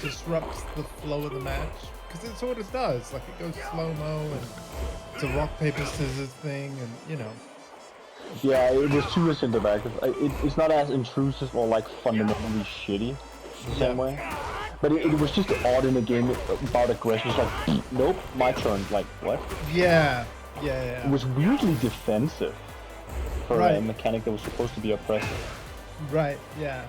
disrupts the flow of the match, because it sort of does, like it goes slow-mo and it's a rock paper scissors thing, and you know. Yeah, it was too much interactive. It's not as intrusive or like fundamentally shitty the same way. But it was just odd in a game about aggression. It's like, nope, my turn. Like, what? Yeah. It was weirdly defensive for a mechanic that was supposed to be oppressive. Right, yeah.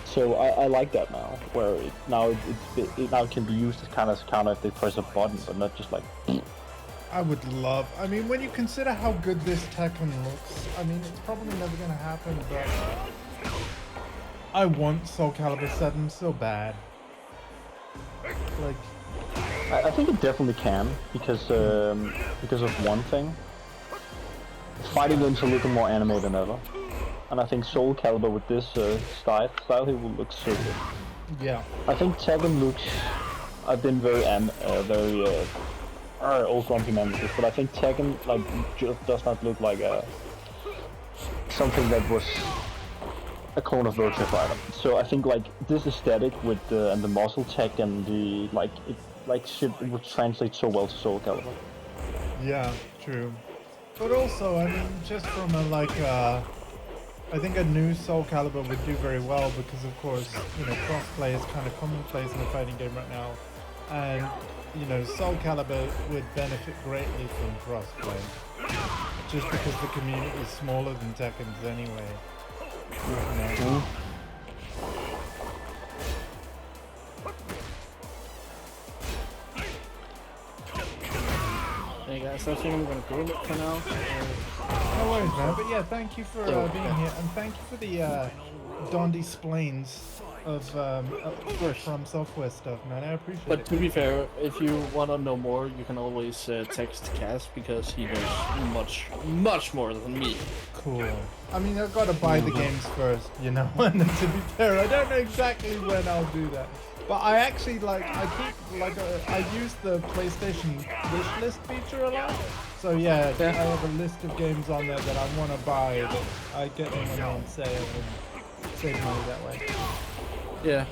So I like that now, where it now can be used as kind of counter if they press a button, but not just like. I would love. I mean, when you consider how good this Tekken looks, I mean, it's probably never gonna happen, but I want Soul Calibur 7 so bad. Like, I think it definitely can because of one thing. Fighting games are looking more anime than ever, and I think Soul Calibur with this style here will look so good. Yeah. I think Tekken looks. I've been very old grumpy man with this, but I think Tekken like just does not look like something that was a clone of Virtua Fighter. So I think like this aesthetic with and the muscle tech and the it would translate so well to Soul Calibur. Yeah, true. But also, I mean, just from a I think a new Soul Calibur would do very well because, of course, you know, crossplay is kind of commonplace in a fighting game right now, and you know, Soul Calibur would benefit greatly from crossplay, just because the community is smaller than Tekken's anyway. You know? yeah, so I think I'm gonna go with it for now. No worries, man. But yeah, thank you for being here, and thank you for the Dondi splains of From Software stuff, man. I appreciate it. But to be fair, if you want to know more, you can always text Cass because he knows much more than me. Cool. I mean, I've got to buy the games first, you know. And to be fair, I don't know exactly when I'll do that. But I actually I use the PlayStation wish list feature a lot. So yeah, I have a list of games on there that I want to buy that I get them on sale and save money that way. Yeah.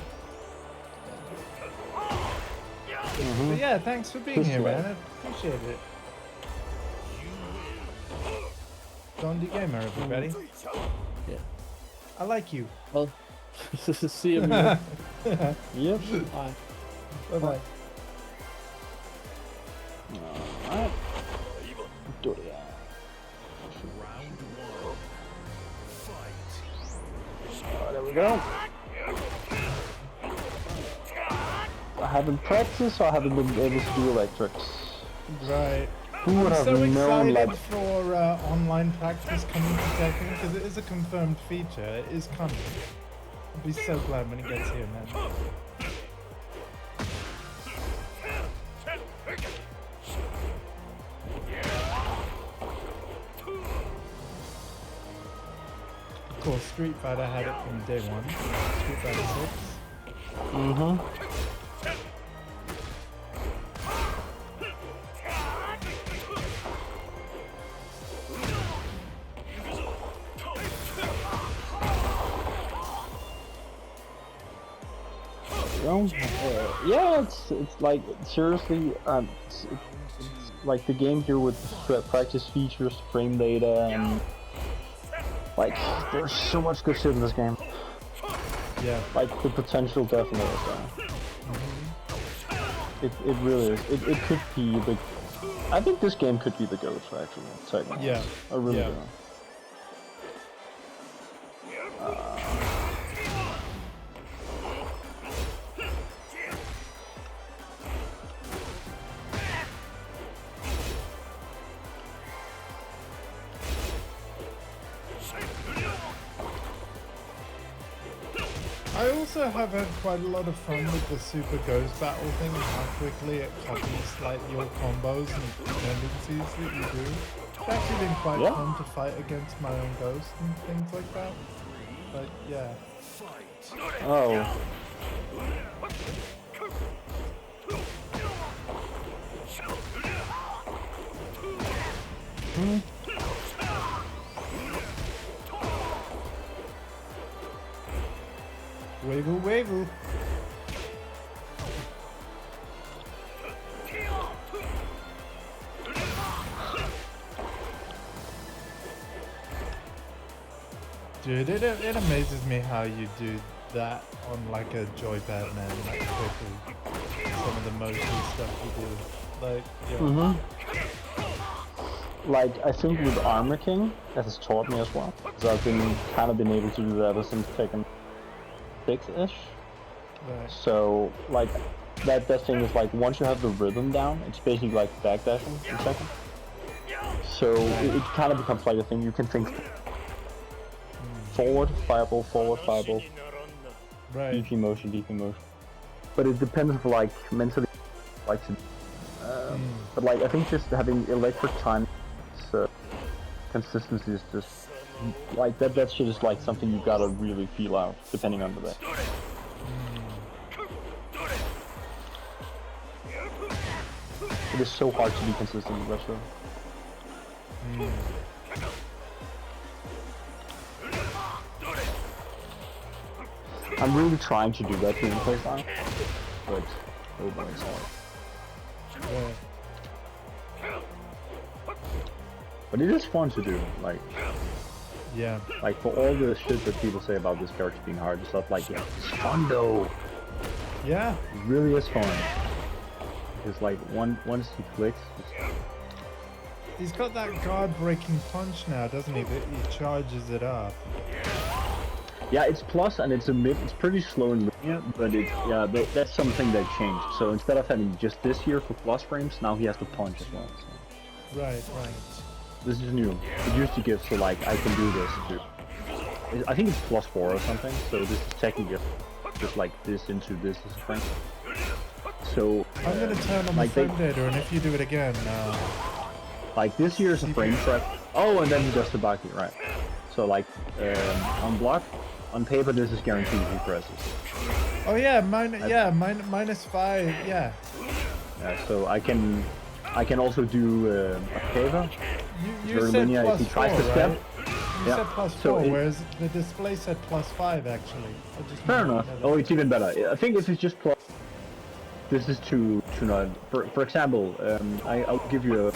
But yeah, thanks for being here, man. I appreciate it. Dondi Gamer, everybody. Yeah. I like you. Well, see you, man. Yep. Bye. Bye-bye. Alright. Do it. Round one. Fight. There we go. I haven't practiced, so I haven't been able to do electrics. Right. Who would I'm have so known, excited like... for online practice coming to Tekken because it is a confirmed feature. It is coming. I'll be so glad when it gets here, man. Of course, Street Fighter had it from day one. Street Fighter 6. Mm-hmm. Yeah, it's like seriously, it's like the game here with practice features, frame data, and like there's so much good shit in this game. Yeah. Like the potential definitely is there. It really is. It could be the. I think this game could be the GOAT actually. Technically. Yeah. I really do. I also have had quite a lot of fun with the Super Ghost battle thing and how quickly it copies like your combos and tendencies that you do. It's actually been quite fun to fight against my own ghost and things like that. But yeah. Oh. Wiggle, wiggle. Dude, it amazes me how you do that on like a joypad, man, like quickly. Some of the motion stuff you do. Like, yeah. Like, I think with Armor King, that has taught me as well. Because I've been able to do that ever since Tekken 6-ish. Right. So, like, that thing is like, once you have the rhythm down, it's basically like backdashing in Tekken. So, it kind of becomes like a thing you can think forward, fireball, right. DP motion. But it depends if, like, mentally, like, to but, like, I think just having electric time, consistency is just, like, that shit is, like, something you gotta really feel out, depending on the day. It is so hard to be consistent with that show. I'm really trying to do that during playtime, but oh boy, it's hard. But it is fun to do, like, yeah, like for all the shit that people say about this character being hard and stuff, like, it's fun though. Yeah, it really is fun. Because like once he clicks, he's got that guard-breaking punch now, doesn't he? That he charges it up. Yeah, it's plus and it's a mid. It's pretty slow and linear, but that's something that changed. So instead of having just this here for plus frames, now he has to punch as well. So. Right. This is new. It used to give, so like I can do this too. I think it's +4 or something, so this is technically just like this into this is a thing. So I'm gonna turn on like the frame data, and if you do it again, like this here is a frame trap. Oh, and then he does the Baki, right? So like on block, on paper this is guaranteed he presses. oh yeah, -5, yeah. So I can also do a paper. You very said linear if he tries +4, to step. right? You Yeah. said +4, So whereas the display said +5 actually. fair enough. Oh, it's even better. I think if it's just plus, this is to not. For example, I'll give you a.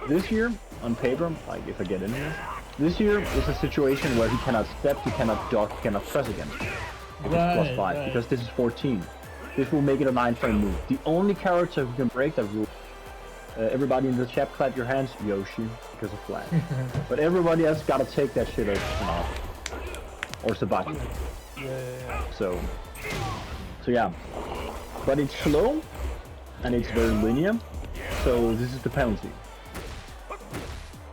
This here on paper, like if I get in here, this here is a situation where he cannot step, he cannot dodge, he cannot press again. If it's +5 because this is 14. This will make it a 9-frame move. The only character who can break that rule. Everybody in the chat, clap your hands. Yoshi, because of flag. But everybody else gotta take that shit as or Sabaki. Yeah. So yeah. But it's slow and it's very linear. So this is the penalty.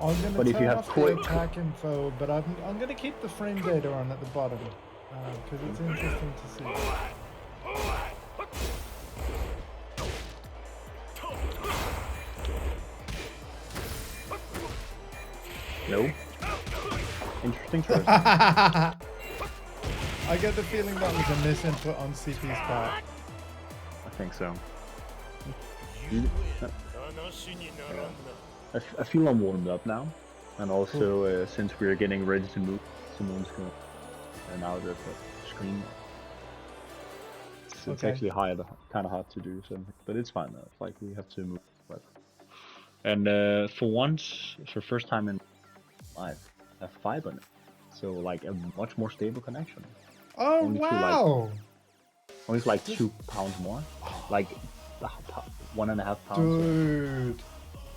I'm gonna But if turn you have off quick- the attack info, but I'm gonna keep the frame data on at the bottom because it's interesting to see. No. Interesting choice. I get the feeling that was a misinput on CP's part. I think so. I feel I'm warmed up now, and also since we're getting ready to move, Simone's going out of the screen. It's actually kind of hard to do something, but it's fine. It's like we have to move. And for once, for first time in life, I have fiber in it, so like a much more stable connection. Oh Only wow! Only like 2 pounds more, like 1.5 pounds. Dude,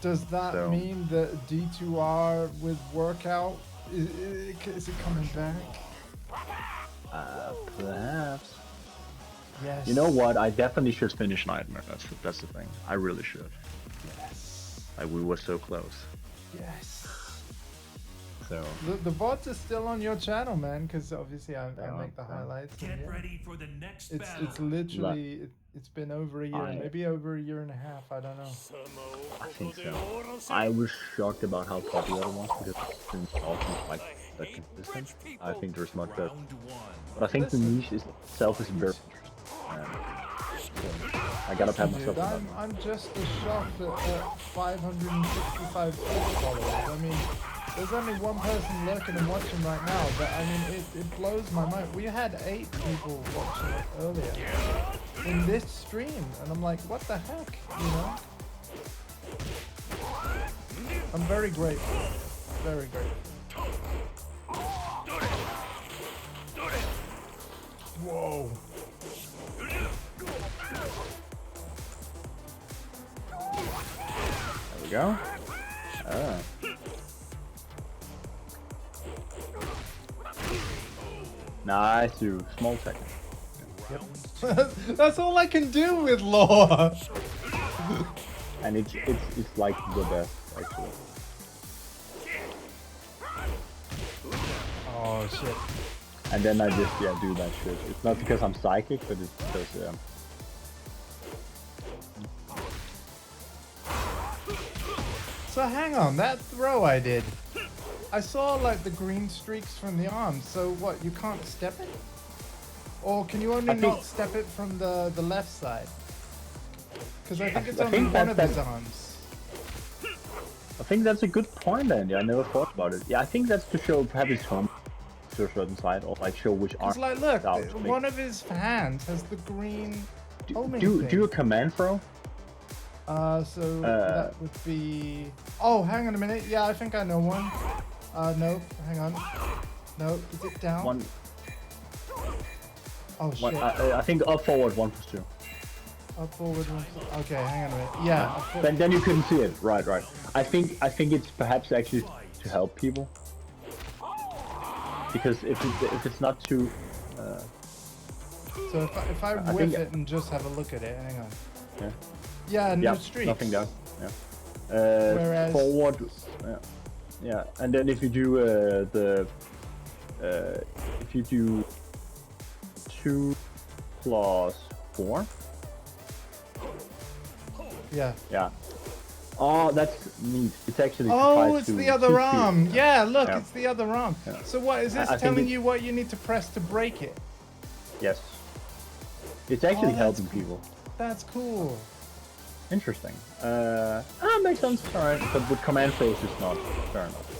does that mean that D2R with workout is it coming back? Perhaps. Yes. You know what? I definitely should finish Nightmare. That's the thing. I really should. Yes. Like we were so close. Yes. So The VODs are still on your channel, man, because obviously I make the highlights. Get ready for the next It's battle. literally it's been over a year, maybe over a year and a half. I don't know. I think so. I was shocked about how popular it was because it's been often like that consistent. I think there's much better. But I think the niche itself is very interesting. So I gotta pat myself on that. I'm just as shocked at 565 Twitch followers. I mean, there's only one person lurking and watching right now, but I mean, it blows my mind. We had 8 people watching it earlier in this stream, and I'm like, what the heck, you know? I'm very grateful. Very grateful. Whoa. There we go. Nice, dude. Small tech. Yep. That's all I can do with lore. And it's like the best actually. Oh shit. And then I just do that shit. It's not because I'm psychic, but it's because So hang on, that throw I did, I saw like the green streaks from the arms, so what, you can't step it? Or can you only not step it from the left side? Because I think it's only one of his arms. I think that's a good point, Andy. I never thought about it. Yeah, I think that's to show perhaps his home to a certain side, or like show which arm. Because like, look, one of his hands has the green homing thing. Do a command throw? So that would be... Oh, hang on a minute. Yeah, I think I know one. No, hang on. No, is it down? One. Oh, shit. I think up forward 1+2. Up forward 1+2. Okay, hang on a minute. Yeah. Then you couldn't see it. Right. I think it's perhaps actually to help people. Because if it's not too... So if I whiff it and just have a look at it, hang on. Yeah. Yeah, no streaks. Nothing down. Yeah. Whereas forward, yeah, and then if you do if you do 2 plus 4, yeah. yeah. Oh, that's neat. It's actually. Oh, it's the other arm. Yeah, look, Yeah. it's the other arm. Yeah. So what is this I think telling you what you need to press to break it? Yes. It's actually that's helping cool. people. That's cool. Interesting. Makes sense. Alright, but with command throws it's not. Fair enough.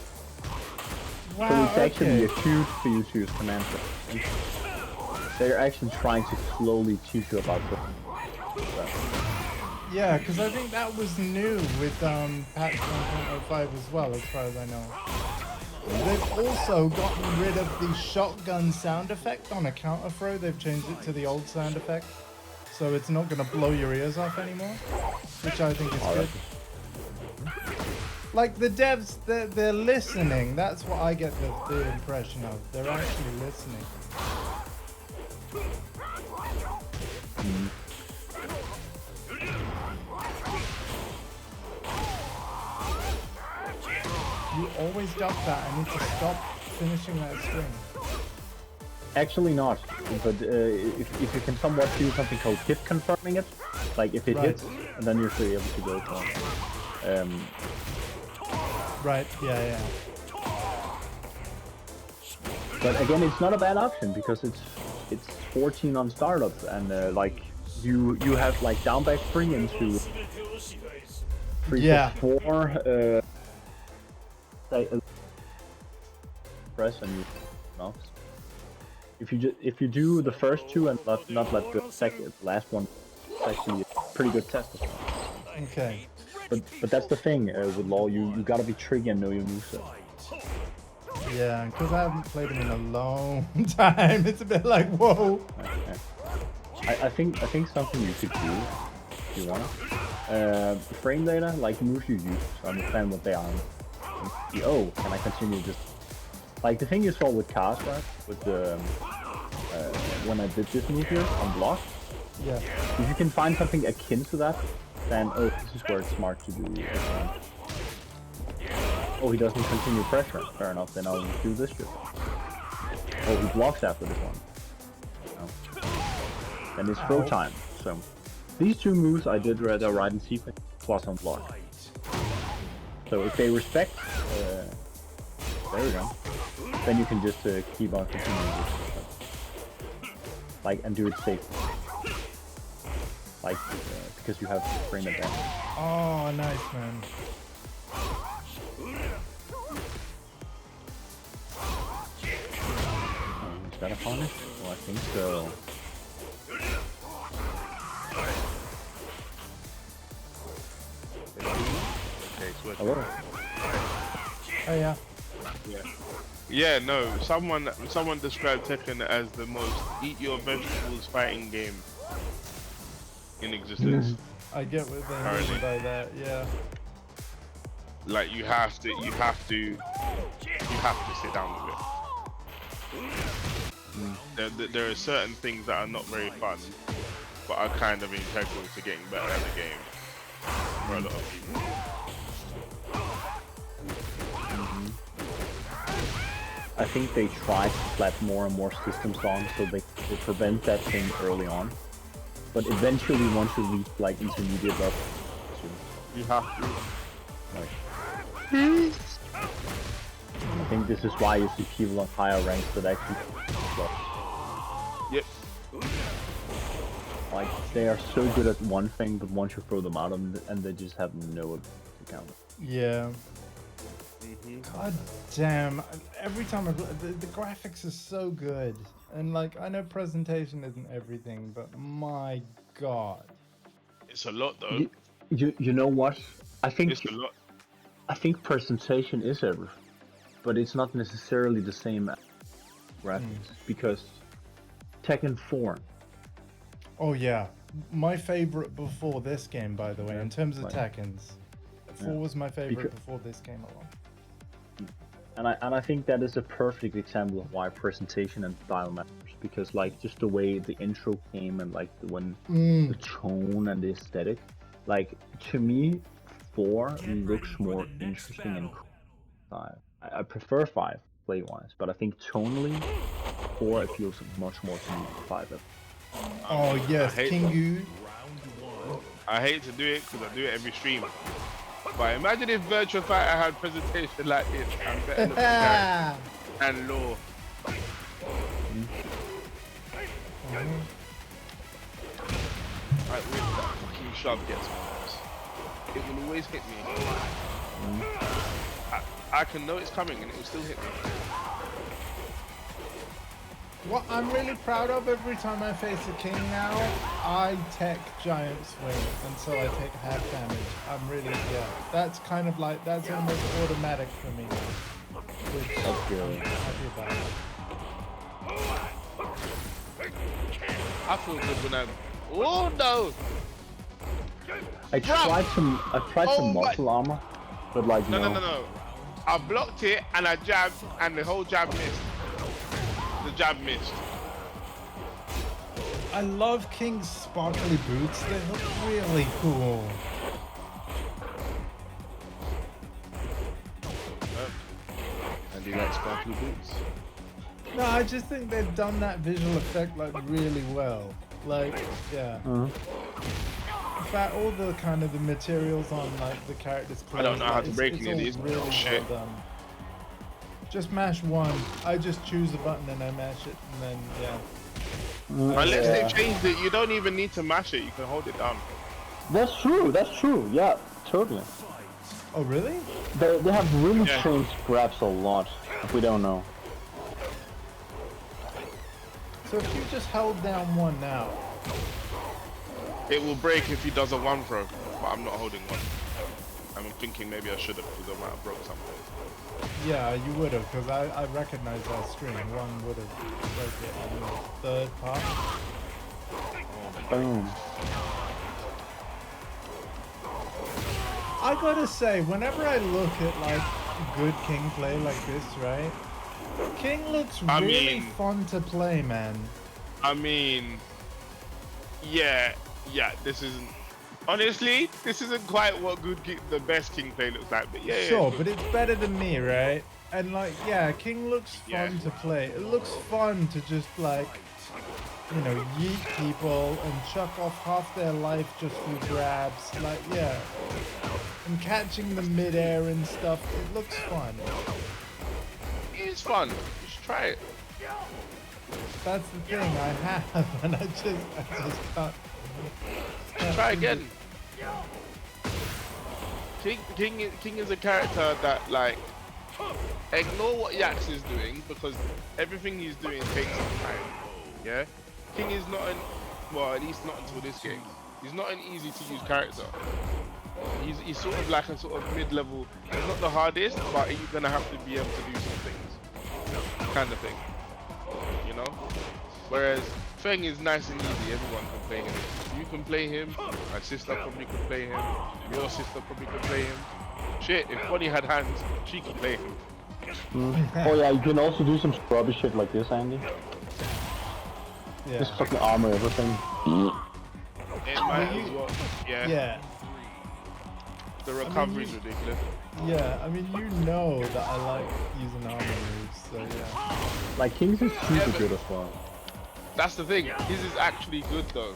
Wow, So it's actually okay. huge for you to use command throws. They're actually trying to slowly teach you about throwing. So. Yeah, because I think that was new with patch 1.05 as well, as far as I know. They've also gotten rid of the shotgun sound effect on a counter throw. They've changed it to the old sound effect. So it's not going to blow your ears off anymore, which I think is good. Like the devs, they're listening. That's what I get the impression of. They're actually listening. You always duck that. I need to stop finishing that string. Actually not, but if you can somewhat do something called hit confirming it, like if it hits, and then you're still able to go for Right, yeah. But again, it's not a bad option because it's 14 on startup, and like you have like down back 3 into 3 Yeah. plus 4 press and you mouse. If you do the first 2 and not let the last one, it's actually a pretty good test as well. Okay. But that's the thing with LoL, you gotta be tricky and know your moveset. Yeah, because I haven't played him in a long time. It's a bit like, whoa. Okay. I think something you could do if you wanna. Frame data, like moves you use, so understand what they are. And see, oh, can I continue this? Like the thing you saw with Cars, right? With the when I did this move here on block. Yeah. If you can find something akin to that, then oh, this is where it's smart to do it. Oh, he doesn't continue pressure. Fair enough, then I'll do this shit. Oh, he blocks after this one. No. Then it's throw time. So these 2 moves I did right in sequence, plus on block. So if they respect, there we go. Then you can just keep on continuing this, like, and do it safely. Like, because you have frame advantage. Oh, nice, man. Is that a punish? Well, I think so. Okay, switch. Hello? Oh, yeah. Yeah, no. Someone described Tekken as the most eat your vegetables fighting game in existence. I get what they mean by that, yeah. Like you have to sit down with it. There are certain things that are not very fun, but are kind of integral to getting better at the game for a lot of people. I think they try to slap more and more systems on so they prevent that thing early on. But eventually, once you reach like intermediate level, You have to. like, I think this is why you see people on higher ranks that actually Yep. like they are so good at one thing, but once you throw them out and they just have no ability to counter. Yeah. God damn. Every time the graphics are so good. And like, I know presentation isn't everything, but my god. It's a lot though. You know what? I think It's a lot. I think presentation is everything, but it's not necessarily the same graphics because Tekken 4. Oh yeah. My favorite before this game, by the way, in terms of Tekken's. 4 was my favorite before this came along. And I think that is a perfect example of why presentation and style matters, because like just the way the intro came and like the tone and the aesthetic, like to me 4 looks more interesting and cool than 5. I prefer 5 play-wise, but I think tonally, 4 appeals much more to me than 5. Oh yes, Kingu. I hate to do it because I do it every stream. But imagine if Virtua Fighter had presentation like this and better looking characters and lore. Right, wait, that fucking shove gets me. It will always hit me. I can know it's coming and it will still hit me. What I'm really proud of every time I face a king now, I tech giant swing, and so I take half damage. I'm really, yeah, that's kind of like, that's almost automatic for me now. Which That's good. I'm happy about. I feel good when I'm... Oh no! I tried some muscle armor, but like No. I blocked it and I jabbed and the whole jab missed. The jab missed. I love King's sparkly boots. They look really cool. And do you like sparkly boots? No, I just think they've done that visual effect like really well. Like, yeah. In fact, all the kind of the materials on like the characters' clothes. I don't know how to it's break any of these. really well Shit. done. Just mash one. I just choose a button and I mash it, and then yeah. Unless they've changed it, you don't even need to mash it. You can hold it down. That's true. That's true. Yeah, totally. Oh really? They have really changed grabs a lot. If we don't know. So if you just held down one now. It will break if he does a one throw, but I'm not holding one. I'm thinking maybe I should have because I might have broke something. Yeah, you would have, because I recognize that string. One would have broke it in the third part. Boom. I gotta say, whenever I look at like good King play like this, right? King looks really fun to play, man. I mean, yeah, this isn't. Honestly, this isn't quite what the best King play looks like, but yeah. Sure, but it's better than me, right? And like, yeah, King looks fun to play. It looks fun to just like, you know, yeet people and chuck off half their life just through grabs. Like, yeah. And catching the midair and stuff. It looks fun. It's fun. You should try it. That's the thing I have, and I just can't. Try again. King is a character that, like, ignore what Yax is doing because everything he's doing takes some time. Yeah, King is not well, at least not until this game. He's not an easy to use character. He's sort of like a sort of mid-level. He's not the hardest, but you're gonna have to be able to do some things, kind of thing. You know. Whereas Feng is nice and easy. Everyone can play him. You can play him. My sister probably could play him. Your sister probably could play him. Shit, if Bonnie had hands, she could play him. Oh yeah, you can also do some scrubby shit like this, Andy. Yeah. Just fucking armor everything. It might as well. Yeah. Yeah. The recovery's ridiculous. Yeah, I mean, you know that I like using armor moves, so yeah. Like King's is super good as well. That's the thing. His is actually good though.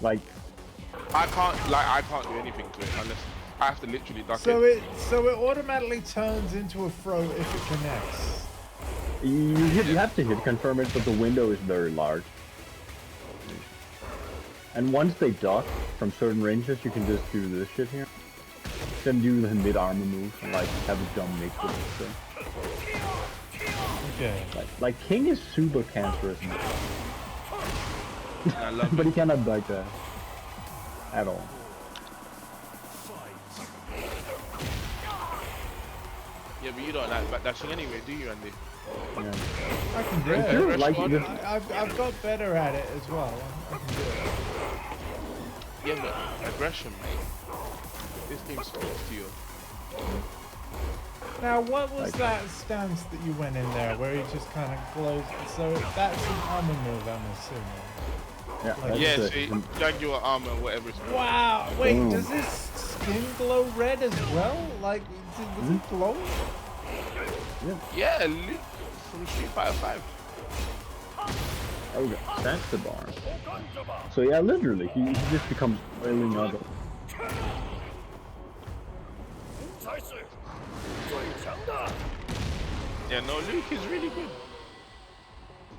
Like I can't do anything to it unless I have to literally duck so it. So it automatically turns into a throw if it connects. you have to hit confirm it, but the window is very large. And once they duck from certain ranges, you can just do this shit here. Then do the mid armor move and like have a jump mix with it. Okay. Like King is super cancerous. I love but it. he cannot like that at all. Yeah, but you don't like backdashing anyway, do you, Andy? Yeah. I can do It's it. true, like, I've got better at it as well. I can do it. Yeah, but aggression, mate. This game speaks to you. Now, what was that stance that you went in there, where he just kind of closed? So that's an armor move, I'm assuming. Yeah, Yeah, see, Jaguar armor, whatever it's called. Wow! Wait, Boom. does this skin glow red as well? Like, was it glowing? Yeah, Luke from Street Fighter 5. Oh, that's the bar. So yeah, literally, he just becomes really novel. Yeah, no, Luke is really good.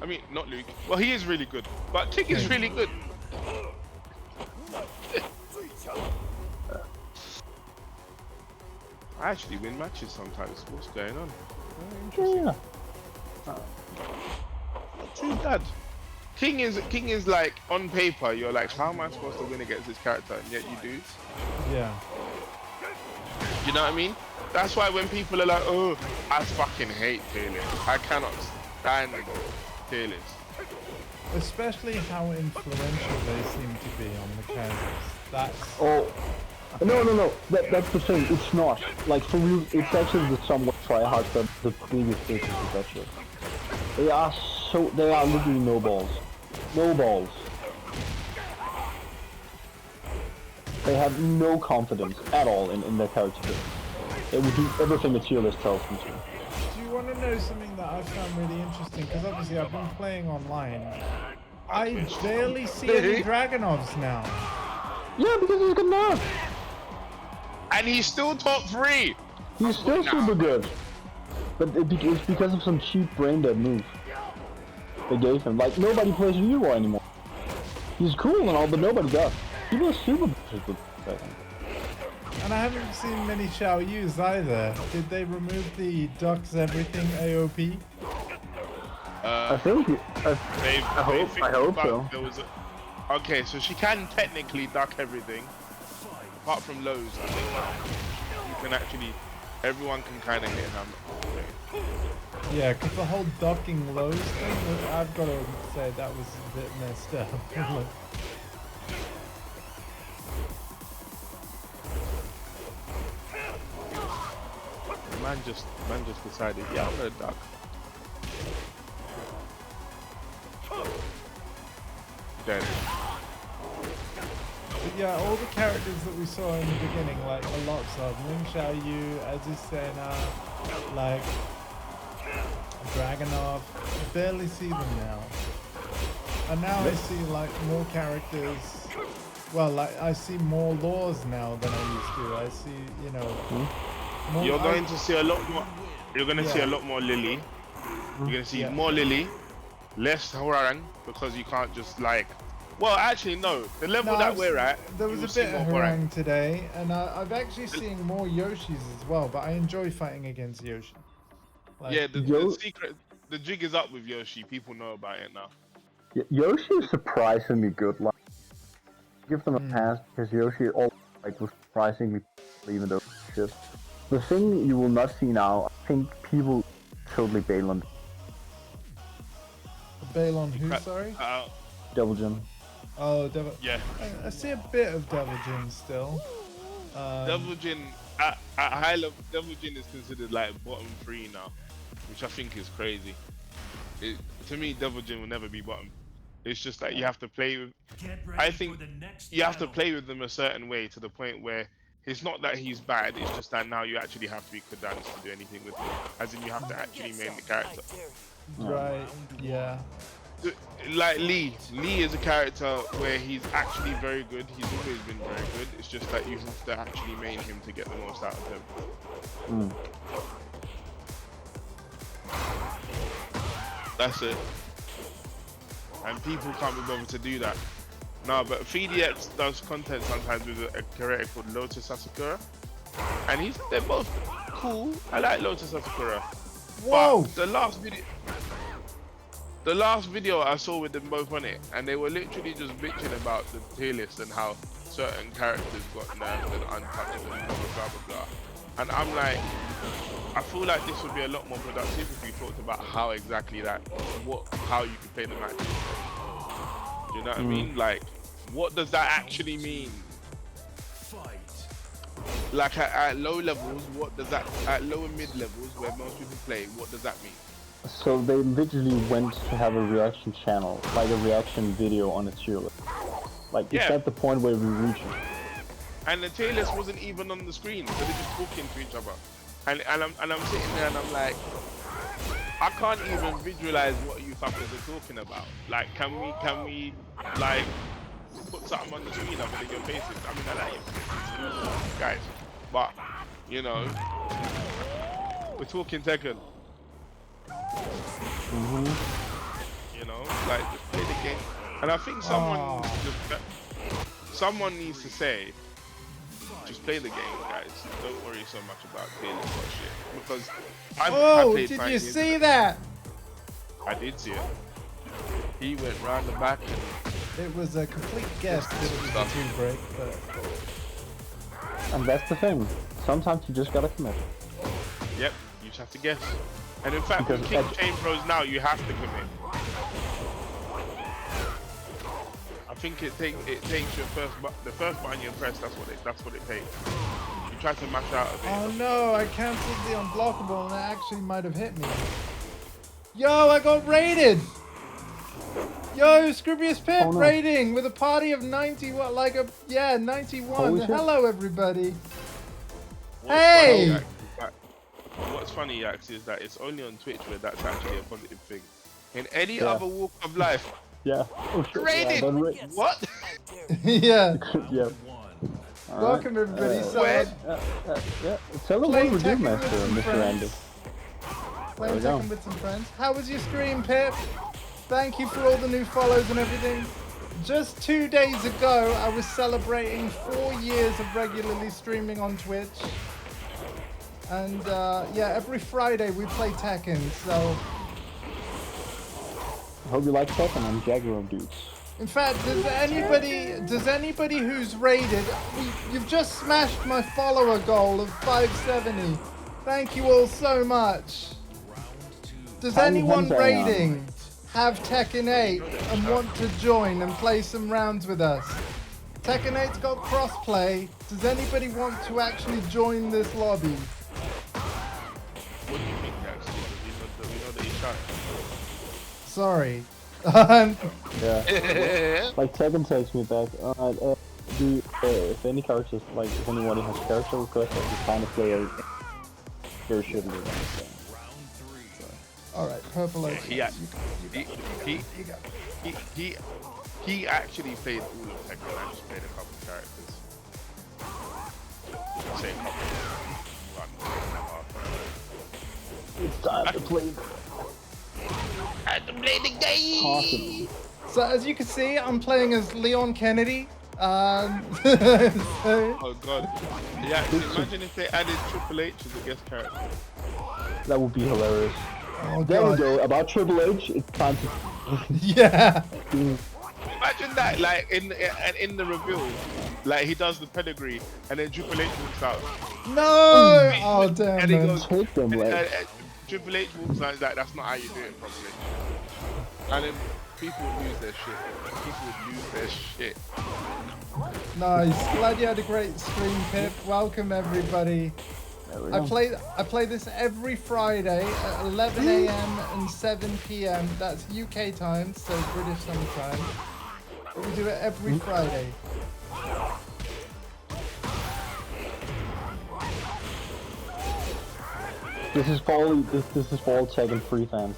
I mean, not Luke. Well, he is really good, but Tick is really good. I actually win matches sometimes. What's going on? Yeah. Not too bad. King is like on paper. You're like, how am I supposed to win against this character? And yet you do. Yeah. You know what I mean? That's why when people are like, oh, I fucking hate tailors. I cannot stand tailors. Especially how influential they seem to be on the characters. That's... Oh. No. That's the thing. It's not. Like, for real, it's actually the somewhat tryhard than the previous cases, actually. They are literally no balls. No balls. They have no confidence at all in their character. They will do everything the tier list tells them to. Do you want to know something that I found really interesting? Because obviously I've been playing online. I barely see any Dragonovs now. Yeah, because he's good enough. And he's still top 3. He's still super good. But it's because of some cheap brain dead move they gave him. Like, nobody plays Ryu anymore. He's cool and all, but nobody does. People are super bitches with that. And I haven't seen many Xiao Yus either. Did they remove the ducks everything AOP? I think. I hope so. There was okay, so she can technically duck everything, apart from lows. I think you can actually, everyone can kind of hit him. Yeah, because the whole ducking lows thing, I've got to say that was a bit messed up. Man just decided, yeah, I'm gonna duck. Dead. But yeah, all the characters that we saw in the beginning, like a lot of Ling Xiaoyu, Azucena, like Dragonov, I barely see them now. And now I see like more characters. Well, like I see more laws now than I used to. I see, you know. You're going to see a lot more. You're going to see a lot more Lily. You're going to see more Lily, less Horang, because you can't just like. Well, actually, no. The level that we're at, there was a bit of Horang today, and I've actually seen more Yoshis as well. But I enjoy fighting against Yoshi. Like, yeah, the secret, the jig is up with Yoshi. People know about it now. Yoshi is surprisingly good. Like, give them a pass because Yoshi was surprisingly, even though shit. The thing you will not see now, I think people totally bail on. Bail on who? Sorry. Devil Jin. Oh, Devil. Yeah. I see a bit of Devil Jin still. Devil Jin at high level, Devil Jin is considered like bottom 3 now, which I think is crazy. To me, Devil Jin will never be bottom. It's just that you have to play with. I think you have to play with them a certain way to the point where it's not that he's bad. It's just that now you actually have to be Kodans to do anything with him, as in you have to actually main the character. Right. Yeah. Like Lee is a character where he's actually very good. He's always been very good. It's just that you have to actually main him to get the most out of him. That's it. And people can't be bothered to do that. No, but 3DX does content sometimes with a character called Lotus Asakura. And they're both cool. I like Lotus Asakura. Whoa! But the last video I saw with them both on it, and they were literally just bitching about the tier list and how certain characters got nerfed and untouched and blah blah blah blah. And I'm like, I feel like this would be a lot more productive if we talked about how exactly how you can play the match. Do you know what I mean? Like, what does that actually mean? Like at low levels, what does that, at low and mid levels where most people play, what does that mean? So they literally went to have a reaction channel, like a reaction video on a tier list. Like, it's at the point where we reach it. and the tier list wasn't even on the screen, so they're just talking to each other. And I'm sitting there and I'm like, I can't even visualize what you fuckers are talking about. Like, can we like put something on the screen other than your faces? I mean, I like your faces, guys, but you know, we're talking Tekken. You know, like just play the game. And I think someone needs to say, just play the game, guys. Don't worry so much about playing this shit. Because I played did 5 you years see ago. that? I did see it. He went round the back and It was a complete guess that it was a 2-break, but... And that's the thing. Sometimes you just gotta commit. yep, you just have to guess. And in fact, with Because King Chain Pros now, you have to commit. I think it takes your the first button you press. That's what it takes. You try to mash out of it. Oh no, I cancelled the unblockable and it actually might have hit me. Yo, I got raided! Yo, Scribius Pip raiding with a party of 90, 91. Holy shit. Hello, everybody. What's Hey! What's funny, actually, is that it's only on Twitch where that's actually a positive thing. In any other walk of life, Yeah. Oh, shit. raided! Yeah, What? Yeah. yeah. Welcome, everybody. So, Yeah. Tell them what playing we do, Tekken with Master, some Mr. friends. Andy. Playing we go. Tekken with some friends. How was your stream, Pip? Thank you for all the new follows and everything. Just 2 days ago, I was celebrating 4 years of regularly streaming on Twitch. And yeah, every Friday we play Tekken, so... I hope you like Tekken and Jaguar dudes. In fact, does anybody who's raided... You've just smashed my follower goal of 570. Thank you all so much. Does How many anyone hands are on? raiding have Tekken 8 and want to join and play some rounds with us? Tekken 8's got crossplay. Does anybody want to actually join this lobby? What do you think, actually? Do we know that he's trying? Sorry. Yeah. Like Tekken takes me back. If any characters, like if anybody has character requests, I just kind of play a very shouldn't do that. Alright, purple oak. He actually played all of Tekken. I just played a couple characters. I say a couple. It's time to play. Time to play the game. Awesome. So as you can see, I'm playing as Leon Kennedy. So- Oh god. Yeah, imagine if they added Triple H as a guest character. That would be hilarious. oh There we god. go. About Triple H, it's time to. Yeah. Imagine that, like in the reveal, like he does the pedigree and then Triple H walks out. No! Oh damn And he man. goes, Take them, like. Triple H walks out like that's not how you do it properly. And then people would lose their shit. People would lose their shit. Nice. Glad you had a great stream, Pip. Welcome everybody. There we I go. play this every Friday at 11 a.m. and 7 p.m. That's UK time, so British Summer Time. But we do it every Friday. This is for all Tekken 3 fans.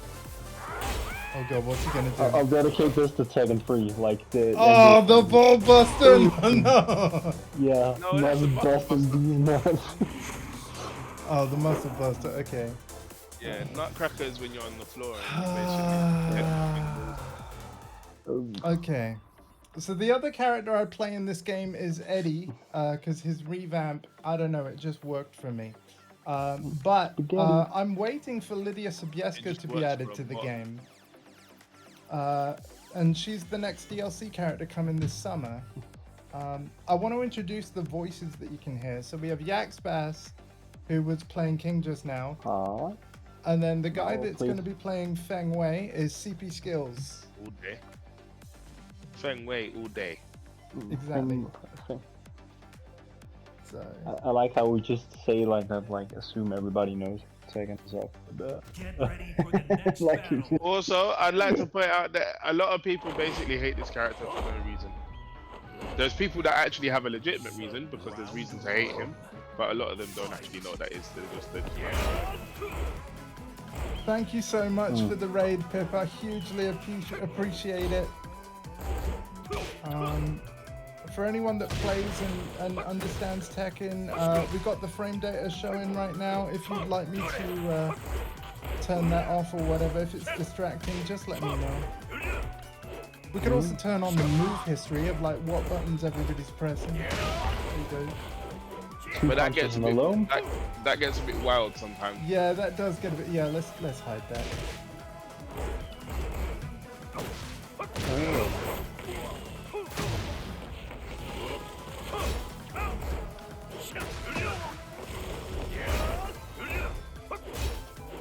Oh god, what's he gonna do? I'll dedicate this to Tekken 3, like the. Oh, the ball buster! No! Yeah, No, that's never the muscle busting these nuts. Oh, the muscle buster. Okay. Yeah, nutcrackers when you're on the floor. Okay. So the other character I play in this game is Eddie, because his revamp, I don't know, it just worked for me. But I'm waiting for Lydia Sobieska to be added to the game. And she's the next DLC character coming this summer. I want to introduce the voices that you can hear. So we have Yax Bass, who was playing King just now. Aww. And then the guy Oh, that's please. going to be playing Feng Wei is CP Skills. All day. Feng Wei all day. Exactly. So, I like how we just say like that, like assume everybody knows Tekken stuff. Get ready for the next Like battle. you- Also, I'd like to point out that a lot of people basically hate this character for no reason. There's people that actually have a legitimate reason because there's reason to hate him, but a lot of them don't actually know what that is. They're just Thank you so much for the raid, Pip. I hugely appreciate it. For anyone that plays and understands Tekken, we've got the frame data showing right now. If you'd like me to turn that off or whatever, if it's distracting, just let me know. We could also turn on the move history of like what buttons everybody's pressing. There you go. But that gets a bit, that gets a bit wild sometimes. Yeah, that does get a bit. Yeah, let's hide that.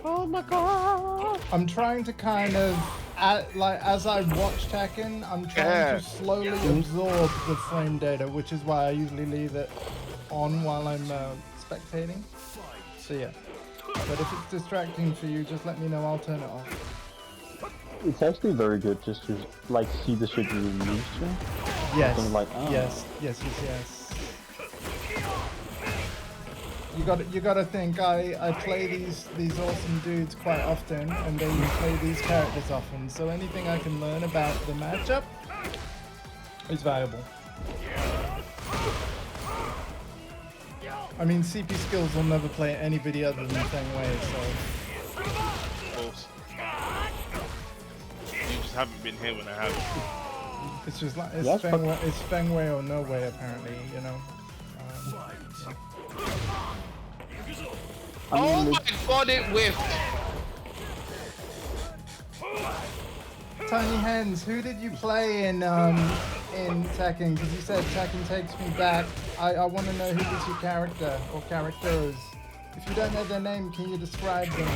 Oh my god! I'm trying to kind of, as I watch Tekken, I'm trying to slowly absorb the frame data, which is why I usually leave it on while I'm spectating. So yeah, but if it's distracting for you, just let me know. I'll turn it off. It's actually very good just to like see the shit you're used to. Yes. Like, oh. Yes. You gotta think I play these awesome dudes quite often, and they play these characters often. So anything I can learn about the matchup is valuable. I mean, CP skills will never play anybody other than Feng Wei, so. You just haven't been here when I have. It's just like it's Feng Wei or no way, apparently, you know. Oh my god, it whiffed! Tiny Hens, who did you play in Tekken? Because you said Tekken takes me back. I want to know who is your character or characters. If you don't know their name, can you describe them?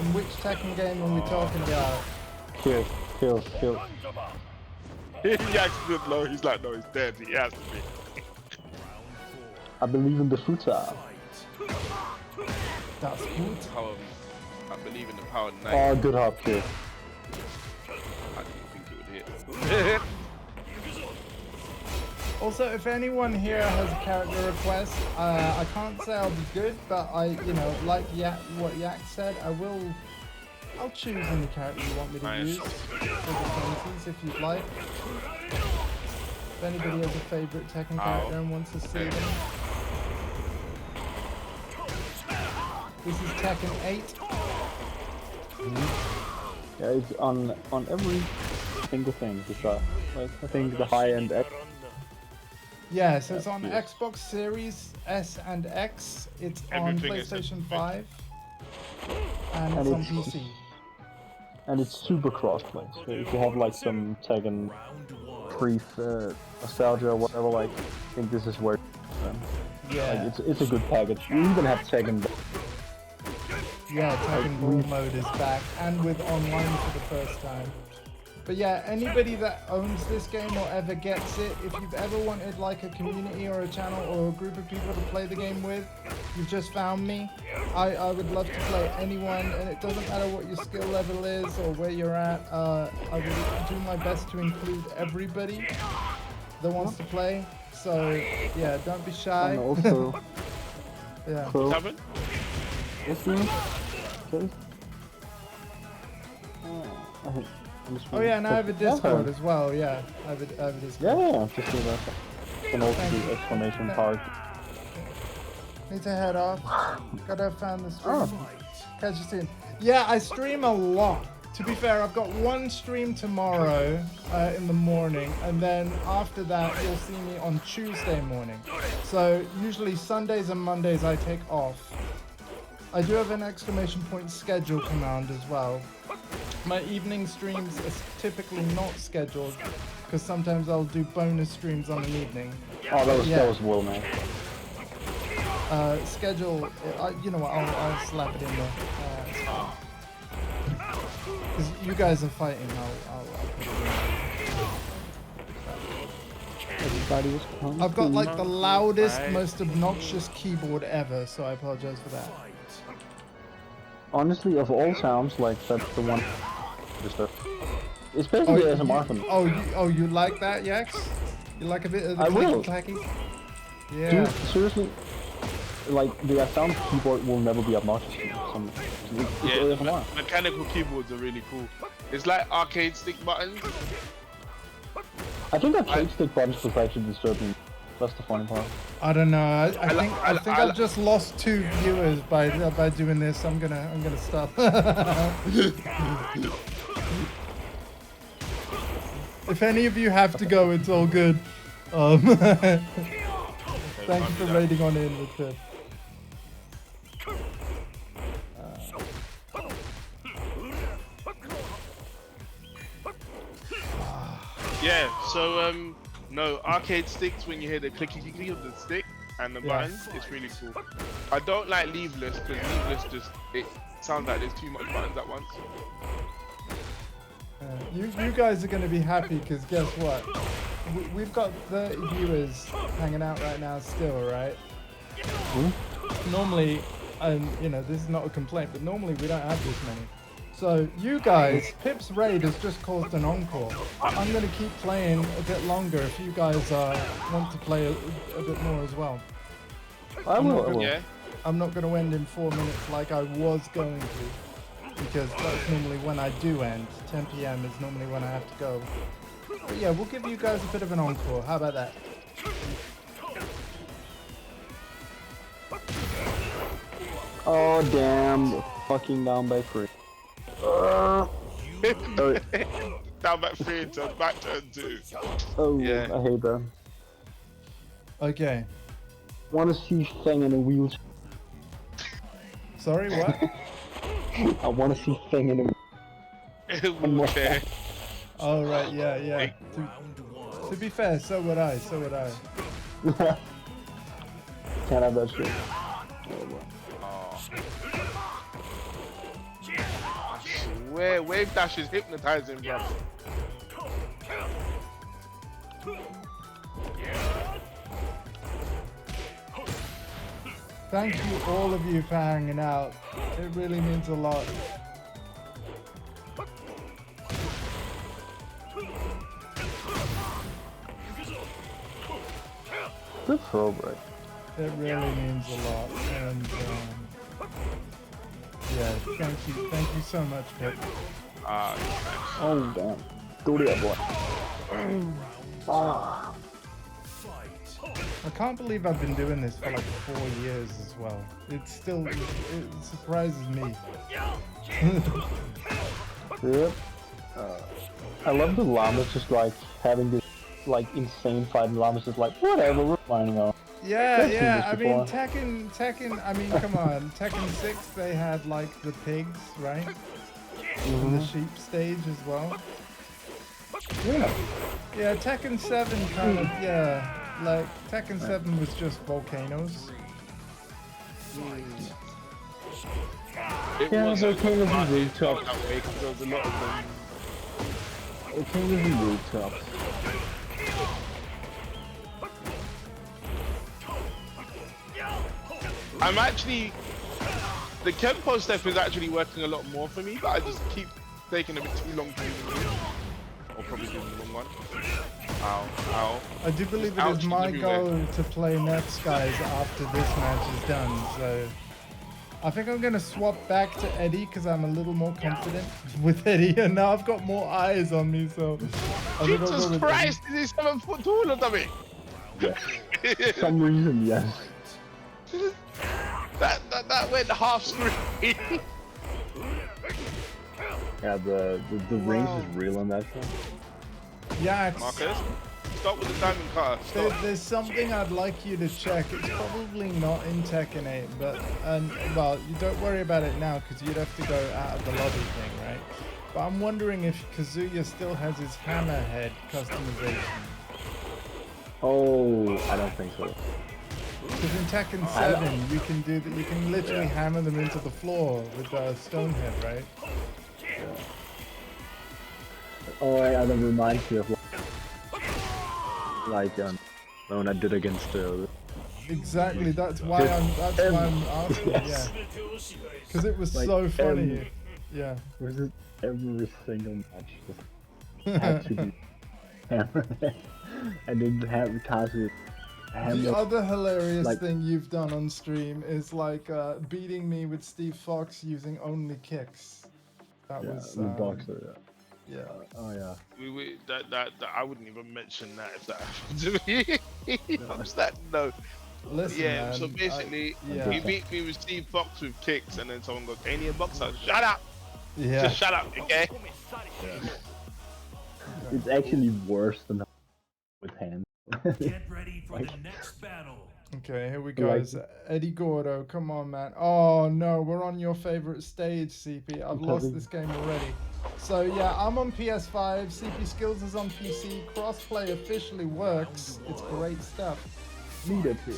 In which Tekken game are we talking about? Kill. He actually did low. He's like, no, he's dead. He has to be. I believe in the futsal. That's good. I believe in the power of night. Oh, good hop kill. I didn't think it would hit. Also, if anyone here has a character request, I can't say I'll be good, but like what Yak said, I'll choose any character you want me to use for the 20s if you'd like. If anybody has a favorite Tekken character and wants to see them. This is Tekken 8. Yeah, it's on every single thing to try. Like I think the high end X. Yeah, so it's on Xbox Series S and X. It's on PlayStation 5, and it's on PC. And it's super crossplay. So if you have like some Tekken brief nostalgia or whatever, like I think this is where. Yeah. Like, it's a good package. You even have Tekken. Yeah, Tekken Ball mode is back, and with online for the first time. But yeah, anybody that owns this game or ever gets it, if you've ever wanted like a community or a channel or a group of people to play the game with, you've just found me. I would love to play anyone, and it doesn't matter what your skill level is or where you're at. I would do my best to include everybody that wants to play. So yeah, don't be shy. And also, yeah. So, Seven? okay. Oh yeah, and I have a Discord as well. Yeah, I have a Discord. Yeah, just do that. Can also do exclamation mark. Need to head off. Gotta have found the stream. Catch you soon. Yeah, I stream a lot. To be fair, I've got one stream tomorrow in the morning, and then after that, you'll see me on Tuesday morning. So usually Sundays and Mondays I take off. I do have an exclamation point schedule command as well. My evening streams are typically not scheduled because sometimes I'll do bonus streams on an evening. Oh, that was Will, man. Schedule, you know what, I'll slap it in there. Because you guys are fighting, I'll put it in. Everybody was I've got like the loudest, most obnoxious keyboard ever, so I apologize for that. Honestly, of all sounds, like that's the one. It's basically ASMR for me. Oh, you like that, Yax? You like a bit of the I will. clacky? Yeah. Dude, seriously, like the sound keyboard will never be obnoxious to me. Yeah, mechanical keyboards are really cool. It's like arcade stick buttons. I think arcade stick buttons was actually disturbing. That's the funny part. I don't know. I think I've just lost 2 viewers by doing this. I'm gonna stop. If any of you have to go, it's all good. Thank you for raiding on in with it. Yeah, so no, arcade sticks, when you hear the clicky clicky of the stick and the buttons, it's really cool. I don't like leveless because leveless just, it sounds like there's too much buttons at once. You guys are going to be happy because guess what? We've got 30 viewers hanging out right now still, right? Normally, you know, this is not a complaint, but normally we don't have this many. So you guys, Pip's raid has just caused an encore. I'm going to keep playing a bit longer if you guys want to play a bit more as well. I will. Yeah. I'm not going to end in 4 minutes like I was going to, because that's normally when I do end. 10 PM is normally when I have to go. But yeah, we'll give you guys a bit of an encore. How about that? Oh damn! Fucking down by 3. Down back 3 to back turn 2. Oh, Yeah. I hate that. Okay. Want to see Feng in a wheelchair. Sorry, what? I want to see Feng in a Okay. Oh, right, yeah. To be fair, so would I. Can't have that shit. Where wave dash is hypnotizing, bro. Thank you, all of you, for hanging out. It really means a lot. Good throw, bro. It really means a lot. And yeah, thank you so much, Pip. Oh damn. Do that, boy. Ah. I can't believe I've been doing this for like 4 years as well. It surprises me. Yep. I love the llamas just like having this like insane fight. And llamas just like whatever, we're finding out. Yeah. I mean Tekken. I mean, come on. Tekken 6, they had like the pigs, right? And the sheep stage as well. Yeah. Yeah, Tekken 7 kind of, yeah. Like, Tekken 7 was just volcanoes. It Yeah, was volcanoes and that rooftops. way because there was a lot of them. Volcanoes and rooftops. I'm actually, the Kenpo step is actually working a lot more for me, but I just keep taking a bit too long to do the move. Or probably doing the wrong one. Ow. I do believe it is my goal to play Nets guys after this match is done, so I think I'm gonna swap back to Eddie because I'm a little more confident with Eddie, and now I've got more eyes on me, so Jesus Christ, is he 7 foot tall or something? Yeah. For some reason, yes. That went half screen. Yeah, the range is real on that thing. Yeah, Marcus, stop with the diamond cutter. Stop. there's something I'd like you to check. It's probably not in Tekken 8, but well, you don't worry about it now because you'd have to go out of the lobby thing, right? But I'm wondering if Kazuya still has his hammerhead customization. Oh, I don't think so. Because in Tekken 7, you can do that. You can literally hammer them into the floor with the stone head, right? Oh, that reminds me of like when I did against Exactly. That's why I'm asking. Yes. Yeah. Because it was Like, so funny. Yeah. Was it every single match just had to be hammer, and then have the cars with hammer. The other hilarious like- thing you've done on stream is like beating me with Steve Fox using only kicks. That Yeah, was the boxer. yeah. Oh yeah. That I wouldn't even mention that if that happened to me. I'm just like, no. Listen, Yeah, man, so basically, yeah. he beat me with Steve Fox with kicks, and then someone goes, "Ain't he a boxer? Shut up! Yeah. Just shut up, okay?" It's actually worse than with hands. Get ready for the next battle. Okay, here we go. Like- It's Eddie Gordo, come on, man. Oh no, we're on your favorite stage, CP. I've lost this game already. So yeah, I'm on PS5. CP Skills is on PC. Crossplay officially works. It's great stuff. Needed here.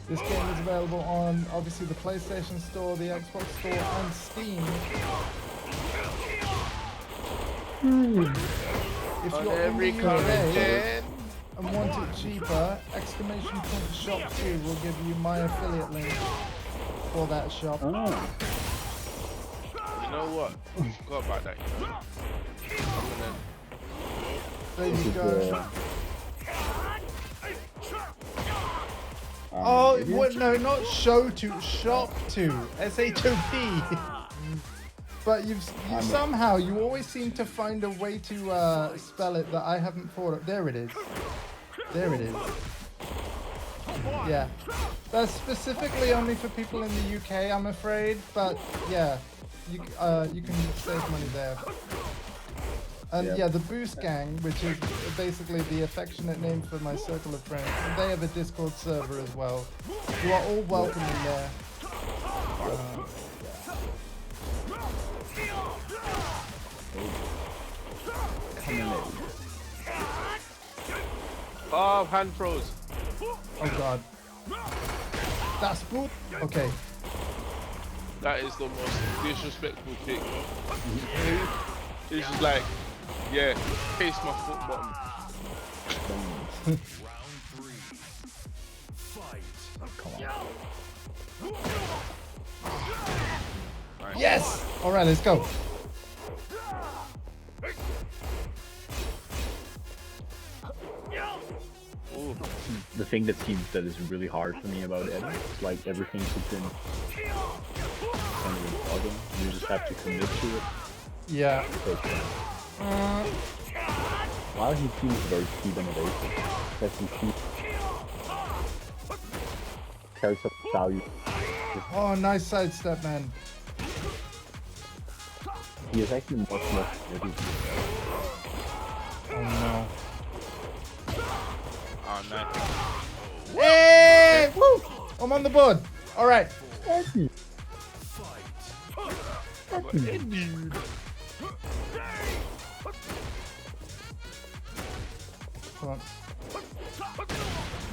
This game is available on obviously the PlayStation Store, the Xbox Store, and Steam. If On you're every in the current UK gen. and want it cheaper, !shop2 will give you my affiliate link for that shop. Oh. You know what? I forgot about that. You know? There you This is, go. um, Oh, maybe? what? No, not show2, shop2, S-H-O-P. But you somehow, you always seem to find a way to spell it that I haven't thought of. There it is. There it is. Yeah. That's specifically only for people in the UK, I'm afraid. But yeah, you can save money there. And Yep. yeah, the Boost Gang, which is basically the affectionate name for my circle of friends, they have a Discord server as well. You are all welcome in there. Oh, hand throws. Oh god. That's good. Okay. That is the most disrespectful kick. It's just like, yeah, taste my foot bottom. Round 3. Fight. Nice. Yes! Alright, let's go. Ooh. The thing that is really hard for me about Eddie is like everything puts in kind of an organ. You just have to commit to it. Yeah. So, while he seems very speed and evasive, because he keeps carries up value. Oh, nice sidestep, man. He is actually much more creative. Oh no. Oh, nice. Hey! Woo! I'm on the board. Alright. Eddie. Come on.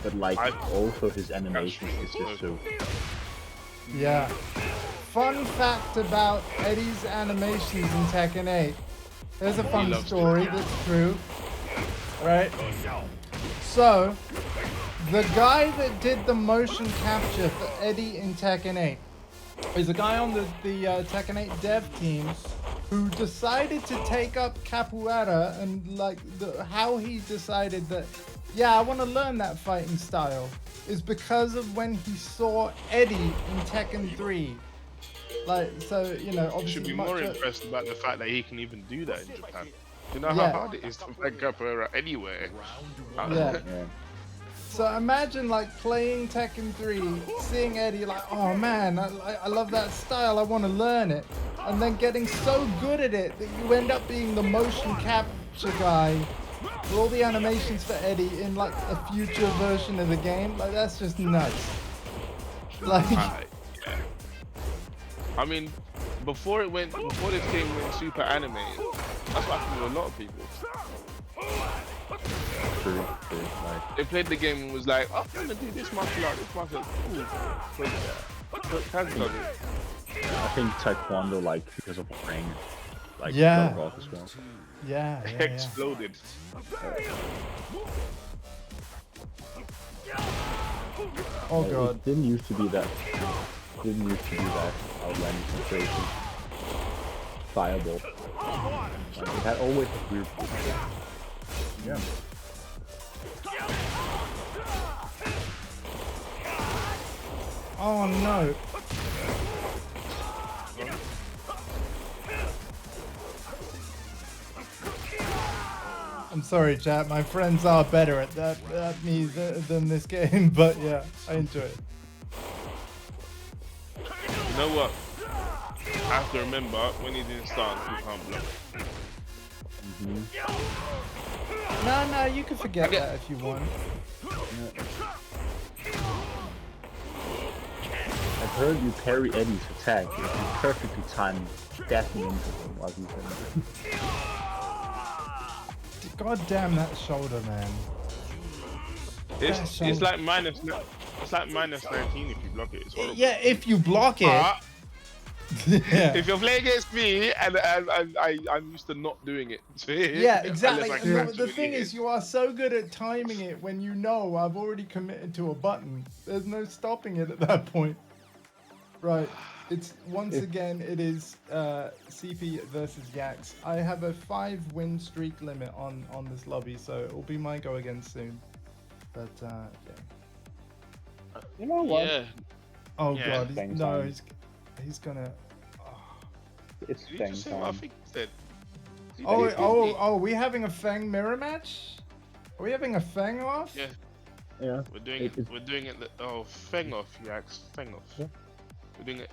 But like I- also his animation is just so Yeah. Fun fact about Eddie's animations in Tekken 8. There's a fun loves story that's true. Right? So, the guy that did the motion capture for Eddie in Tekken 8 is a guy on the Tekken 8 dev teams who decided to take up capoeira, and like how he decided that, yeah, I want to learn that fighting style is because of when he saw Eddie in Tekken 3. Like, so, you know, obviously Should be much more of- impressed about the fact that he can even do that in Japan. You know Yeah. how hard it is to make capoeira anywhere. Yeah. yeah. So imagine like playing Tekken 3, seeing Eddie like, oh man, I love that style, I want to learn it. And then getting so good at it that you end up being the motion capture guy for all the animations for Eddie in like a future version of the game. Like, that's just nuts. Like, Yeah. I mean, before this game went super animated, that's what happened with a lot of people. True. Like They played the game and was like, oh, I'm gonna do this martial art, cool. But has done it. I think Taekwondo, like because of ring, like Yeah. fell off as well. yeah. Exploded. Oh god. It didn't used to be that. Didn't used to be that outlandish and crazy. fireball. Like, it had always a weird. Yeah. Oh no. I'm sorry, chat. My friends are better at that at me than this game, but yeah, I enjoy it. You know what? I have to remember when he's in stance, you can't block. No, you can forget that if you want. I've heard you parry Eddie's attack. You can perfectly time dashing into him while he's in there. God damn that shoulder, man. It's like minus 19 if you block it. It's horrible. Yeah, if you block it. But Yeah. if you're playing against me and I'm used to not doing it. Yeah, exactly. Unless I The actually thing hit is, you are so good at timing it when you know I've already committed to a button. There's no stopping it at that point. Right. It's once again, it is CP versus Yax. I have a 5-win streak limit on this lobby, so it will be my go again soon. But yeah. You know what? Yeah. Oh Yeah. god, he's gonna. It's Did you Fang just say what I time. think you said? Oh, are we having a Fang mirror match? Are we having a Fang off? Yeah. Yeah. We're doing it. Oh, Fang off, Yax. Fang off. Yeah.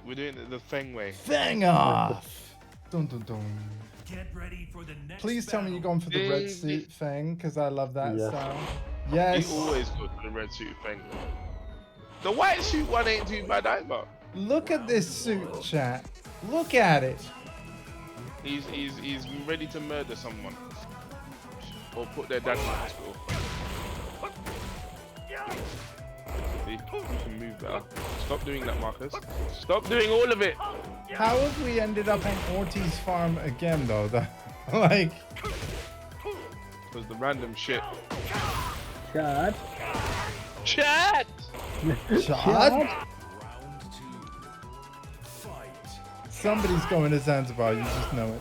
We're doing it the Fang way. Fang off! Dun dun dun. Get ready for the next Please tell me you're going for the red suit Fang, because I love that Yes. style. Yes! He always goes for the red suit Fang. The white suit one ain't too bad either. Look at this suit, chat. Look at it. He's ready to murder someone. Or put their dad in the hospital. See, you can move better. Stop doing that, Marcus. Stop doing all of it! How have we ended up on Ortiz farm again, though? Like... Because the random shit. God. Chat! Chad? Somebody's going to Zanzibar, you just know it.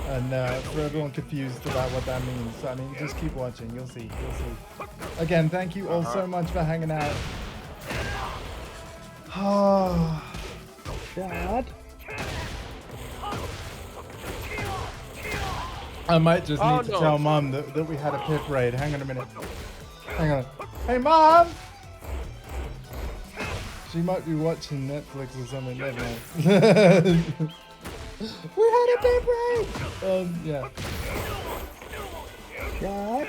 And for everyone confused about what that means, I mean, just keep watching, you'll see. Again, thank you all so much for hanging out. Oh, God. I might just need to tell Mom that we had a pit raid. Hang on a minute. Hang on. Hey, Mom! She might be watching Netflix or something. Never mind. We had a pit raid! Yeah. God.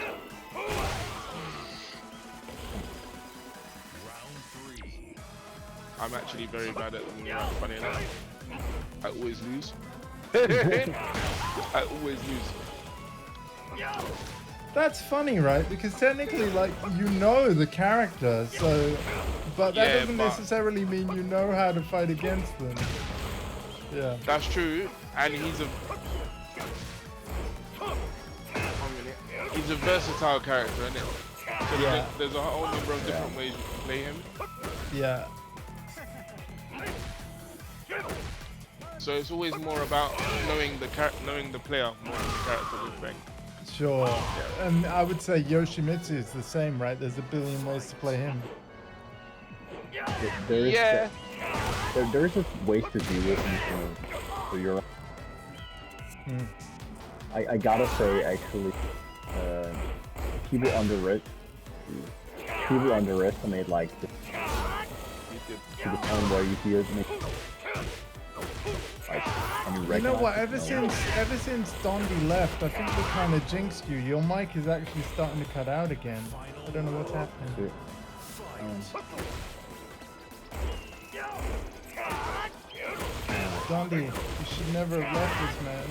I'm actually very bad at them, funny enough. I always lose. I always lose. That's funny, right? Because technically, like, you know the character, so... But that doesn't necessarily mean you know how to fight against them. Yeah. That's true, and he's a versatile character, isn't it? So Yeah. there's a whole number of different ways you can play him. Yeah. So it's always more about knowing the player more than the character with Fang. Sure. And I would say Yoshimitsu is the same, right? There's a billion ways to play him. There's Yeah. there's just ways to deal with him, so you're. I gotta say, actually, people underestimate like to the point where you hear me. Like, You know what? Ever since Dondi left, I think we kind of jinxed you. Your mic is actually starting to cut out again. I don't know what's happening. Dondi, you should never have left us, man.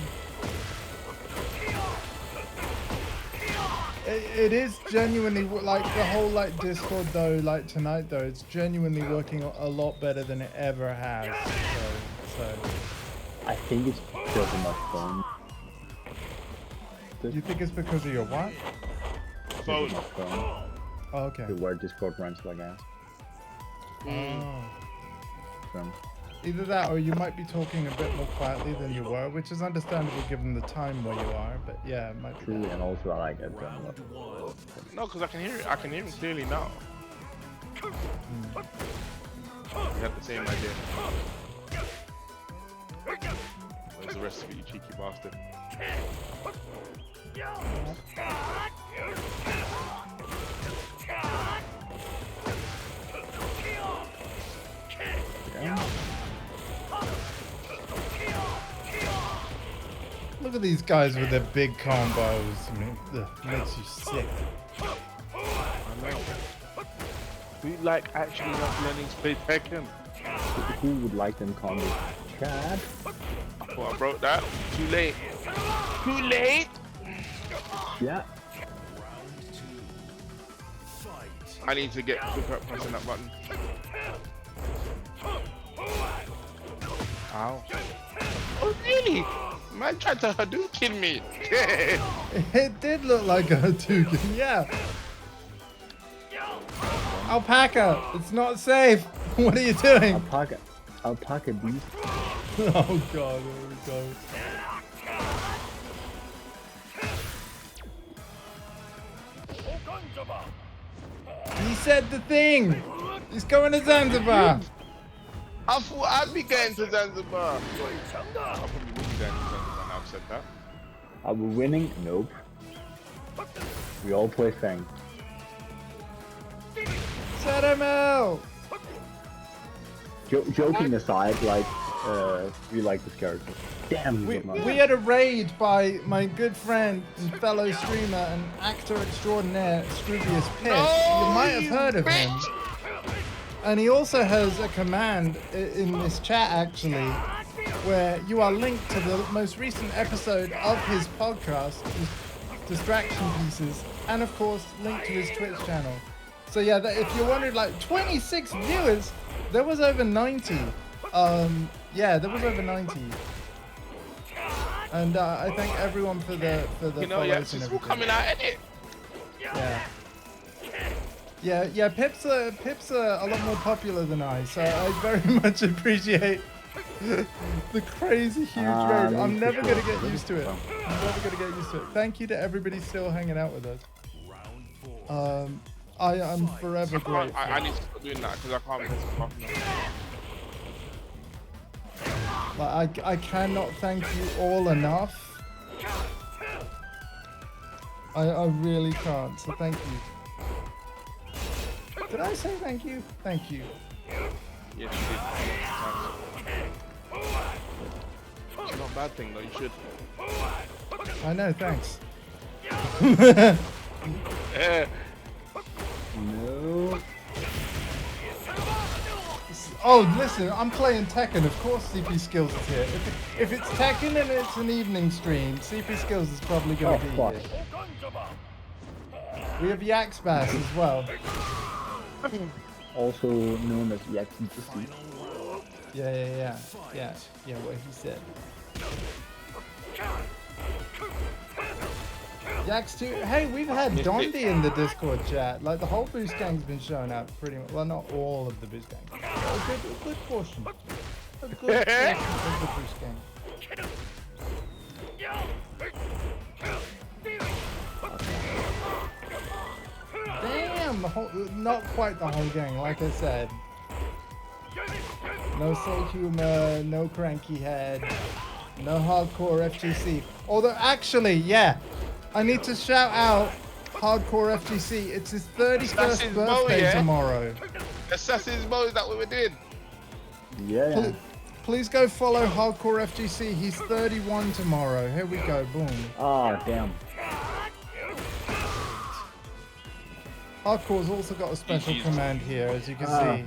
It is genuinely like the whole like Discord though, like tonight though, it's genuinely working a lot better than it ever has. So. I think it's because of my phone. You think it's because of your what? Phone. Oh, okay. Where Discord runs like that. Oh. So, Either that, or you might be talking a bit more quietly than you were, which is understandable given the time where you are. But yeah, it might be. True, and also I like it. No, because I can hear it. I can hear him clearly now. We had the same idea. Where's the rest of it, you cheeky bastard? Look at these guys with their big combos. I mean, ugh, makes you sick. We like actually not learning to play Tekken. Who would like them combos? Chad? Oh, I broke that. Too late. Too late. Yeah. I need to get quicker at pressing that button. Ow. Oh really? Man tried to Hadouken me. It did look like a Hadouken, yeah. Alpaca, it's not safe. What are you doing? Alpaca beef. Oh god, there we go. He said the thing. He's going to Zanzibar. I thought I'd be going to Zanzibar. I probably would be going to Zanzibar now I've said that. Are we winning? Nope. We all play Fang. Set him out. Joking aside, like, we like this character. Damn, We had a raid by my good friend and fellow streamer and actor extraordinaire, Scroobius Piss. You might have heard of him. And he also has a command in this chat, actually, where you are linked to the most recent episode of his podcast, Distraction Pieces, and of course, linked to his Twitch channel. So yeah, if you're wondering, like, 26 viewers, there was over 90. Yeah, there was over 90. And I thank everyone for the You know, follows yeah, and it's all everything. coming out, isn't it? Yeah. Pip's a lot more popular than I, so I very much appreciate the crazy huge raid. I'm never gonna get used to it. I'm never gonna get used to it. Thank you to everybody still hanging out with us. I am forever grateful. I need to stop doing that because I can't miss it off now. Like, I cannot thank you all enough. I really can't, so thank you. Did I say thank you? Thank you. Yes, you did. It's not a bad thing though, you should. I know, thanks. No. Oh, listen, I'm playing Tekken. Of course CP Skills is here. If it's Tekken and it's an evening stream, CP Skills is probably going to be here. We have Yaxbass as well. Also known as Yaxi. Yeah, what he said. Yax 2. Hey, we've had Dondi in the Discord chat. Like, the whole Boost Gang's been showing up pretty much. Well, not all of the Boost Gang. A good portion. A good portion of the Boost Gang. Damn, the whole, not quite the whole gang, like I said. No Soul Humor, no Cranky Head, no Hardcore FGC. Although, actually, yeah, I need to shout out Hardcore FGC. It's his 31st birthday tomorrow. Assassin's Mode, is that what we did? Yeah. Please go follow Hardcore FGC. He's 31 tomorrow. Here we go. Boom. Oh, damn. Hardcore's also got a special command here, as you can see.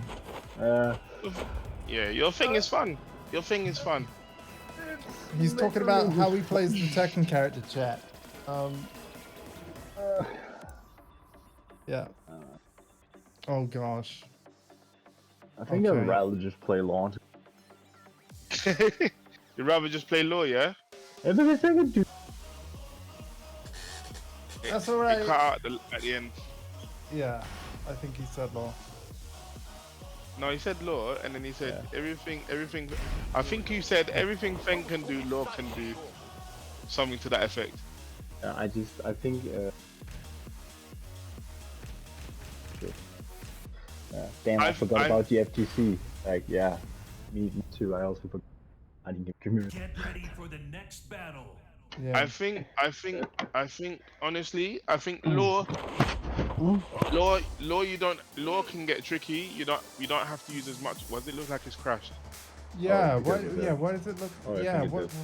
Yeah, your thing is fun. Your thing is fun. He's talking about how he plays the Tekken character chat. Yeah. Oh gosh. I think I'd rather just play launch. You'd rather just play law, yeah? Yeah, because I can do. That's alright. You cut out at the end. Yeah, I think he said law. No, he said law, and then he said everything. I think you said everything Feng can do, law can do. Something to that effect. I think. Shit. Damn, I forgot about the FTC. Like, yeah, me too. I also forgot. I didn't get community. Get ready for the next battle. Yeah. I think. Honestly, I think law. Law can get tricky. You don't have to use as much. Does it look like it's crashed? Yeah. Oh, What? Yeah. What does it look? Oh, I yeah. think it What? does.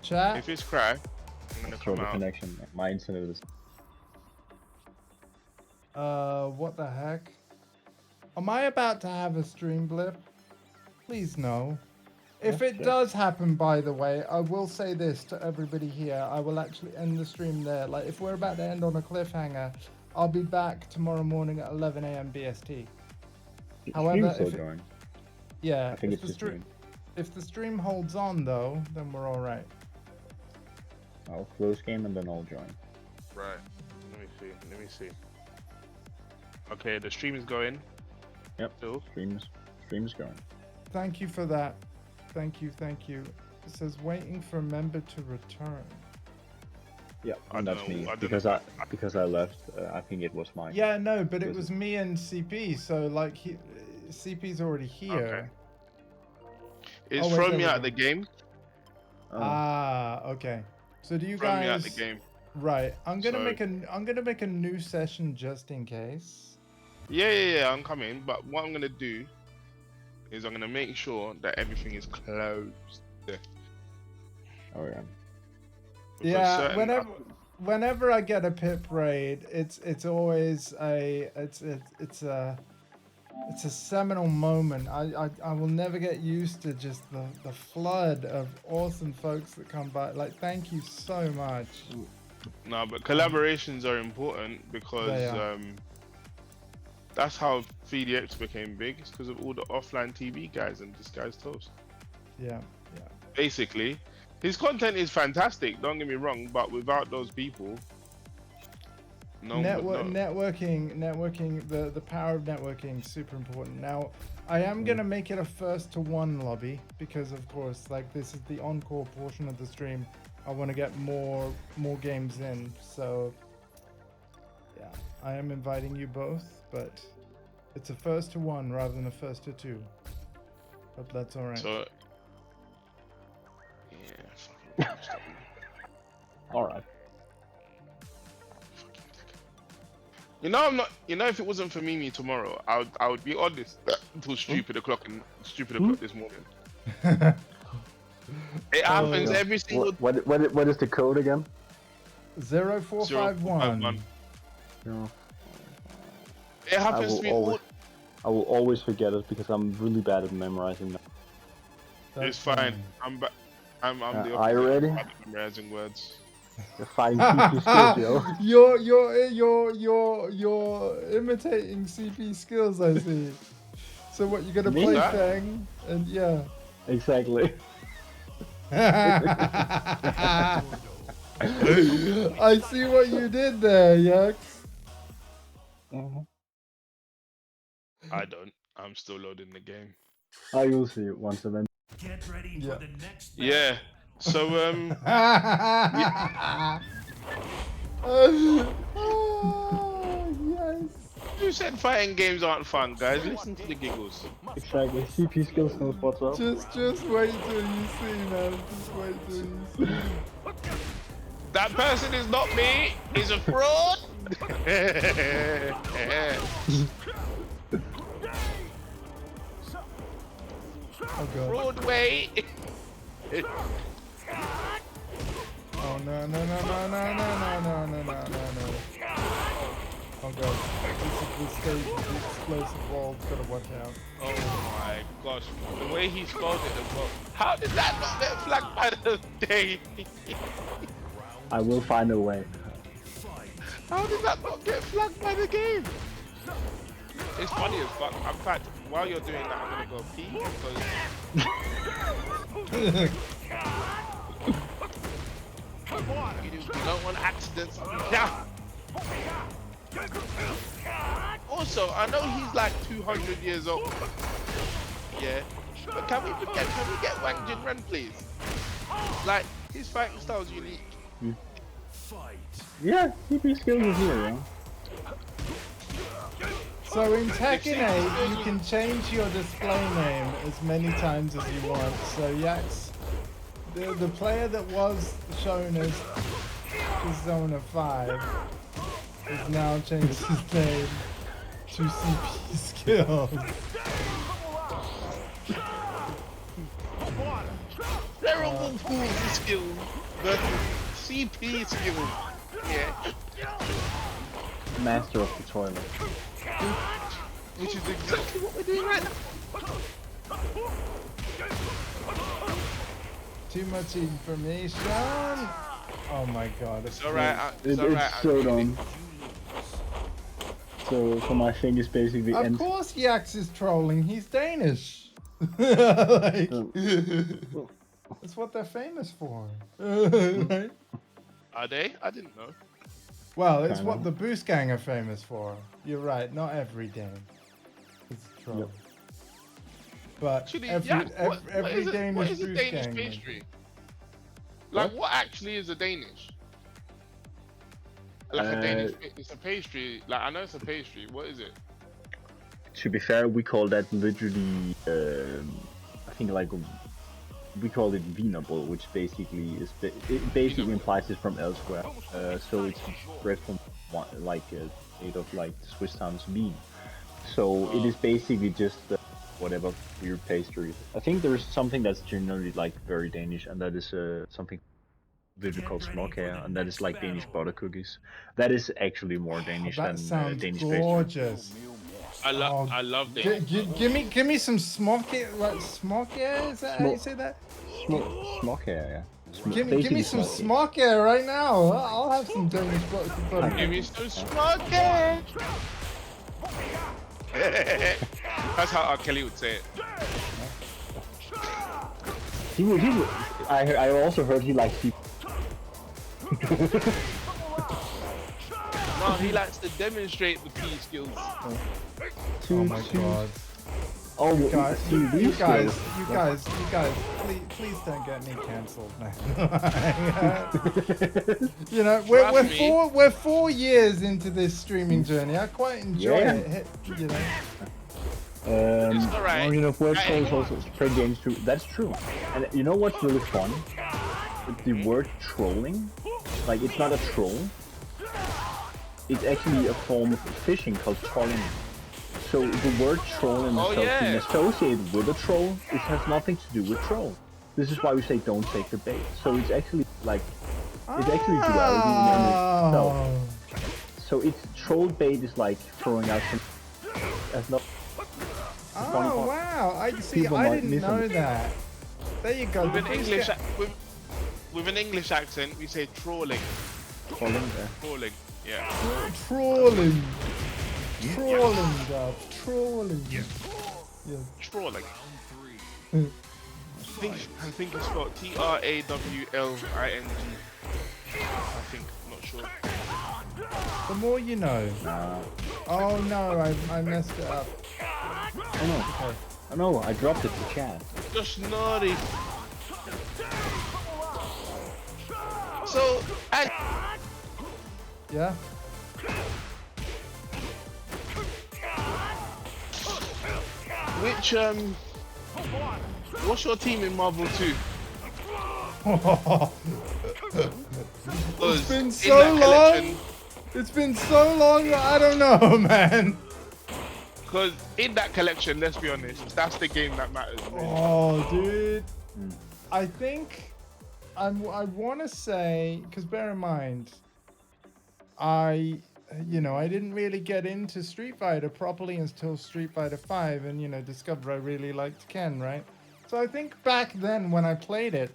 Chat. If it's crashed, I'm gonna Throw come the out. connection. My internet is. What the heck? Am I about to have a stream blip? Please no. If it does happen, by the way, I will say this to everybody here. I will actually end the stream there. Like, if we're about to end on a cliffhanger, I'll be back tomorrow morning at 11 a.m. BST. However, Stream's still going. yeah, I think if it's the just me. if the stream holds on though, then we're all right. I'll close game and then I'll join. Right. Let me see. Okay, the stream is going. Yep. Still. Stream's going. Thank you for that. Thank you. It says waiting for a member to return. Yeah, I and don't that's know, me I don't because know. I left. I think it was mine. Yeah, no, but it Was was it? me and CP. So like, CP's already here. It's Oh, wait, thrown there me we out go. of the game. Ah, okay. So do you Thrown me out of guys? the game. Right. I'm gonna So- make a new session just in case. Yeah, I'm coming. But what I'm gonna do is I'm gonna make sure that everything is closed. Oh yeah. Because Yeah. certain- Whenever I get a pip raid, it's always it's a seminal moment. I will never get used to just the flood of awesome folks that come by. Like, thank you so much. No, but collaborations are important because They are. that's how 3DX became big. It's because of all the offline TV guys and this guy's toast. Yeah. Basically, his content is fantastic. Don't get me wrong, but without those people, Networking, the power of networking is super important. Now, I am gonna make it a first to one lobby because, of course, like, this is the encore portion of the stream. I want to get more games in, so yeah, I am inviting you both, but it's a first to one rather than a first to two. But that's all right. So yeah, fucking All right. You know, I'm not. You know, if it wasn't for Mimi tomorrow, I would be on this until stupid o'clock this morning. It happens every single. What is the code again? 0451. No. It happens to me all. I will always forget it because I'm really bad at memorizing them. It's fine. I'm the opposite. Are you ready? I'm bad at memorizing words. You're fighting CP skills, yo. You're imitating CP skills, I see. So what, you're gonna Me? play That? Fang and yeah. Exactly. I see what you did there, Yux. I don't. I'm still loading the game. I will see it once and then. Get ready Yeah. for the next battle. Yeah. So Oh, yes. who said fighting games aren't fun, guys? Listen to the giggles. Exactly. CP skills knows what's up. Just wait till you see, man. Just wait till you see. That person is not me. He's a fraud. Oh god. Fraud way. Oh no. Oh god. This stage, the explosive wall's gotta watch out. Oh my gosh, the way he spelled it as well. How did that not get flagged by the day? I will find a way. How did that not get flagged by the game? It's funny as fuck. In fact, while you're doing that, I'm gonna go pee because you don't want accidents. Yeah. Also, I know he's like 200 years old. Yeah. But can we get Wang Jinren, please? Like, his fighting style is unique. Fight. Yeah, CP skills is here, yeah. So in Tekken 8, you can change your display name as many times as you want. So Yax, the player that was shown as Persona 5 has now changed his name to CP skills. Terrible Fool's skill versus CP skill. Yeah. Master of the toilet. Which is exactly what we're doing right now. Too much information. Oh my god. It's alright. It's so dumb. So my thing is basically Of course Yax is trolling, he's Danish. Like, that's what they're famous for. Right? Are they? I didn't know. Well, it's what the Boost Gang are famous for. You're right, not every game. It's a troll. Yep. But Actually, every Danish what is a Boost Danish Gang. pastry? Like, what actually is a Danish? Like a Danish, it's a pastry. Like, I know it's a pastry. What is it? To be fair, we call that literally, I think like, we call it Wienerbrot, which basically is, it basically implies it's from elsewhere. So it's bread from made of like Swiss times Wien. So it is basically just whatever weird pastry. I think there's something that's generally like very Danish, and that is something literally called småkager, and that is like Danish butter cookies. That is actually more Danish That than sounds Danish gorgeous. I love Danish. Give me some smoke. Like smoke? Is that how you say that? Småkager, yeah. Give me some smoke right now. I'll have some Danish butter. Give me some smoking. That's how R. Kelly would say it. I also heard he likes people. No, he likes to demonstrate the P skills. Oh my god. Oh, You guys, skills. please don't get me cancelled, man. You know, we're 4 years into this streaming journey. I quite enjoy it. You know. It's alright. Margin of work calls also per games too. That's true. And you know what's really fun? The word trolling. Like, it's not a troll. It's actually a form of fishing called trolling. So the word troll in itself being associated with a troll, it has nothing to do with troll. This is why we say don't take the bait. So it's actually like, it's actually duality in itself. So it's troll bait is like throwing out some. That's not. Oh wow! I see. I didn't know that. There you go. With an English accent, we say trawling. Trolling, Trawling. Yeah. Trawling. Trawling, Dad. Trawling. Yeah. Yeah. Trawling. I think it's spelled TRAWLING. I think. I'm not sure. The more you know. Oh no, I messed it up. Oh no. Okay. Oh no, I dropped it to chat. Just naughty. So, Yeah. which what's your team in Marvel 2? It's been so long. It's been so long that I don't know, man. Because in that collection, let's be honest, that's the game that matters. Really. Oh, dude. I think I want to say, because bear in mind, I didn't really get into Street Fighter properly until Street Fighter 5, and discovered I really liked Ken, right? So I think back then when I played it,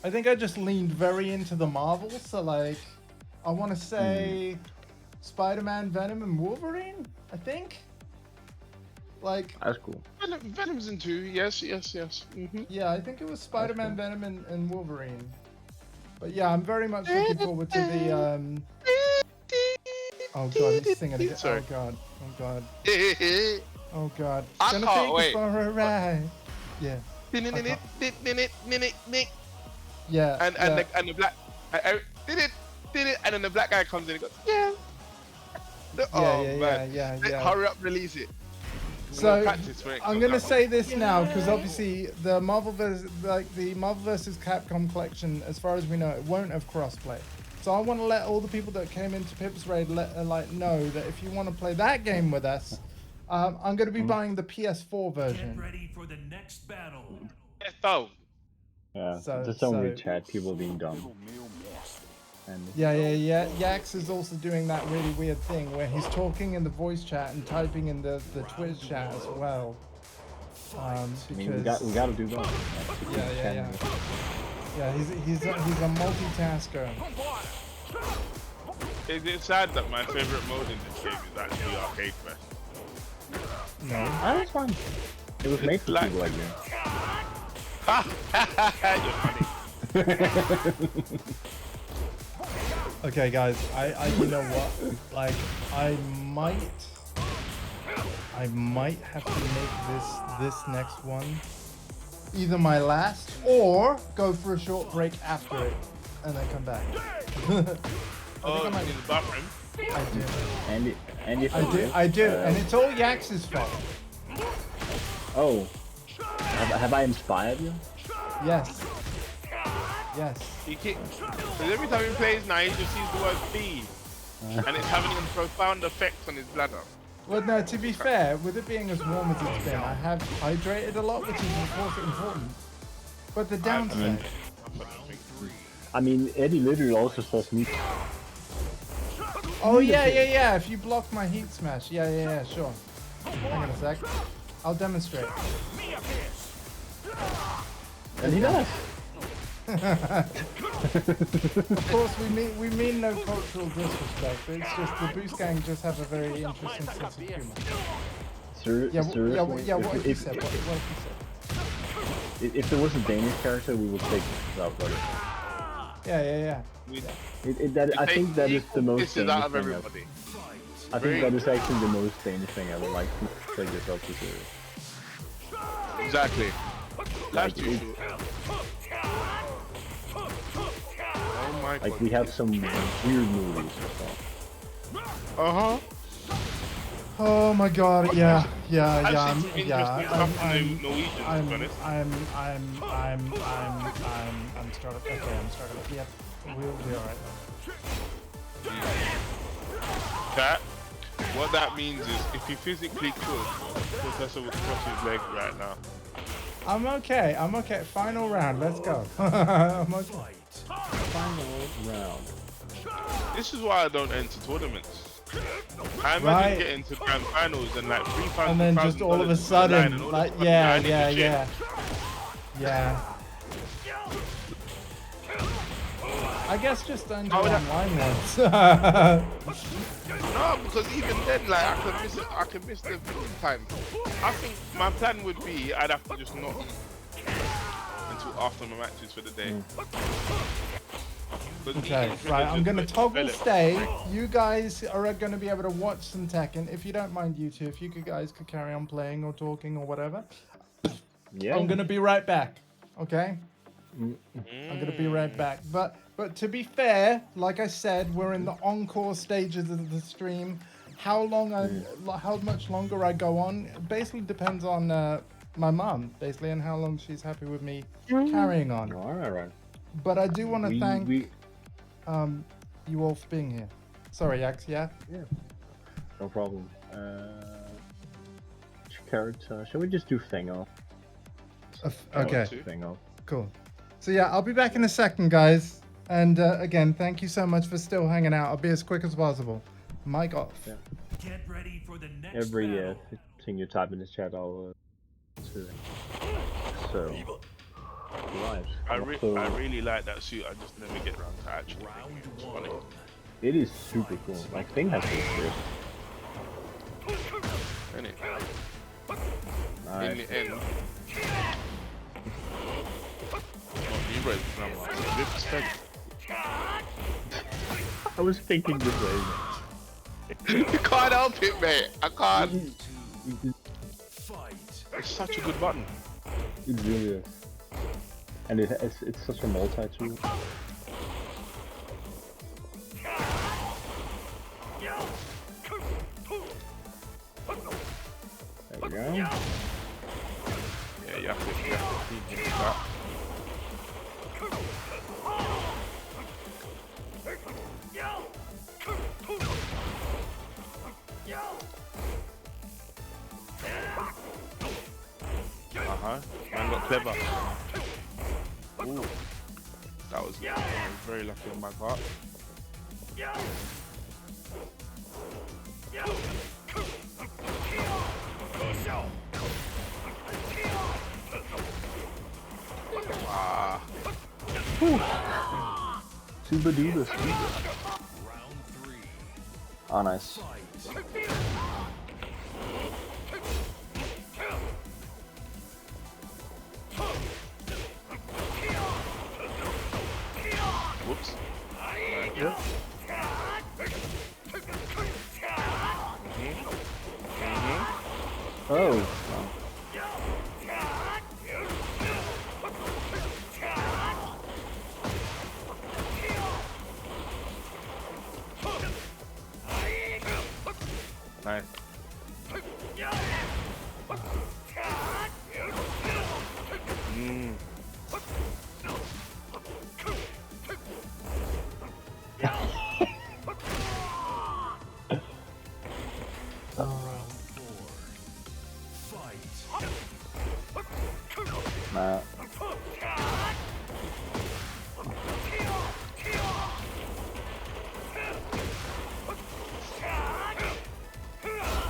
I think I just leaned very into the Marvels. So like, I want to say Spider-Man, Venom, and Wolverine. I think. Like. That's cool. Venom's in 2. Yes. Mm-hmm. Yeah, I think it was Spider-Man, Venom, and Wolverine. But yeah, I'm very much looking forward to the Oh god, he's singing again. Sorry. Oh god. Oh god. Oh god. I Gonna can't take wait. us for a ride. Yeah. Yeah. And yeah. the black did it, and then the black guy comes in and goes, yeah. Oh man. Yeah. Hurry up, release it. So Practice for it. I'm gonna say this now because obviously the Marvel vs. Capcom collection, as far as we know, it won't have crossplay. So I want to let all the people that came into Pip's Raid know that if you want to play that game with us, I'm gonna be buying the PS4 Get version. ready for the next battle. Oh, Yeah, So- there's so many so- chat people being dumb. And Yeah. Yax is also doing that really weird thing where he's talking in the voice chat and typing in the Twitch chat as well. I Because mean, we gotta do both. Yeah, he's a multitasker. it's sad that my favorite mode in this game is actually arcade fest. No. Ah, that's fine. It was made for like- people like you. You're funny. Okay, guys, I you know what? Like, I might have to make this next one either my last or go for a short break after it and then come back. Oh, in the bathroom. I do. And if I do, and it's all Yax's fault. Oh, have I inspired you? Yes. Yes. Because every time he plays now, he just sees the word feed. And it's having a profound effect on his bladder. Well, no, to be fair, with it being as warm as it's been, I have hydrated a lot, which is of course important. But the downside... I mean, Eddie literally also says me. Oh, yeah, if you block my heat smash. Yeah, sure. Hang on a sec. I'll demonstrate. And he does. Of course, we mean no cultural disrespect, but it's just the Boost Gang just have a very interesting sense of humor. Seriously, What he if, said, what he said. if there was a Danish character, we would take South Park. Yeah. I think that is the most This is Danish out of thing ever. everybody. I think that is actually the most Danish thing ever. Like, take yourself too serious. Exactly. Life's too short. Oh my god. Like, we have some weird movies and stuff. Uh-huh. Oh my god, yeah. I've seen some interesting stuff from the Norwegians, to be honest. I'm started. Okay, I'm started. Yep, we'll be alright. That, what that means is, if he physically could, Professor would cross his leg right now. I'm okay. Final round. Let's go. I'm okay. Final round. This is why I don't enter tournaments. I imagine Right. getting to grand finals and like $3,000 And then just all of a sudden, like, yeah. I guess just don't do online then. No, because even then, like, I could miss the viewing time. I think my plan would be I'd have to just not eat until after my matches for the day. Okay, right, I'm gonna toggle stay. You guys are gonna be able to watch some Tekken. If you don't mind, you two, if you guys could carry on playing or talking or whatever. Yeah. I'm gonna be right back. Okay? I'm gonna be right back. But to be fair, like I said, we're in the encore stages of the stream. How much longer I go on basically depends on my mom, basically, and how long she's happy with me carrying on. Alright. But I do want to thank you all for being here. Sorry, Axe, yeah? Yeah. No problem. Character. Shall we just do thing off? Okay, Thing off. cool. So yeah, I'll be back in a second, guys. And again, thank you so much for still hanging out. I'll be as quick as possible. Mic off. Yeah. Get ready for the next Every battle. thing you type in this chat, I'll do it. So, right. I really like that suit. I just never get around to actually. It's funny. It is super cool. Like, thing has this shit. Isn't it? Nice. In the end. You read the number. I was thinking this way. You can't help it, mate. I can't. Fight. It's such a good button. It really is. And it's such a multi-tool. There we go. Yeah, you have to feed him that. Man got clever. Ooh. That was very lucky on my part. Ah. Super duper. Round 3. Ah, nice. Whoops. Yeah. Oh. Nice. Round 4. Fight. Nah.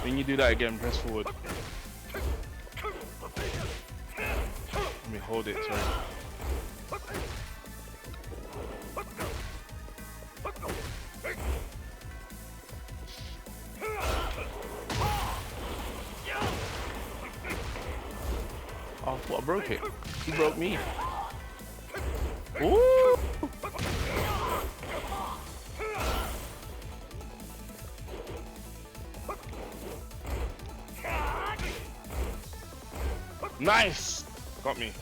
When you do that again, press forward. Let me hold it, sorry. Oh, I thought I broke it. He broke me. Ooh! Nice! Got me.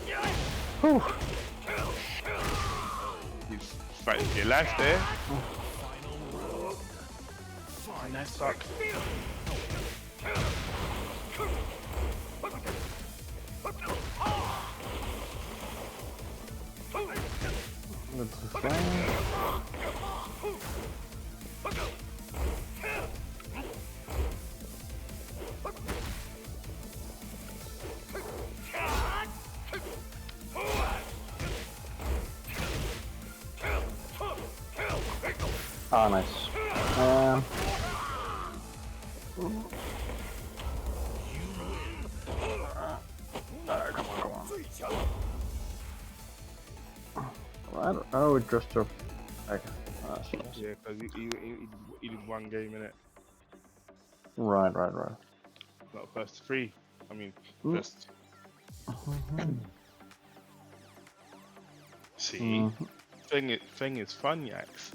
Whew. He's fighting for your life there. Nice suck. Ah, nice. I would just okay. Yeah, because he did one game in it. Right. Not first 3. I mean, first. See? Thing is fun, yaks.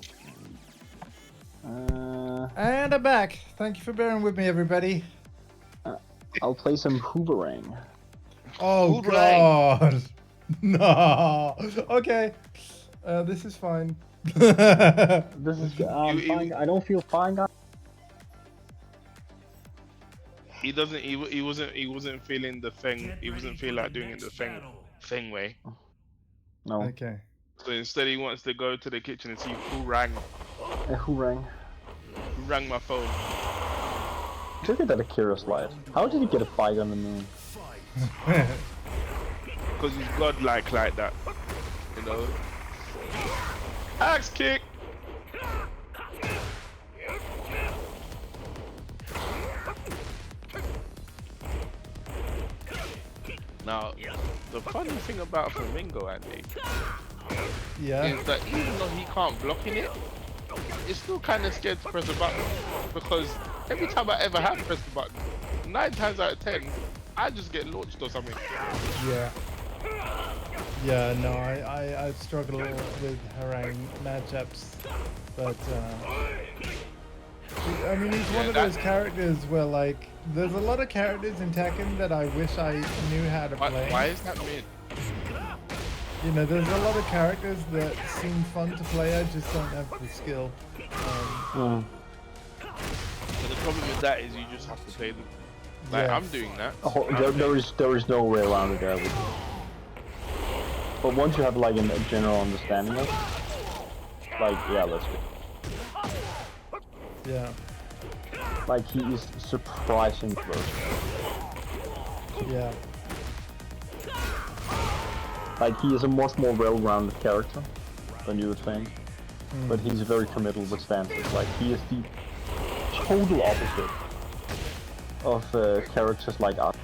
And I'm back. Thank you for bearing with me, everybody. I'll play some Hooverang. Oh God! No. Okay. This is fine. This is fine. I don't feel fine, guys. He doesn't. He wasn't feeling the thing. He wasn't feel like doing it the thing way. No. Okay. So instead, he wants to go to the kitchen and see who rang. Who rang? Who rang my phone? Look at that Akira's light. How did he get a fight on the moon? Because he's godlike like that, you know. Axe kick. Now, the funny thing about Flamingo, Andy, is that even though he can't block in it, it's still kind of scared to press the button, because every time I ever have pressed the button, 9 times out of 10, I just get launched or something. Yeah, no, I struggle with harangue matchups, but I mean, he's one of those characters where, like, there's a lot of characters in Tekken that I wish I knew how to play. Why is that mid? You know, there's a lot of characters that seem fun to play, I just don't have the skill. So the problem with that is you just have to play them. Like, I'm doing that. Oh, there is no way around it, there. But once you have like a general understanding of it, like, yeah, let's go. Yeah. Like, he is surprising close. Yeah. Like, he is a much more well-rounded character than you would think. But he's very committal with stances. Like, he is the total opposite of characters like us.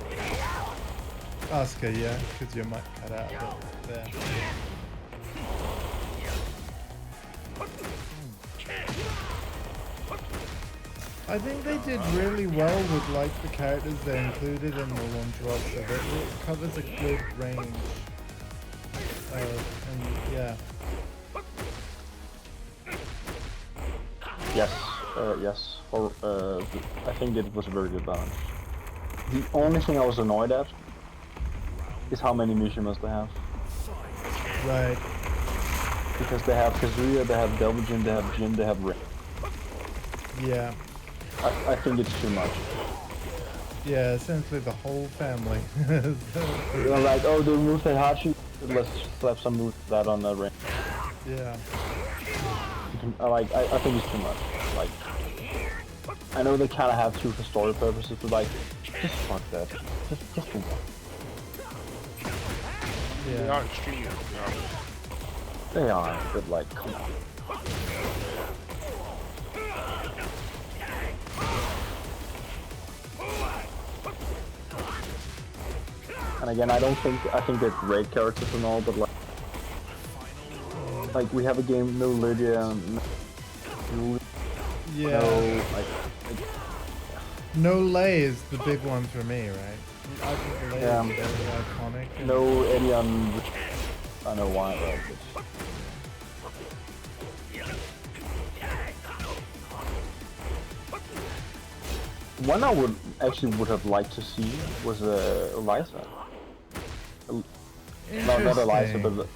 Asuka, yeah, because you might cut out there. I think they did really well with like the characters they included in the launch roster. It covers a good range. And yeah. Yes, yes. Or I think it was a very good balance. The only thing I was annoyed at is how many Mishimas they have. Right. Because they have Kazuya, they have Devil Jin, they have Jin, they have Rin. Yeah. I think it's too much. Yeah, essentially the whole family. They're like, oh, they removed that Hachi, let's slap some moves that on the Rin. Yeah. Like, I think it's too much. Like, I know they kind of have to for story purposes, but like, just fuck that. Just do that. They Yeah. are extremely They are, but like, come on. And again, I think they're great characters and all, but like we have a game, no Lydia, Yeah. no, No Lay is the big one for me, right? I think Lay Yeah. is very iconic. and- no Elian, which I know why, right? One I would have liked to see was Eliza. No, not Eliza, but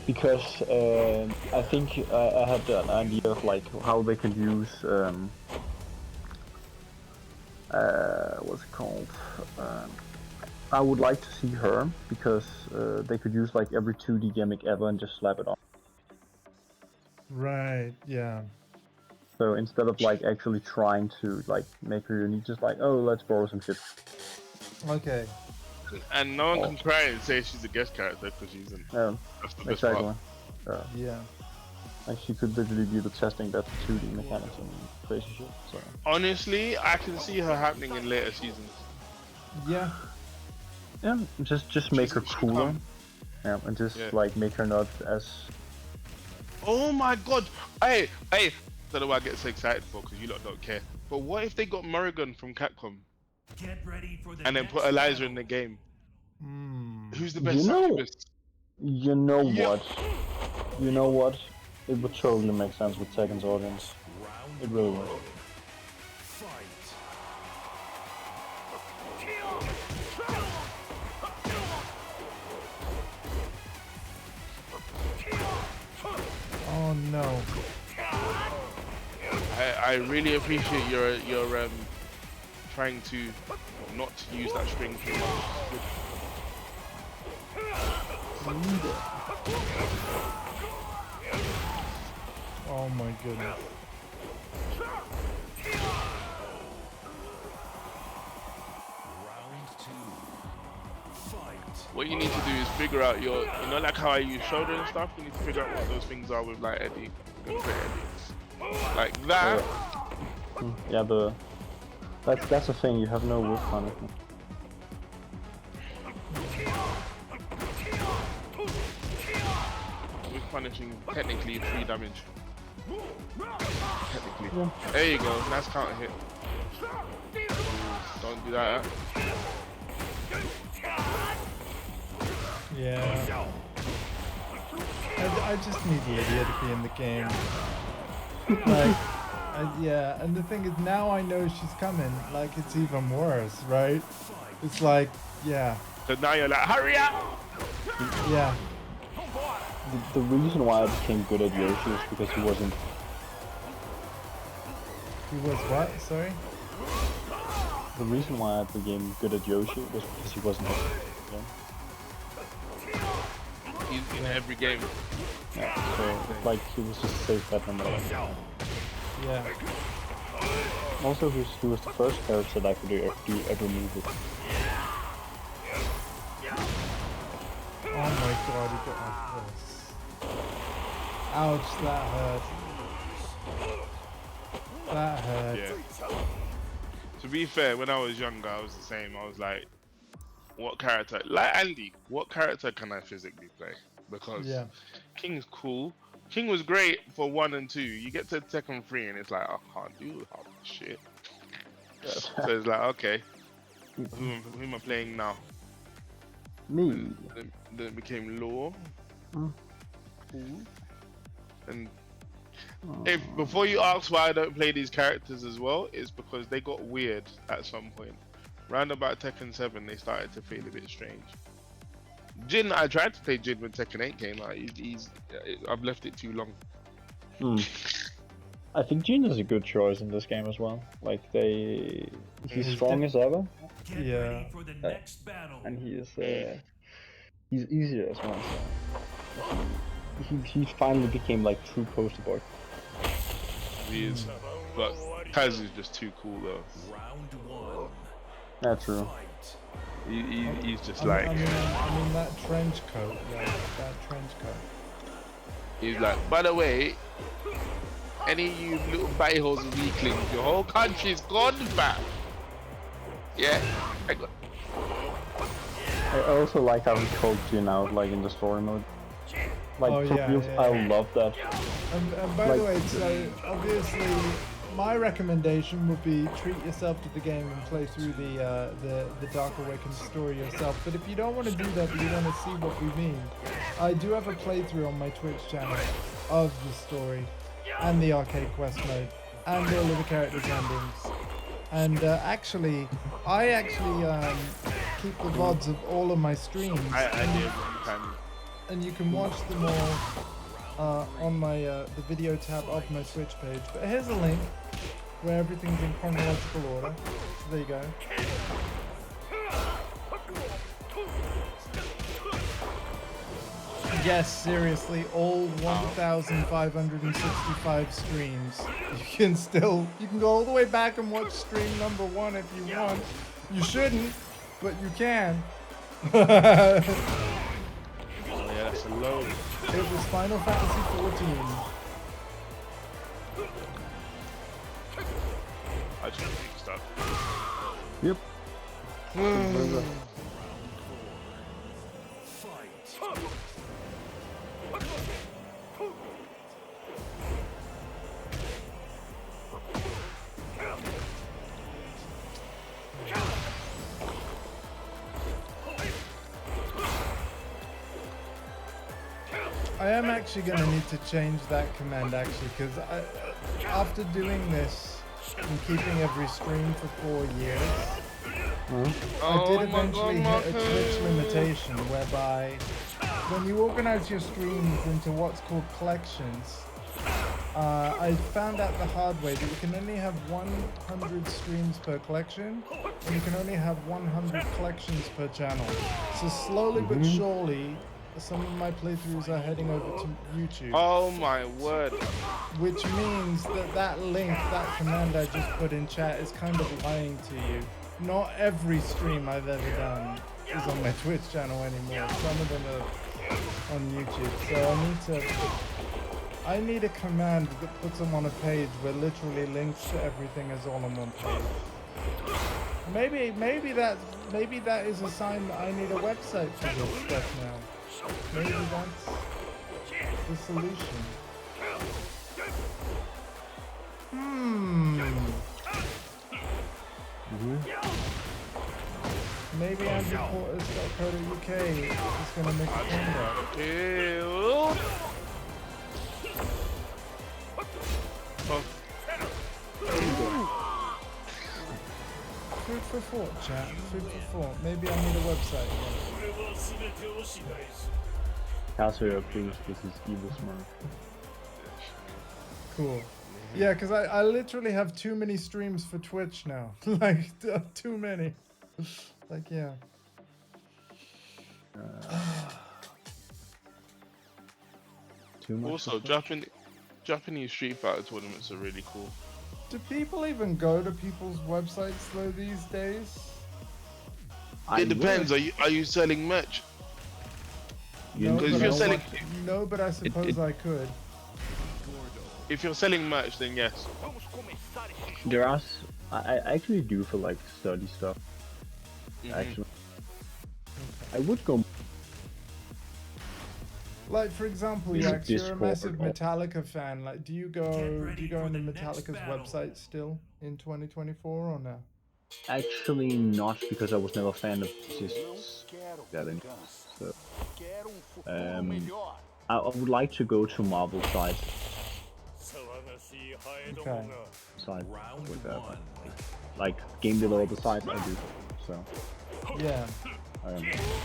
because I think I had an idea of like how they could use what's it called? I would like to see her because they could use like every 2D gimmick ever and just slap it on. Right, yeah. So instead of like actually trying to like make her unique, just like, oh, let's borrow some shit. Okay. And no one can cry and say she's a guest character because she's in. Yeah, That's the best exactly. part. Yeah. Like she could literally be the testing that 2D mechanics and crazy shit. So Honestly, I can see her happening in later seasons. Yeah. yeah, just make her She's cooler. come. Yeah, and just Yeah. like make her not as. Oh my god! Hey! I don't know why I get so excited for because you lot don't care. But what if they got Morrigan from Capcom Get ready for the and then next put Eliza battle. in the game? Hmm. Who's the best You know- succubus? You know Yeah. what? You know what? It would totally make sense with Tekken's audience. It really would. Oh no. I really appreciate your trying to not use that string too much. Oh my goodness. What you need to do is figure out your, you know, like how I use shoulder and stuff. You need to figure out what those things are with like Eddie. Gonna play Eddie. Like that. Yeah, that's the thing. You have no whip punishment. With punishing technically 3 damage. Technically. There you go. Nice counter hit. Don't do that. Yeah. I just need Lydia to be in the game. Like, Yeah, and the thing is, now I know she's coming. Like, it's even worse, right? It's like, yeah. So now you're like, hurry up! Yeah. The reason why I became good at Yoshi is because he wasn't. He was what? Sorry? The reason why I became good at Yoshi was because he wasn't. He's in every game. Yeah, so like he was just a safe bet no matter what. Yeah. Also, he was the first character that I could do every move with. Oh my god, he got my face. Ouch, that hurt. That hurt. Yeah. To be fair, when I was younger, I was the same. I was like, what character? Like Andy, what character can I physically play? Because King's cool. King was great for 1 and 2. You get to Tekken 3 and it's like, I can't do half the shit. So it's like, okay, who am I playing now? Me. Then it became Law. Cool. And if before you ask why I don't play these characters as well, it's because they got weird at some point. Round about Tekken 7, they started to feel a bit strange. Jin, I tried to play Jin when Tekken 8 came out. I've left it too long. I think Jin is a good choice in this game as well. Like he's strong as ever. Yeah. And he's easier as well. So he finally became like true poster boy. He is, but Kaz is just too cool though. That's true. He's just I like. mean that trench coat. Yeah, that trench coat. He's like, by the way, any of you little bayholes and weaklings, your whole country's gone back. Yeah. I also like how he called Jin out like in the story mode. Like I love that. And by the way, so obviously my recommendation would be treat yourself to the game and play through the Dark Awakened story yourself. But if you don't want to do that, but you want to see what we mean, I do have a playthrough on my Twitch channel of the story and the arcade quest mode and all of the characters' endings. And I keep the VODs of all of my streams. And you can watch them all on my the video tab of my Twitch page. But here's a link where everything's in chronological order. So there you go. Yes, seriously, all 1,565 streams. You can go all the way back and watch stream number 1 if you want. You shouldn't, but you can. Yeah, that's a load. It was Final Fantasy 14. I just think stuff. Yep. I am actually going to need to change that command actually, because after doing this and keeping every stream for 4 years, I did eventually hit a Twitch limitation whereby when you organize your streams into what's called collections, I found out the hard way that you can only have 100 streams per collection, and you can only have 100 collections per channel. So slowly but surely, some of my playthroughs are heading over to YouTube. Oh my word. Which means that link, that command I just put in chat is kind of lying to you. Not every stream I've ever done is on my Twitch channel anymore. Some of them are on YouTube. So I need a command that puts them on a page where literally links to everything is all on one page. Maybe that is a sign that I need a website for this stuff now. Maybe that's the solution. Maybe AndrewPorters.co.uk is going to make a comeback. Ew. Food for thought, chat. Food for thought. Maybe I need a website again. Calcio, please. This is evil smart. Cool. Yeah, because I literally have too many streams for Twitch now. Like, too many. Like, yeah. Too much. Also, Japanese Street Fighter tournaments are really cool. Do people even go to people's websites though these days? It depends. Are you selling merch? No, Because but if you're I selling, no, but I suppose I could. if you're selling merch, then yes. There are. I actually do for like study stuff. Actually, I would go. Like for example, Use Yax, you're a Discord massive or- Metallica fan. Like, do you go on the Metallica's website still in 2024 or no? Actually, not because I was never a fan of just that. So, I would like to go to Marvel site. Okay. Site with that. Like game developer sites, I do. So Yeah.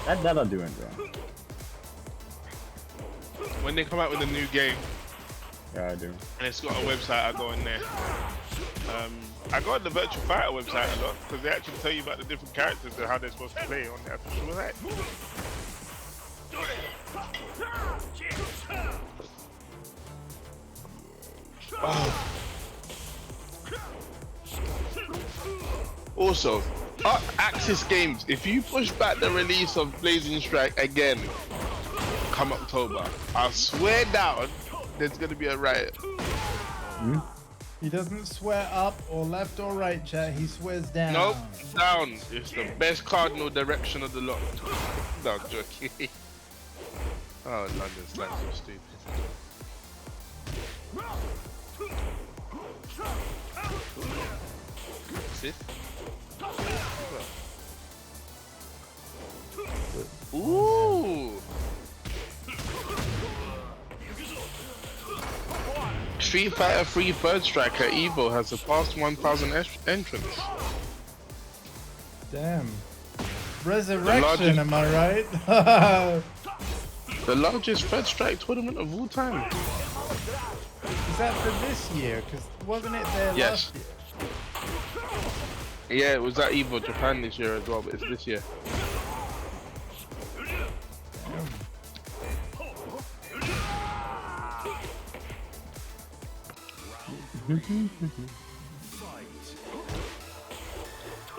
that I do enjoy. When they come out with a new game Yeah, I do. and it's got a website, I go on there. I go on the Virtual Fighter website a lot because they actually tell you about the different characters and how they're supposed to play on the official site. Also, Axis Games, if you push back the release of Blazing Strike again, come October, I swear down, there's gonna be a riot. He doesn't swear up or left or right, chat. He swears down. Nope, down. It's the best cardinal direction of the lot. No, I'm joking. Oh, London slams so stupid. Sith? Ooh! Street Fighter 3 Third Striker Evo has surpassed 1,000 entrants. Damn. Resurrection, am I right? The largest Third Strike tournament of all time. Is that for this year? Because wasn't it there Yes. last year? Yeah, it was at Evo Japan this year as well, but it's this year.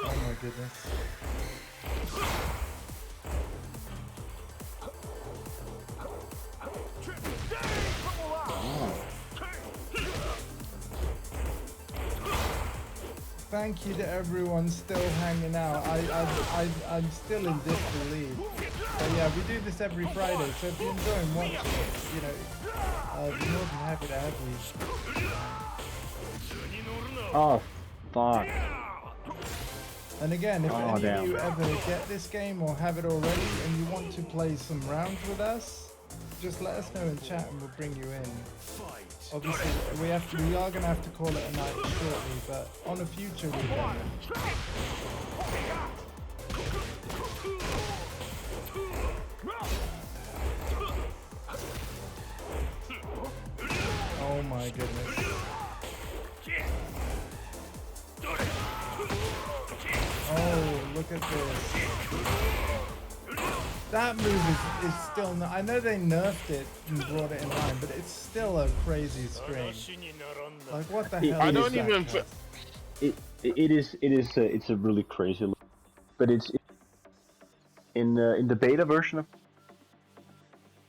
Oh my goodness. Thank you to everyone still hanging out. I'm still in disbelief. But yeah, we do this every Friday, so if you're enjoying watching it, you know, I'd be more than happy to have you. Oh, fuck. And again, if any damn. of you ever get this game or have it already and you want to play some rounds with us, just let us know in chat and we'll bring you in. Obviously, we are gonna have to call it a night shortly, but on a future weekend. Oh my goodness. Oh, look at this. That move is still not. I know they nerfed it and brought it in line, but it's still a crazy string. Like, what the hell? I is don't that even. crap? It's a really crazy look, but it's in the beta version of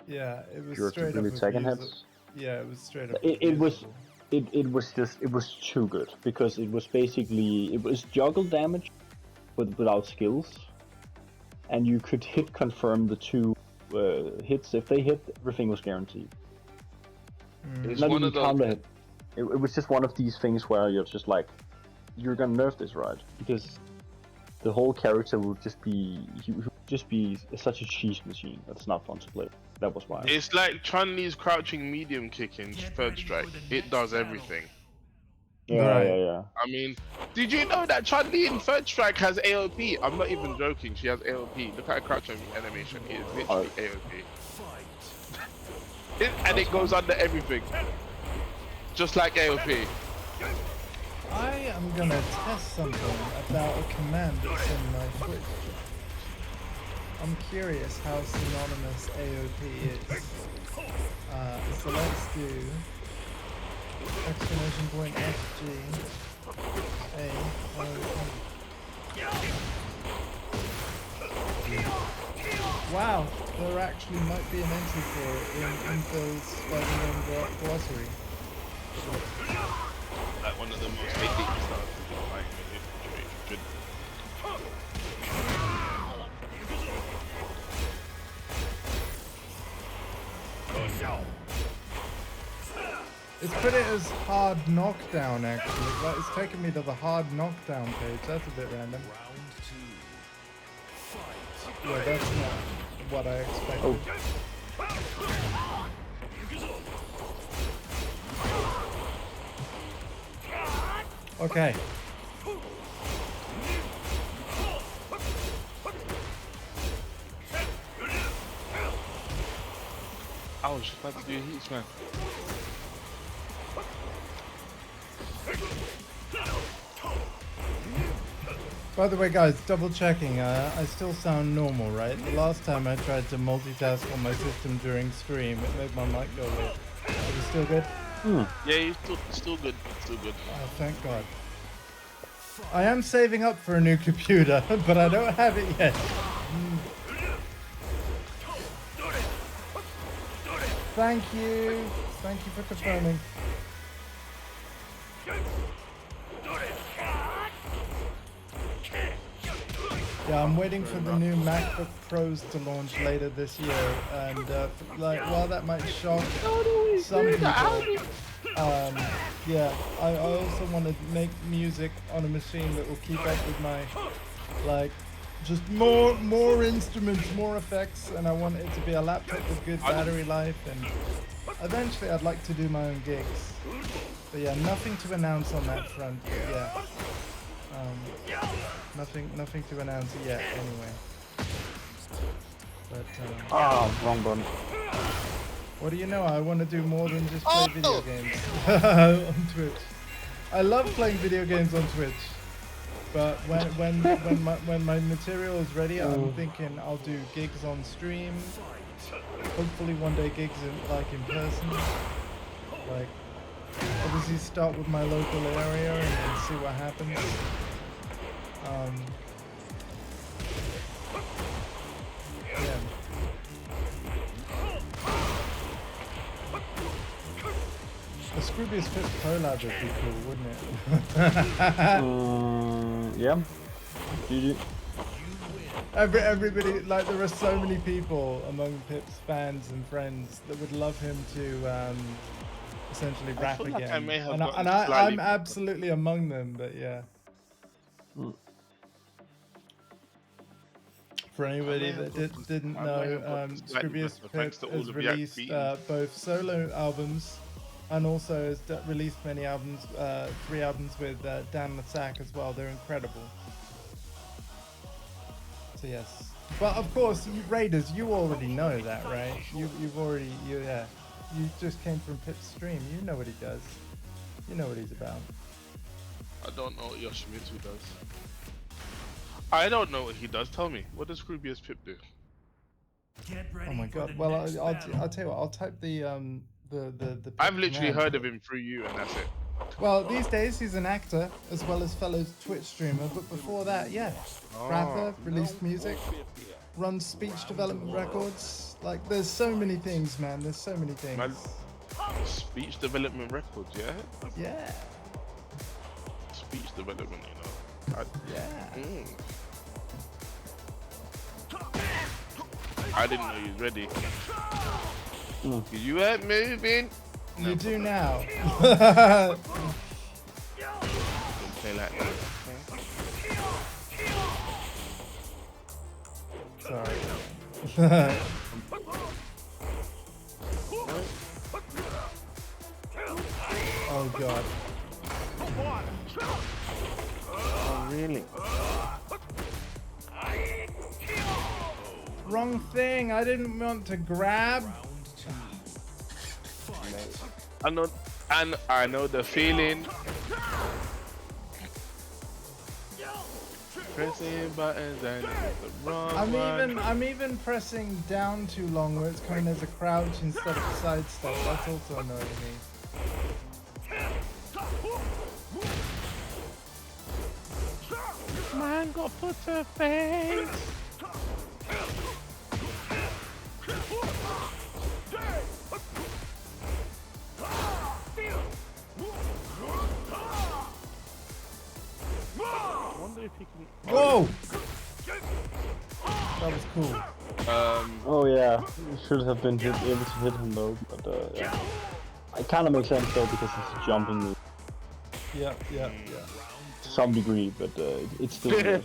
Yeah, it was Pure straight really up second abusable. heads. Yeah, it was straight up. It was abusable. it was too good because it was basically it was juggle damage, without skills, and you could hit confirm the two hits. If they hit, everything was guaranteed. It's Not one even of those. counter hit. It was just one of these things where you're just like, you're gonna nerf this, right? Because the whole character would just be such a cheese machine. That's not fun to play. That was why. It's like Chun-Li's crouching medium kick in Third Strike. It does everything. Yeah, Right. yeah, yeah. I mean, did you know that Chun-Li in Third Strike has AOP? I'm not even joking. She has AOP. Look at her crouch animation. It is literally AOP. And it goes under everything. Just like AOP. I am gonna test something about a command that's in my Twitch. I'm curious how synonymous AOP is. So let's do exclamation point SG A O P. Wow, there actually might be an entry for it in Phil's Spider-Man glossary. Like one of the most basic stuff. Like, good. It's put it as hard knockdown actually. Like, it's taken me to the hard knockdown page. That's a bit random. Yeah, that's not what I expected. Okay. I was just about to do heats, man. By the way, guys, double checking. I still sound normal, right? The last time I tried to multitask on my system during stream, it made my mic go weird. Are you still good? Yeah, you're still good. Still good. Oh, thank God. I am saving up for a new computer, but I don't have it yet. Thank you. Thank you for confirming. Yeah, I'm waiting for the new MacBook Pros to launch later this year, and like, while that might shock some people, yeah, I also want to make music on a machine that will keep up with my, like, just more instruments, more effects, and I want it to be a laptop with good battery life, and eventually I'd like to do my own gigs. But yeah, nothing to announce on that front. But yeah. Nothing to announce yet, anyway. But wrong button. what do you know? I want to do more than just play video games on Twitch. I love playing video games on Twitch, but when my material is ready, I'm thinking I'll do gigs on stream. Hopefully, one day gigs in person. Like, obviously, start with my local area and then see what happens. Yeah. A Scroobius Fit collab would be cool, wouldn't it? Yeah. GG. Everybody, like, there are so many people among Pip's fans and friends that would love him to essentially rap feel again. like I may have and gotten I'm slightly- absolutely among them, but yeah. For anybody that didn't know, Scroobius Pip has released both solo albums and also has released many albums, 3 albums with Dan Lassac as well. They're incredible. So yes, but of course, you Raiders, you already know that, right? You just came from Pip's stream. You know what he does. You know what he's about. I don't know what Yoshimitsu does. I don't know what he does. Tell me, what does Scroobius Pip do? Get ready Oh my for God. the Well, next I'll battle. tell you what. I'll type the I've literally command. heard of him through you, and that's it. Well, these days he's an actor as well as fellow Twitch streamer, but before that, yeah, rapper, released music, runs speech development records. Like, there's so many things, man. There's so many things. Man, speech development records, yeah? Yeah. Speech development, you know. Yeah. I didn't know you was ready. You weren't moving. You do now. Don't play like that. Sorry. Oh God. Oh, really? Wrong thing. I didn't want to grab. I know the feeling. Pressing buttons and the wrong one. I'm even pressing down too long where it's coming as a crouch instead of a side step. That's also annoying me. Man got put to face. Whoa! That was cool. Oh yeah, you should have been able to hit him though, but yeah. It kind of makes sense though because it's jumping Yeah. to some degree, but it's still weird.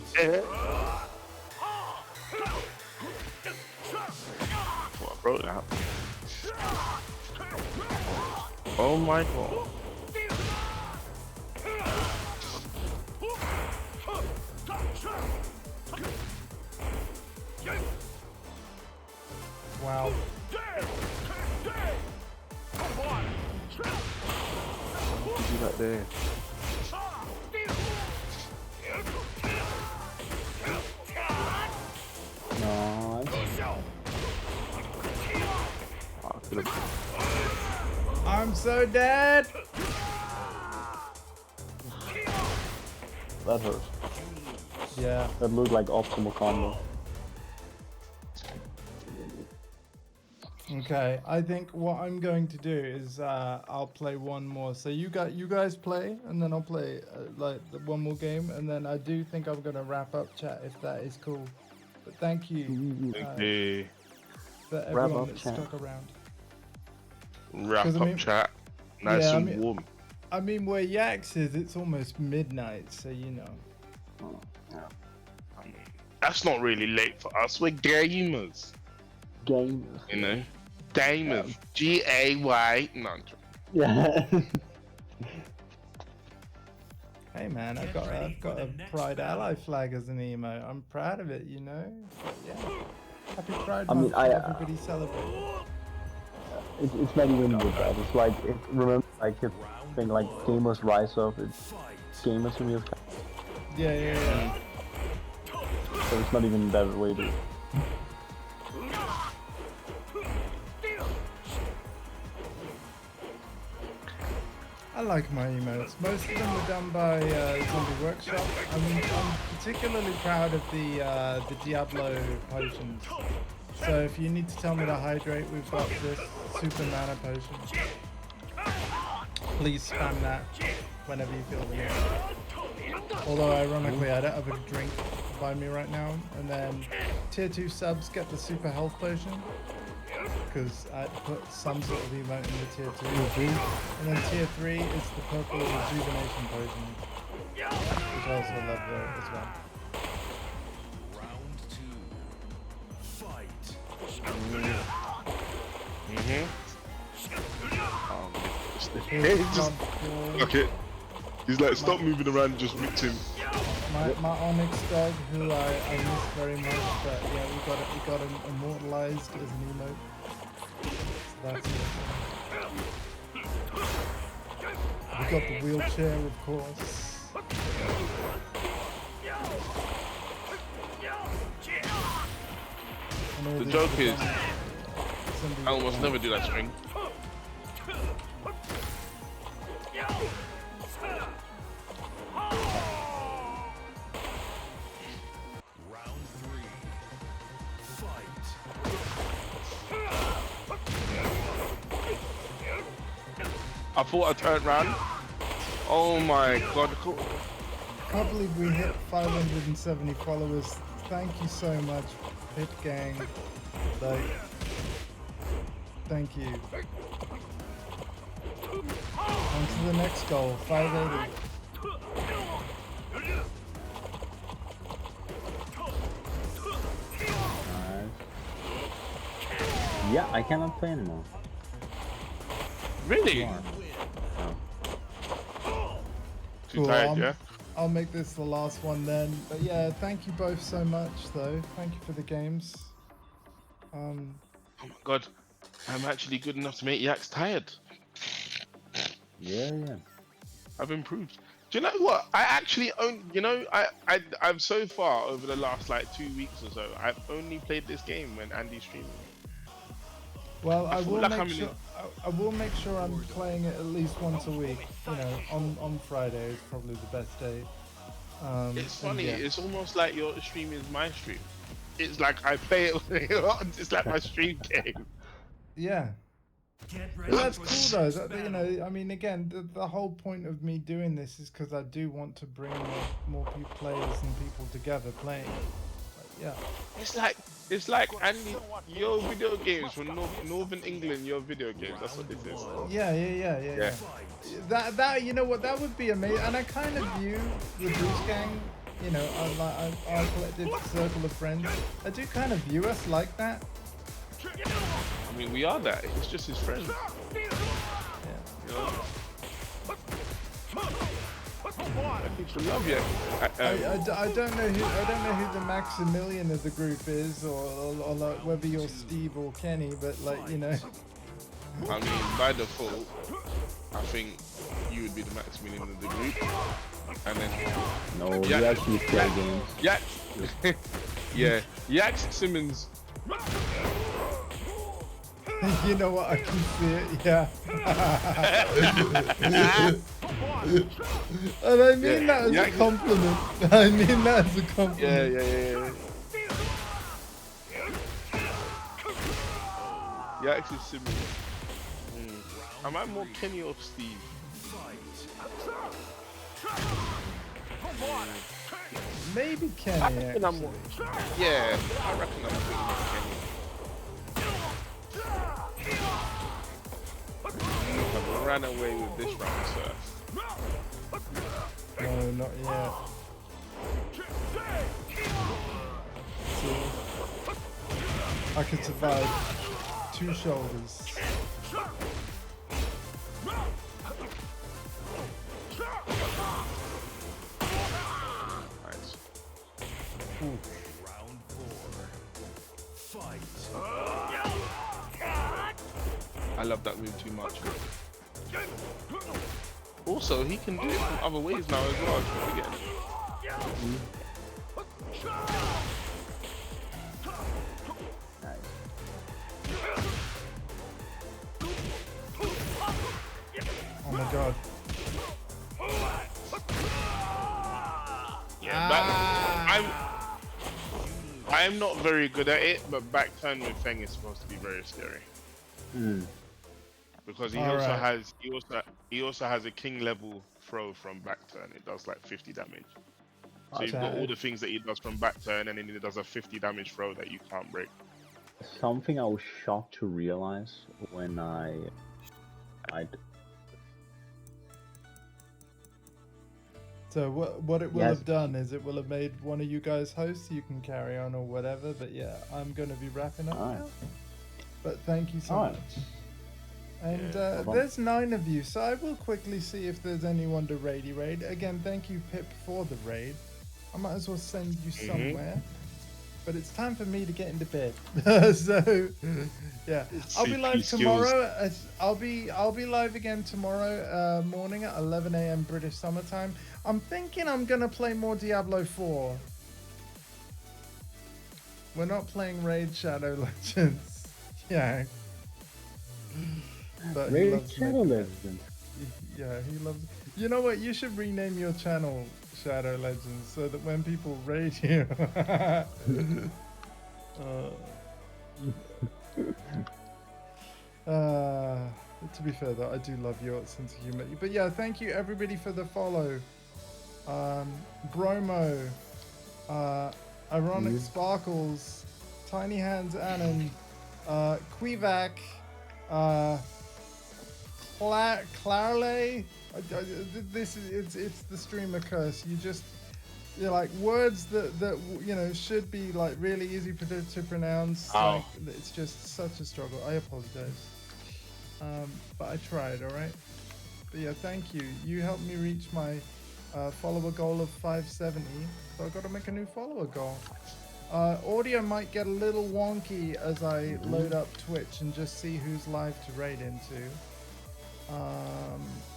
What, bro? Now. Oh my god. Wow. Do that there. Nice. I'm so dead. That hurt. Yeah. That looked like optimal combo. Okay, I think what I'm going to do is I'll play one more. So you guys play, and then I'll play like the one more game, and then I do think I'm gonna wrap up chat if that is cool. But thank you for everyone that stuck around. Wrap up chat. Nice yeah, and warm. I mean, where Yax is, it's almost midnight, so you know. Oh, yeah. That's not really late for us. We're gamers. Gamers. You know, gamers. G-A-Y. No. Yeah. Hey man, I've got a Pride Ally flag as an emo. I'm proud of it, you know. Yeah. Happy Pride Month. Everybody celebrate. It's not even with that. It's like remember like his thing like gamers rise up. It's gamers to me is kind Yeah. so it's not even that way to. I like my emotes. Most of them were done by Zombie Workshop. I mean, I'm particularly proud of the Diablo potions. So if you need to tell me to hydrate, we've got this super mana potion. Please spam that whenever you feel the need. Although ironically, I don't have a drink by me right now. And then tier 2 subs get the super health potion, because I put some sort of emote in the tier 2. And then tier 3 is the purple rejuvenation potion, which I also love there as well. Round 2. Fight. Okay. He's like, stop moving around and just mix him. My Onyx dog, who I miss very much, but yeah, we got him immortalized as an emote. So that's it. We got the wheelchair, of course. The joke is, I almost never do that string. Round 3. Fight. I thought I turned round. Oh my god. Can't believe we hit 570 followers. Thank you so much, Pit Gang. Like, thank you. On to the next goal, 580. Yeah, I cannot play anymore. Really? Too tired, yeah? I'll make this the last one then. But yeah, thank you both so much, though. Thank you for the games. Oh my god, I'm actually good enough to make Yaks tired. Yeah. I've improved. Do you know what? I actually own. You know, I've so far over the last like 2 weeks or so, I've only played this game when Andy's streaming. Well, I feel will like make I'm in sure. I will make sure I'm playing it at least once a week. You know, on Friday is probably the best day. It's funny. Yeah. It's almost like your stream is my stream. It's like I play it. It's like my stream game. Yeah. Get ready But that's for cool the though. next You battle. know, I mean, again, the whole point of me doing this is because I do want to bring more people, players and people together playing. But, yeah. It's like Andy, your video games from Northern England. Your video games. That's what this is. Yeah. That you know what, that would be amazing. And I kind of view the Boost Gang, you know, our collective circle of friends. I do kind of view us like that. I mean, we are that. It's just his friends. Yeah. You know? I people love you. I don't know who the Maximilian of the group is, or like whether you're Steve or Kenny, but like, you know. I mean, by default, I think you would be the Maximilian of the group, and then No, you actually play games. Yak, yeah, Yak Simmons. You know what? I can see it. Yeah. And I mean that as a compliment. I mean that as a compliment. Yeah. Yak Simmons. Am I more Kenny or Steve? Maybe Kenny. I reckon I'm more. Yeah, I reckon I'm more Kenny. I've ran away with this round, sir. No, not yet. See, I could survive 2 shoulders. Nice. Ooh. Round 4. Fight. I love that move too much. Also, he can do it from other ways now as well. Again. Oh my god. Yeah, I'm not very good at it, but back turn with Feng is supposed to be very scary. Because he also has a king level throw from back turn. It does like 50 damage. So you've got all the things that he does from back turn, and then he does a 50 damage throw that you can't break. Something I was shocked to realize when So what it will have done is it will have made one of you guys hosts. You can carry on or whatever. But yeah, I'm going to be wrapping up now. But thank you so much. And there's 9 of you, so I will quickly see if there's anyone to raid. Again, thank you, Pip, for the raid. I might as well send you somewhere. But it's time for me to get into bed. So yeah, I'll be live tomorrow. I'll be live again tomorrow morning at 11 a.m. British Summer Time. I'm thinking I'm gonna play more Diablo 4. We're not playing Raid Shadow Legends. Yeah. But he loves Shadow Legends. Yeah, he loves. You know what? You should rename your channel Shadow Legends so that when people raid you. To be fair though, I do love your sense of humor. But yeah, thank you everybody for the follow. Bromo, Ironic Sparkles, Tiny Hands Annan, Quevac, Clarley. This is it's the streamer curse. You're like words that you know should be like really easy to pronounce. Like, it's just such a struggle. I apologize, but I tried. All right. But yeah, thank you. You helped me reach my Follower goal of 570. So I've got to make a new follower goal. Audio might get a little wonky as I load up Twitch and just see who's live to raid into.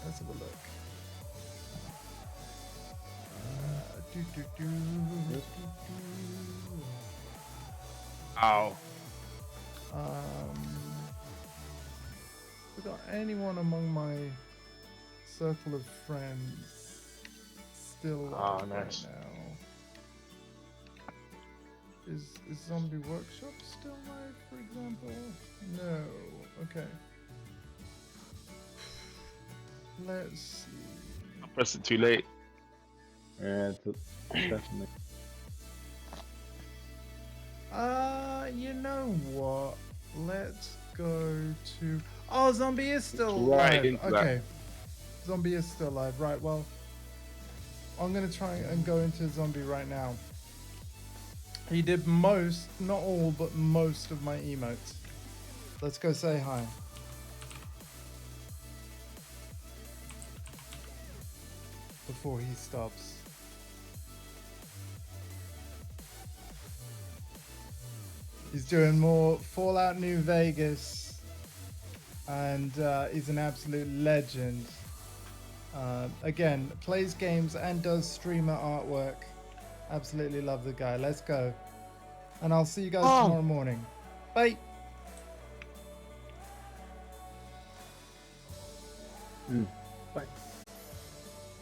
Let's have a look. Ow. We got anyone among my circle of friends still live nice. right now? Is Zombie Workshop still live, for example? No. Okay. Let's see. I pressed it too late. Yeah, definitely. You know what? Let's go to. Oh, Zombie is still Right live. into that. Okay. Zombie is still live. Right. Well, I'm gonna try and go into Zombie right now. He did most, not all, but most of my emotes. Let's go say hi. Before he stops. He's doing more Fallout New Vegas, and he's an absolute legend. Again, plays games and does streamer artwork. Absolutely love the guy. Let's go. And I'll see you guys tomorrow morning. Bye. Bye.